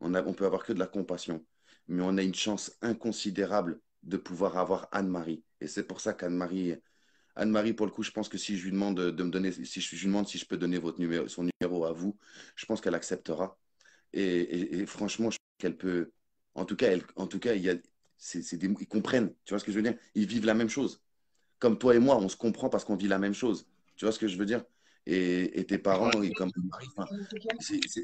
On peut avoir que de la compassion. Mais on a une chance inconsidérable de pouvoir avoir Anne-Marie. Et c'est pour ça Anne-Marie, pour le coup, je pense que si je lui demande de me donner, si je lui demande si je peux donner son numéro à vous, je pense qu'elle acceptera. Et franchement, je pense qu'elle peut. En tout cas, ils comprennent. Tu vois ce que je veux dire? Ils vivent la même chose. Comme toi et moi, on se comprend parce qu'on vit la même chose. Tu vois ce que je veux dire? Et tes parents, et comme Marie, enfin,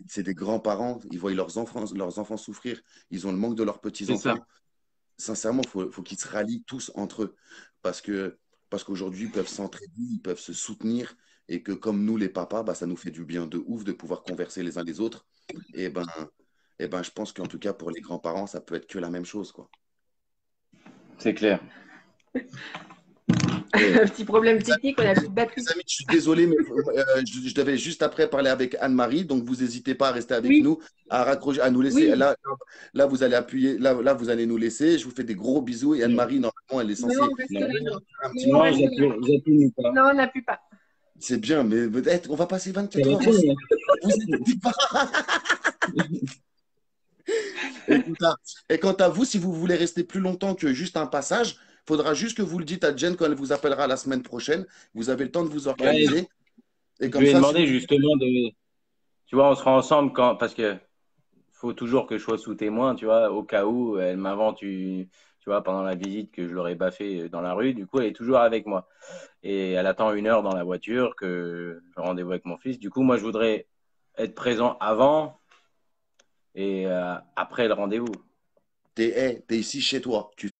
c'est des grands-parents, ils voient leurs enfants souffrir, ils ont le manque de leurs C'est ça. petits-enfants. Sincèrement, faut qu'ils se rallient tous entre eux parce que parce qu'aujourd'hui, ils peuvent s'entraider, ils peuvent se soutenir et que comme nous, les papas, bah, ça nous fait du bien de ouf de pouvoir converser les uns les autres. Et ben, je pense qu'en tout cas, pour les grands-parents, ça peut être que la même chose, quoi. C'est clair. Et, Un petit problème les amis, technique, on a plus de batterie. les amis, je suis désolé, mais je devais juste après parler avec Anne-Marie, donc vous n'hésitez pas à rester avec Oui, nous, à raccrocher, à nous laisser. oui. Là, vous allez appuyer, là, vous allez nous laisser. Je vous fais des gros bisous et Non, Anne-Marie, normalement, elle est Non, on censée reste non, là. faire un petit Non, on non, reste là. j'appuie pas. Non, on n'appuie pas. C'est bien, mais peut-être on va passer Ça 24 va heures pas, ensemble. moi. Vous inquiétez pas. Et quant à vous, si vous voulez rester plus longtemps que juste un passage, il faudra juste que vous le dites à Jen quand elle vous appellera la semaine prochaine. Vous avez le temps de vous Ouais, organiser. Et je comme lui ai ça, si vous... demandé justement de. Tu vois, on sera ensemble parce que faut toujours que je sois sous témoin, tu vois, au cas où elle m'invente, tu vois, pendant la visite que je l'aurais baffé dans la rue. Du coup, elle est toujours avec moi. Et elle attend 1 heure dans la voiture que je rendez-vous avec mon fils. Du coup, moi, je voudrais être présent avant et après le rendez-vous. T'es ici chez toi. Tu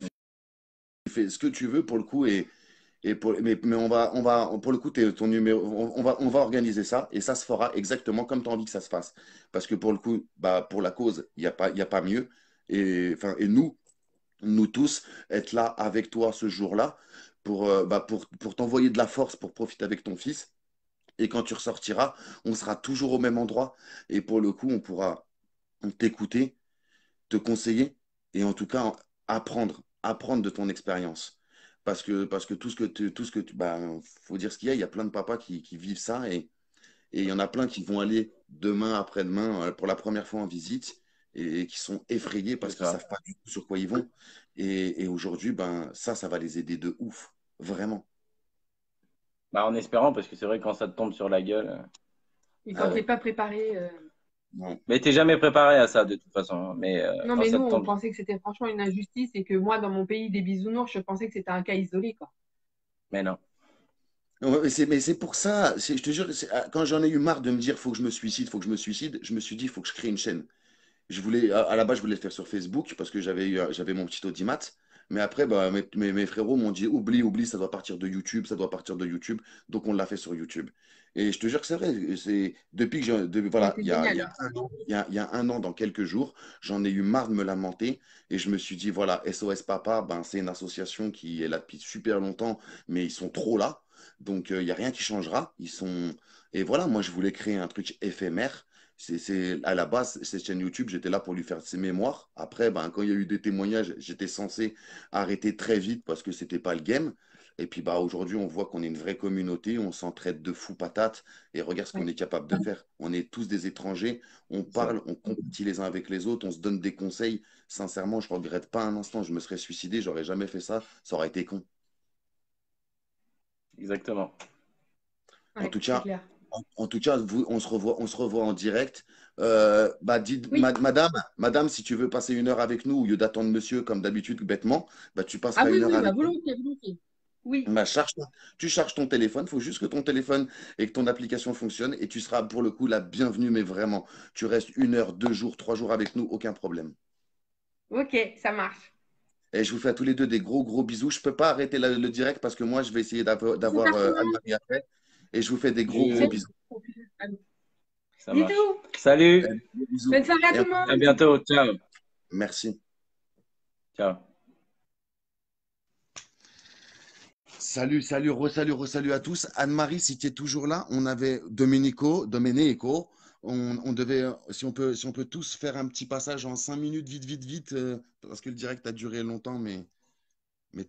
fais ce que tu veux pour le coup. Mais pour le coup, ton numéro, on va organiser ça et ça se fera exactement comme tu as envie que ça se fasse. Parce que pour le coup, bah, pour la cause, il y a pas mieux. Et nous tous, être là avec toi ce jour-là pour t'envoyer de la force pour profiter avec ton fils. Et quand tu ressortiras, on sera toujours au même endroit. Et pour le coup, on pourra t'écouter, te conseiller et en tout cas apprendre de ton expérience. Parce que bah, faut dire ce qu'il y a plein de papas qui vivent ça et il y en a plein qui vont aller demain, après-demain, pour la première fois en visite et qui sont effrayés C'est parce qu'ils ne ça. savent pas du tout sur quoi ils vont. Et aujourd'hui, ben, ça va les aider de ouf, vraiment. Bah, en espérant, parce que c'est vrai, quand ça te tombe sur la gueule. Et Ah quand t'es ouais. pas préparé. Non. Mais t'es jamais préparé à ça de toute façon, hein. Mais Non, quand mais ça nous, te on tombe. pensait que c'était franchement une injustice et que moi, dans mon pays des bisounours, je pensais que c'était un cas isolé, quoi. Mais non. Ouais, mais c'est pour ça, je te jure, quand j'en ai eu marre de me dire faut que je me suicide, faut que je me suicide, je me suis dit faut que je crée une chaîne. À la base, je voulais le faire sur Facebook parce que j'avais mon petit audimat. Mais après, bah, mes frérots m'ont dit oublie, oublie, ça doit partir de YouTube, ça doit partir de YouTube. Donc, on l'a fait sur YouTube. Et je te jure que c'est vrai. Depuis que Mais voilà, c'est il y génial. a un an, il y a 1 an, dans quelques jours, j'en ai eu marre de me lamenter. Et je me suis dit voilà, SOS Papa, ben, c'est une association qui est là depuis super longtemps, mais ils sont trop là. Donc, il n'y a rien qui changera. Et voilà, moi, je voulais créer un truc éphémère. À la base, cette chaîne YouTube, j'étais là pour lui faire ses mémoires. Après, ben, quand il y a eu des témoignages, j'étais censé arrêter très vite parce que c'était pas le game. Et puis bah, aujourd'hui, on voit qu'on est une vraie communauté, on s'entraide de fou patate. Et regarde ce qu'on Ouais. est capable de faire. On est tous des étrangers, on C'est ça. parle, on compatit les uns avec les autres, on se donne des conseils. Sincèrement, je regrette pas un instant, je me serais suicidé, j'aurais jamais fait ça, ça aurait été con. Exactement. En Ouais, tout c'est cas, clair. on se revoit en direct. Bah, Oui. madame, si tu veux passer 1 heure avec nous, au lieu d'attendre monsieur comme d'habitude, bêtement, bah, tu Ah passeras oui, 1 heure oui, bah, avec nous. volontiers, volontiers. Oui. Bah, tu charges ton téléphone, il faut juste que ton téléphone et que ton application fonctionne et tu seras pour le coup la bienvenue, mais vraiment, tu restes 1 heure, 2 jours, 3 jours avec nous, aucun problème. Ok, ça marche. Et je vous fais à tous les deux des gros, gros bisous. Je ne peux pas arrêter le direct parce que moi, je vais essayer C'est d'avoir parti. Anne-Marie après. Et je vous fais des gros, gros Je... bisous. Ça marche. Bisous. Salut. Des bisous. Bonne soirée à Et tout le À monde. bientôt. Ciao. merci. Ciao. Salut, salut, re-salut à tous. Anne-Marie, si tu es toujours là, on avait Domenico. On devait, si on peut tous faire un petit passage en 5 minutes, vite, vite, vite, parce que le direct a duré longtemps, mais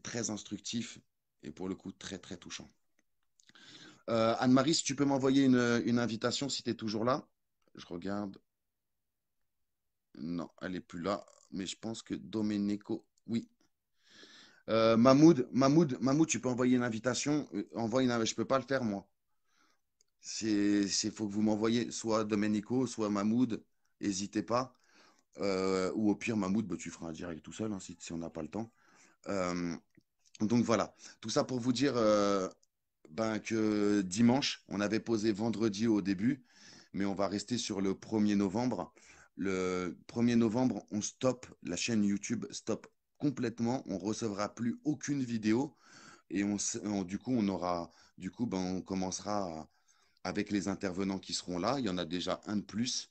très instructif et pour le coup très, très touchant. Anne-Marie, si tu peux m'envoyer une invitation si tu es toujours là. Je regarde. Non, elle est plus là, mais je pense que Domenico, oui. Mahmoud, tu peux envoyer une invitation. Je peux pas le faire, moi. Faut que vous m'envoyez soit Domenico, soit Mahmoud. N'hésitez pas. Ou au pire, Mahmoud, bah, tu feras un direct tout seul hein, si on n'a pas le temps. Euh, donc voilà. Tout ça pour vous dire que dimanche, on avait posé vendredi au début, mais on va rester sur le 1er novembre. Le 1er novembre, on stoppe, la chaîne YouTube stop complètement. On recevra plus aucune vidéo et du coup, on commencera avec les intervenants qui seront là. Il y en a déjà un de plus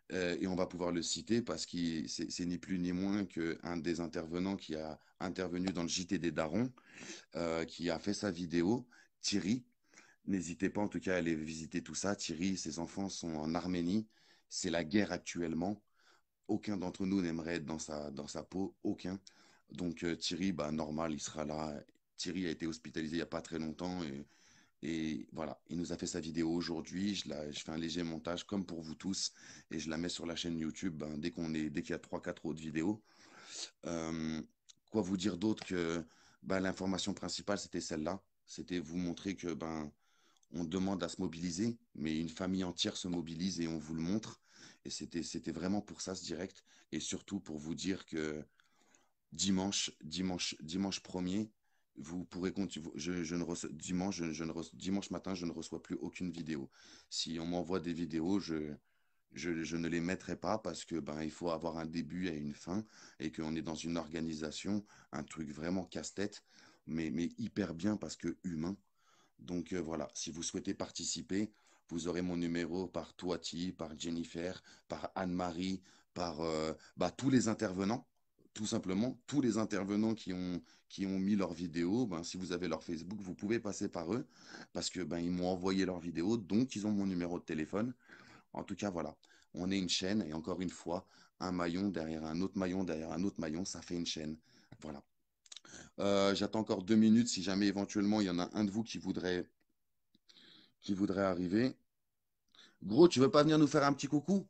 et on va pouvoir le citer parce que c'est ni plus ni moins qu'un des intervenants qui a intervenu dans le JT des Darons, qui a fait sa vidéo, Thierry. N'hésitez pas en tout cas à aller visiter tout ça. Thierry, ses enfants sont en Arménie. C'est la guerre actuellement. Aucun d'entre nous n'aimerait être dans sa peau. Aucun. Donc Thierry, bah, normal, il sera là. Thierry a été hospitalisé il n'y a pas très longtemps et voilà, il nous a fait sa vidéo aujourd'hui. Je fais un léger montage comme pour vous tous et je la mets sur la chaîne YouTube ben, dès qu'il y a 3-4 autres vidéos. Euh, quoi vous dire d'autre que ben, l'information principale, c'était celle-là. C'était vous montrer que ben, on demande à se mobiliser, mais une famille entière se mobilise et on vous le montre. Et c'était vraiment pour ça ce direct. Et surtout pour vous dire que dimanche 1er, vous pourrez continuer. Je ne reçois, dimanche matin, je ne reçois plus aucune vidéo. Si on m'envoie des vidéos, je ne les mettrai pas parce que ben, il faut avoir un début et une fin et qu'on est dans une organisation, un truc vraiment casse-tête, mais hyper bien parce que humain. Donc voilà, si vous souhaitez participer, vous aurez mon numéro par Toiti, par Jennifer, par Anne-Marie, par bah, tous les intervenants, tout simplement, tous les intervenants qui ont mis leurs vidéos, ben, si vous avez leur Facebook, vous pouvez passer par eux parce que ben, ils m'ont envoyé leurs vidéos, donc ils ont mon numéro de téléphone. En tout cas, voilà, on est une chaîne et encore une fois, un maillon derrière un autre maillon derrière un autre maillon, ça fait une chaîne. Voilà. J'attends encore 2 minutes si jamais éventuellement il y en a un de vous qui voudrait arriver. Gros, tu veux pas venir nous faire un petit coucou?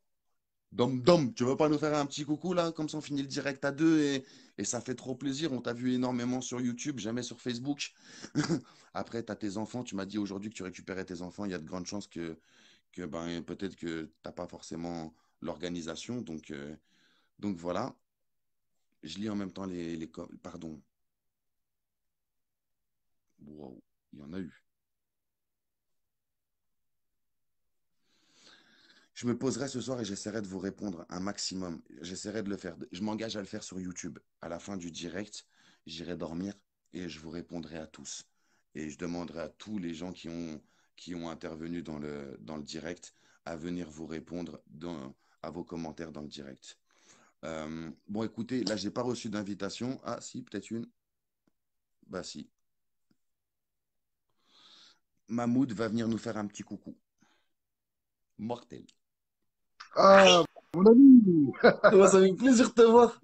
Dom Dom, tu veux pas nous faire un petit coucou là? Comme ça on finit le direct à deux et ça fait trop plaisir. On t'a vu énormément sur YouTube, jamais sur Facebook. Après, tu as tes enfants. Tu m'as dit aujourd'hui que tu récupérais tes enfants. Il y a de grandes chances que ben, peut-être que t'as pas forcément l'organisation. Donc voilà. Je lis en même temps Pardon. Wow, il y en a eu. Je me poserai ce soir et j'essaierai de vous répondre un maximum. J'essaierai de le faire. Je m'engage à le faire sur YouTube. À la fin du direct, j'irai dormir et je vous répondrai à tous. Et je demanderai à tous les gens qui ont intervenu dans le direct à venir vous répondre à vos commentaires dans le direct. Bon, écoutez, là, j'ai pas reçu d'invitation. Ah, si, peut-être une. Bah, si. Mahmoud va venir nous faire un petit coucou. Mortel. Ah, mon ami! Moi, ça fait plaisir de te voir.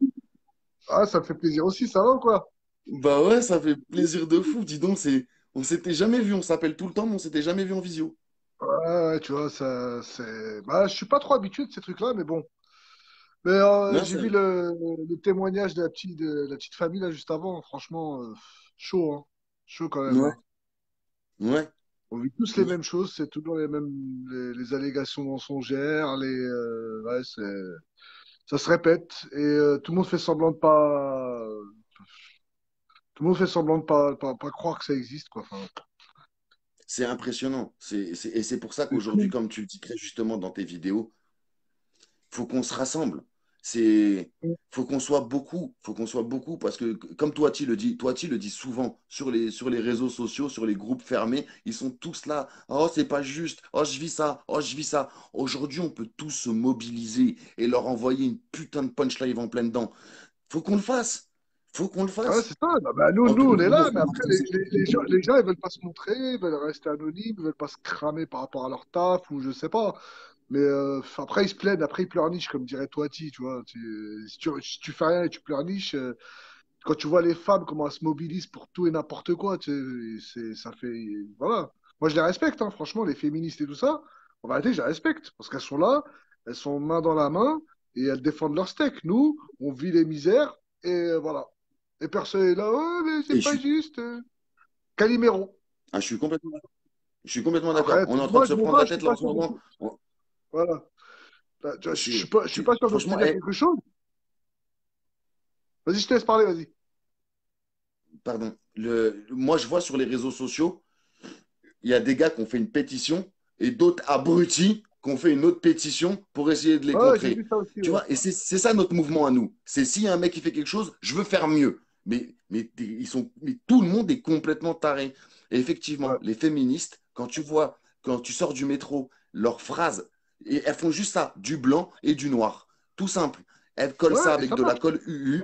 Ah, ça me fait plaisir aussi, ça va ou quoi? Bah ouais, ça fait plaisir de fou. Dis donc, on s'était jamais vu. On s'appelle tout le temps, mais on s'était jamais vu en visio. Ouais, ouais, tu vois, ça, c'est. Bah, je suis pas trop habitué de ces trucs-là, mais bon. Mais Non, j'ai vu le témoignage de la petite famille là juste avant. Franchement, chaud, hein. Chaud quand même, ouais, hein. ouais. On vit tous les mêmes choses, c'est toujours les mêmes, les allégations mensongères, ouais, ça se répète et tout le monde fait semblant de pas, tout le monde fait semblant de pas croire que ça existe, quoi. Enfin, C'est impressionnant. Et c'est pour ça c'est qu'aujourd'hui, fou. comme tu le dis très justement dans tes vidéos, faut qu'on se rassemble. C'est, faut qu'on soit beaucoup. Faut qu'on soit beaucoup parce que, comme toi, tu le dis souvent sur les réseaux sociaux, sur les groupes fermés, ils sont tous là. Oh, c'est pas juste. Oh, je vis ça. Oh, je vis ça. Aujourd'hui, on peut tous se mobiliser et leur envoyer une putain de punchline en plein dedans. Faut qu'on le fasse. Faut qu'on le Ah ouais, fasse. c'est ça. Non, bah, nous, Entre nous, on est nous, là, mais après, les gens, ils veulent pas se montrer, ils veulent rester anonymes, ils veulent pas se cramer par rapport à leur taf, ou je sais pas. Mais après, ils se plaignent, après, ils pleurnichent, comme dirait Toiti, tu vois. Si tu fais rien et tu pleurniches, quand tu vois les femmes, comment elles se mobilisent pour tout et n'importe quoi, ça fait. Voilà. Moi, je les respecte, hein, franchement, les féministes et tout ça. En réalité, je les respecte, parce qu'elles sont là, elles sont main dans la main, et elles défendent leur steak. Nous, on vit les misères, et voilà. Et personne est là, oh, mais c'est et je pas suis, juste. Calimero. je suis complètement, je suis complètement d'accord. Après, On est en train de moi, se je me prendre bats, la je suis tête là pas en ce sûr de moment. tout. Voilà. Tu vois, je suis pas sûr Franchement, d'obtenir quelque chose. Vas-y, je te laisse parler, vas-y. pardon. Moi, je vois sur les réseaux sociaux, il y a des gars qui ont fait une pétition et d'autres abrutis qui ont fait une autre pétition pour essayer de les Ouais, j'ai contrer. vu ça aussi, Tu ouais. vois, et c'est ça notre mouvement à nous. C'est s'il y a un mec qui fait quelque chose, je veux faire mieux. Mais tout le monde est complètement taré. Et Ouais, effectivement, les féministes, quand tu sors du métro, leurs phrases, et elles font juste ça, du blanc et du noir. Tout simple. Elles collent ouais, ça et avec ça de la marche. colle UU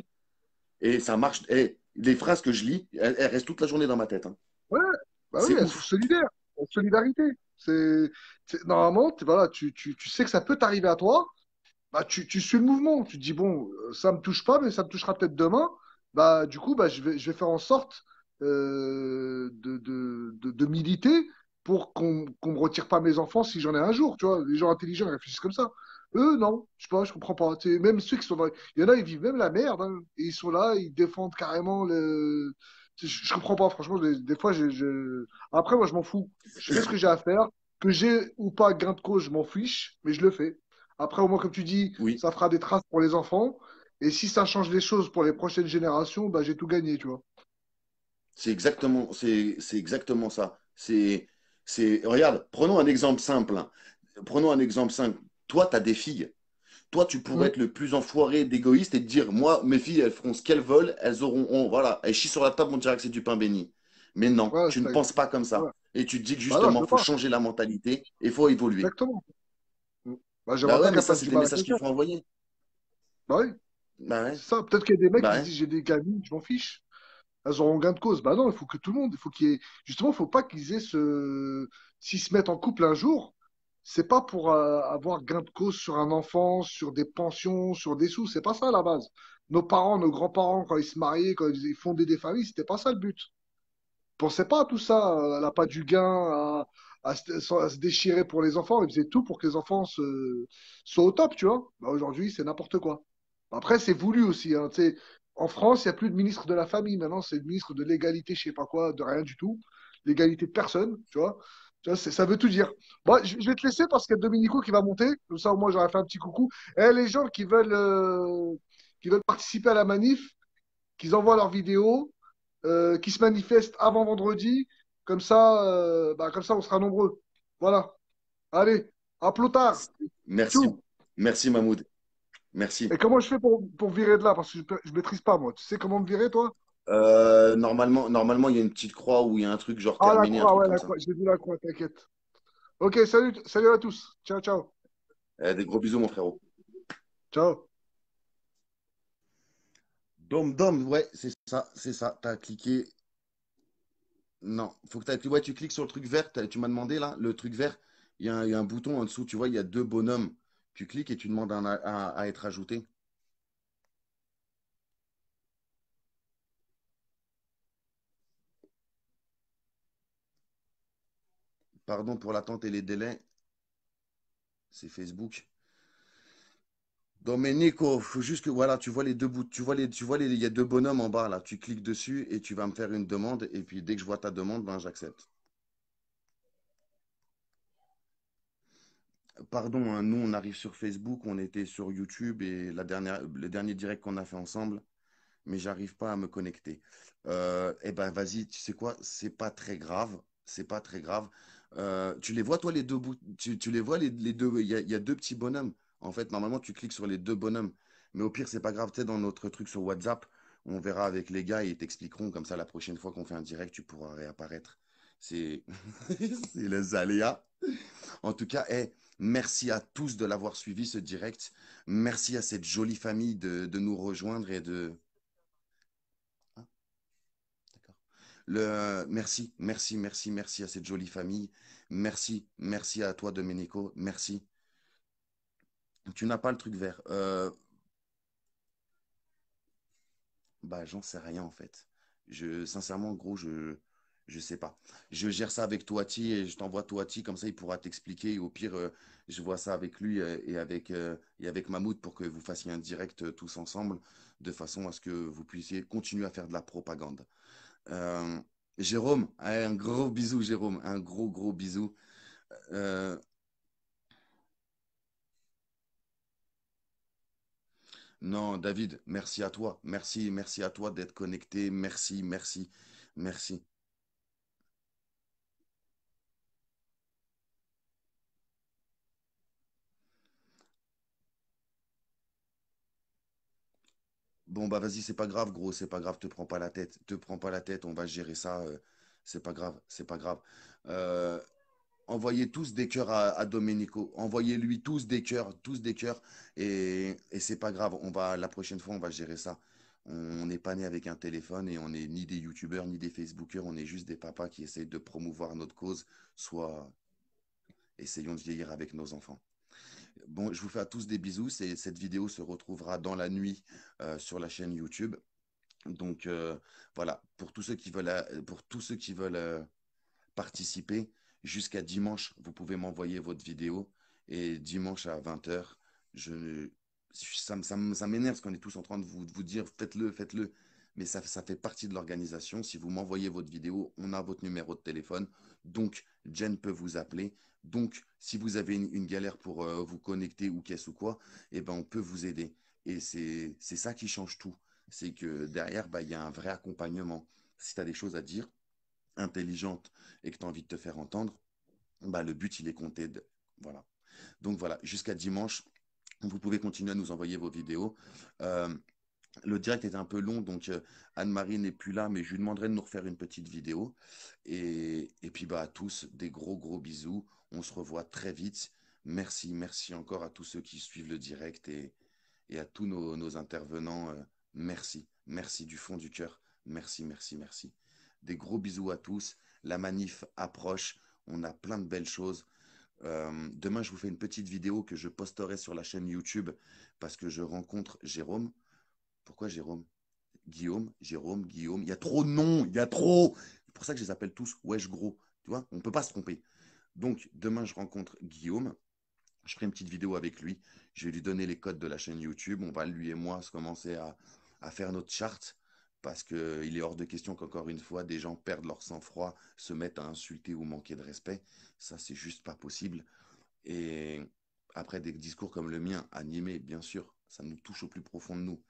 et ça marche. Et les phrases que je lis, elles restent toute la journée dans ma tête, hein. Ouais, bah oui, C'est elles sont ouf. solidaires. En solidarité. Normalement, voilà, tu sais que ça peut t'arriver à toi. Bah, tu suis le mouvement. Tu te dis, bon, ça me touche pas, mais ça me touchera peut-être demain. Bah, du coup, bah, je vais faire en sorte de militer pour qu'on me retire pas mes enfants si j'en ai un jour. Tu vois, les gens intelligents ils réfléchissent comme ça. Eux, non, je sais pas, je comprends pas. Tu sais, même ceux qui sont dans. Il y en a, ils vivent même la merde, hein. Et ils sont là, ils défendent carrément le. Je comprends pas, franchement, des fois, Après, moi, je m'en fous. Je fais ce que j'ai à faire. Que j'ai ou pas gain de cause, je m'en fiche, mais je le fais. Après, au moins, comme tu dis, Oui. ça fera des traces pour les enfants. Et si ça change les choses pour les prochaines générations, bah, j'ai tout gagné, tu vois. C'est exactement ça. Regarde, prenons un exemple simple, hein. Prenons un exemple simple. Toi, tu as des filles. Toi, tu pourrais Mm. être le plus enfoiré d'égoïste et te dire, moi, mes filles, elles feront ce qu'elles veulent, voilà, elles chient sur la table, on dirait que c'est du pain béni. Mais non, Ouais, tu ne penses pas comme ça. ouais. Et tu te dis que Bah non, je justement, veux il faut pas. changer la mentalité et il faut évoluer. Exactement. Mm. Bah, Bah j'aimerais ouais, pas mais qu'elles ça, fassent c'est du des mal à messages qu'il quelqu'un. faut envoyer. Bah oui, Bah ouais, c'est ça. Peut-être qu'il y a des mecs bah qui se ouais. disent j'ai des gamines, je m'en fiche. Elles auront gain de cause. Bah non, il faut que tout le monde, il faut qu'il y ait. Justement, il faut pas qu'ils aient ce. S'ils se mettent en couple un jour, c'est pas pour avoir gain de cause sur un enfant, sur des pensions, sur des sous. C'est pas ça à la base. Nos parents, nos grands-parents, quand ils se mariaient, quand ils fondaient des familles, c'était pas ça le but. Pensait pas à tout ça. Elle n'a pas du gain à se déchirer pour les enfants. Elle faisait tout pour que les enfants soient au top, tu vois. Bah, aujourd'hui, c'est n'importe quoi. Après, c'est voulu aussi, hein, tu sais. En France, il n'y a plus de ministre de la famille. Maintenant, c'est le ministre de l'égalité, je sais pas quoi, de rien du tout. L'égalité de personne, tu vois. Tu vois, ça veut tout dire. Bon, je vais te laisser parce qu'il y a Dominico qui va monter. Comme ça, au moins, j'aurais fait un petit coucou. Et les gens qui veulent participer à la manif, qu'ils envoient leurs vidéos, qui se manifestent avant vendredi. Comme ça, on sera nombreux. Voilà. Allez, à plus tard. Merci. Tchou. Merci, Mahmoud. Et Merci. comment je fais pour virer de là? Parce que je maîtrise pas, moi. Tu sais comment me virer, toi? Normalement, il y a une petite croix où il y a un truc genre Ah, la terminé, un croix, truc ouais, comme la ça. croix. J'ai vu la croix, t'inquiète. Ok, salut, salut à tous. Ciao, ciao. Des gros bisous, mon frérot. Ciao. Dom, dom, ouais, c'est ça, c'est ça. T'as cliqué. Non, faut que ouais, tu cliques sur le truc vert. Tu m'as demandé là, le truc vert. Il y a un bouton en dessous. Tu vois, il y a deux bonhommes. Tu cliques et tu demandes à être ajouté. Pardon pour l'attente et les délais. C'est Facebook. Domenico, faut juste que voilà, tu vois les deux bouts, il y a deux bonhommes en bas là. Tu cliques dessus et tu vas me faire une demande. Et puis dès que je vois ta demande, ben j'accepte. Pardon, hein, nous on arrive sur Facebook, on était sur YouTube et le dernier direct qu'on a fait ensemble, mais j'arrive pas à me connecter. Eh ben vas-y, tu sais quoi, c'est pas très grave, c'est pas très grave. Tu les vois toi les deux bouts, tu les vois les deux, il y a deux petits bonhommes. En fait, normalement tu cliques sur les deux bonhommes, mais au pire c'est pas grave, tu sais, dans notre truc sur WhatsApp, on verra avec les gars et ils t'expliqueront comme ça la prochaine fois qu'on fait un direct, tu pourras réapparaître. C'est c'est les aléas. En tout cas, merci à tous de l'avoir suivi ce direct. Merci à cette jolie famille de nous rejoindre et de Merci, merci, merci, merci à cette jolie famille. Merci, merci à toi, Domenico. Merci. Tu n'as pas le truc vert. Bah, j'en sais rien en fait. Sincèrement, gros, je sais pas. Je gère ça avec Toati et je t'envoie Toati, comme ça il pourra t'expliquer. Et au pire, je vois ça avec lui et avec Mahmoud pour que vous fassiez un direct tous ensemble, de façon à ce que vous puissiez continuer à faire de la propagande. Euh, Jérôme, un gros bisou, Jérôme, un gros, gros bisou. Euh, non, David, merci à toi. Merci, merci à toi d'être connecté. Merci, merci, merci. Bon, bah vas-y, c'est pas grave, gros, c'est pas grave, te prends pas la tête, te prends pas la tête, on va gérer ça, c'est pas grave, c'est pas grave. Euh, Envoyez tous des cœurs à Domenico, envoyez-lui tous des cœurs, et c'est pas grave, la prochaine fois, on va gérer ça. On n'est pas né avec un téléphone et on n'est ni des youtubeurs ni des facebookers, on est juste des papas qui essayent de promouvoir notre cause, soit essayons de vieillir avec nos enfants. Bon, je vous fais à tous des bisous, cette vidéo se retrouvera dans la nuit sur la chaîne YouTube. Donc voilà, pour tous ceux qui veulent participer, jusqu'à dimanche, vous pouvez m'envoyer votre vidéo. Et dimanche à 20 h, je, ça m'énerve parce qu'on est tous en train de vous dire faites-le, faites-le. Mais ça fait partie de l'organisation. Si vous m'envoyez votre vidéo, on a votre numéro de téléphone. Donc, Jen peut vous appeler. Donc, si vous avez une galère pour vous connecter ou qu'est-ce ou quoi, eh ben, on peut vous aider. Et c'est ça qui change tout. C'est que derrière, bah, il y a un vrai accompagnement. Si tu as des choses à dire, intelligentes, et que tu as envie de te faire entendre, bah, le but, il est compté. Voilà. Donc voilà, jusqu'à dimanche, vous pouvez continuer à nous envoyer vos vidéos. Euh, le direct est un peu long, donc Anne-Marie n'est plus là, mais je lui demanderai de nous refaire une petite vidéo. Et puis bah, à tous, des gros gros bisous. On se revoit très vite. Merci, merci encore à tous ceux qui suivent le direct et à tous nos intervenants. Merci, merci du fond du cœur. Merci, merci, merci. Des gros bisous à tous. La manif approche. On a plein de belles choses. Demain, je vous fais une petite vidéo que je posterai sur la chaîne YouTube parce que je rencontre Jérôme. Pourquoi Jérôme? Guillaume, Jérôme, Guillaume. Il y a trop de noms, il y a trop. C'est pour ça que je les appelle tous Wesh Gros. Tu vois, on ne peut pas se tromper. Donc, demain, je rencontre Guillaume. Je ferai une petite vidéo avec lui. Je vais lui donner les codes de la chaîne YouTube. On va, lui et moi, se commencer à faire notre charte. Parce qu'il est hors de question qu'encore une fois, des gens perdent leur sang-froid, se mettent à insulter ou manquer de respect. Ça, c'est juste pas possible. Et après, des discours comme le mien, animés, bien sûr, ça nous touche au plus profond de nous.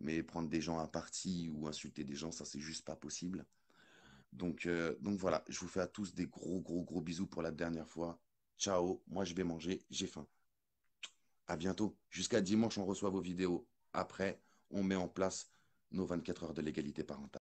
Mais prendre des gens à partie ou insulter des gens, ça, c'est juste pas possible. Donc voilà, je vous fais à tous des gros, gros, gros bisous pour la dernière fois. Ciao, moi je vais manger, j'ai faim. À bientôt. Jusqu'à dimanche, on reçoit vos vidéos. Après, on met en place nos 24 heures de l'égalité parentale.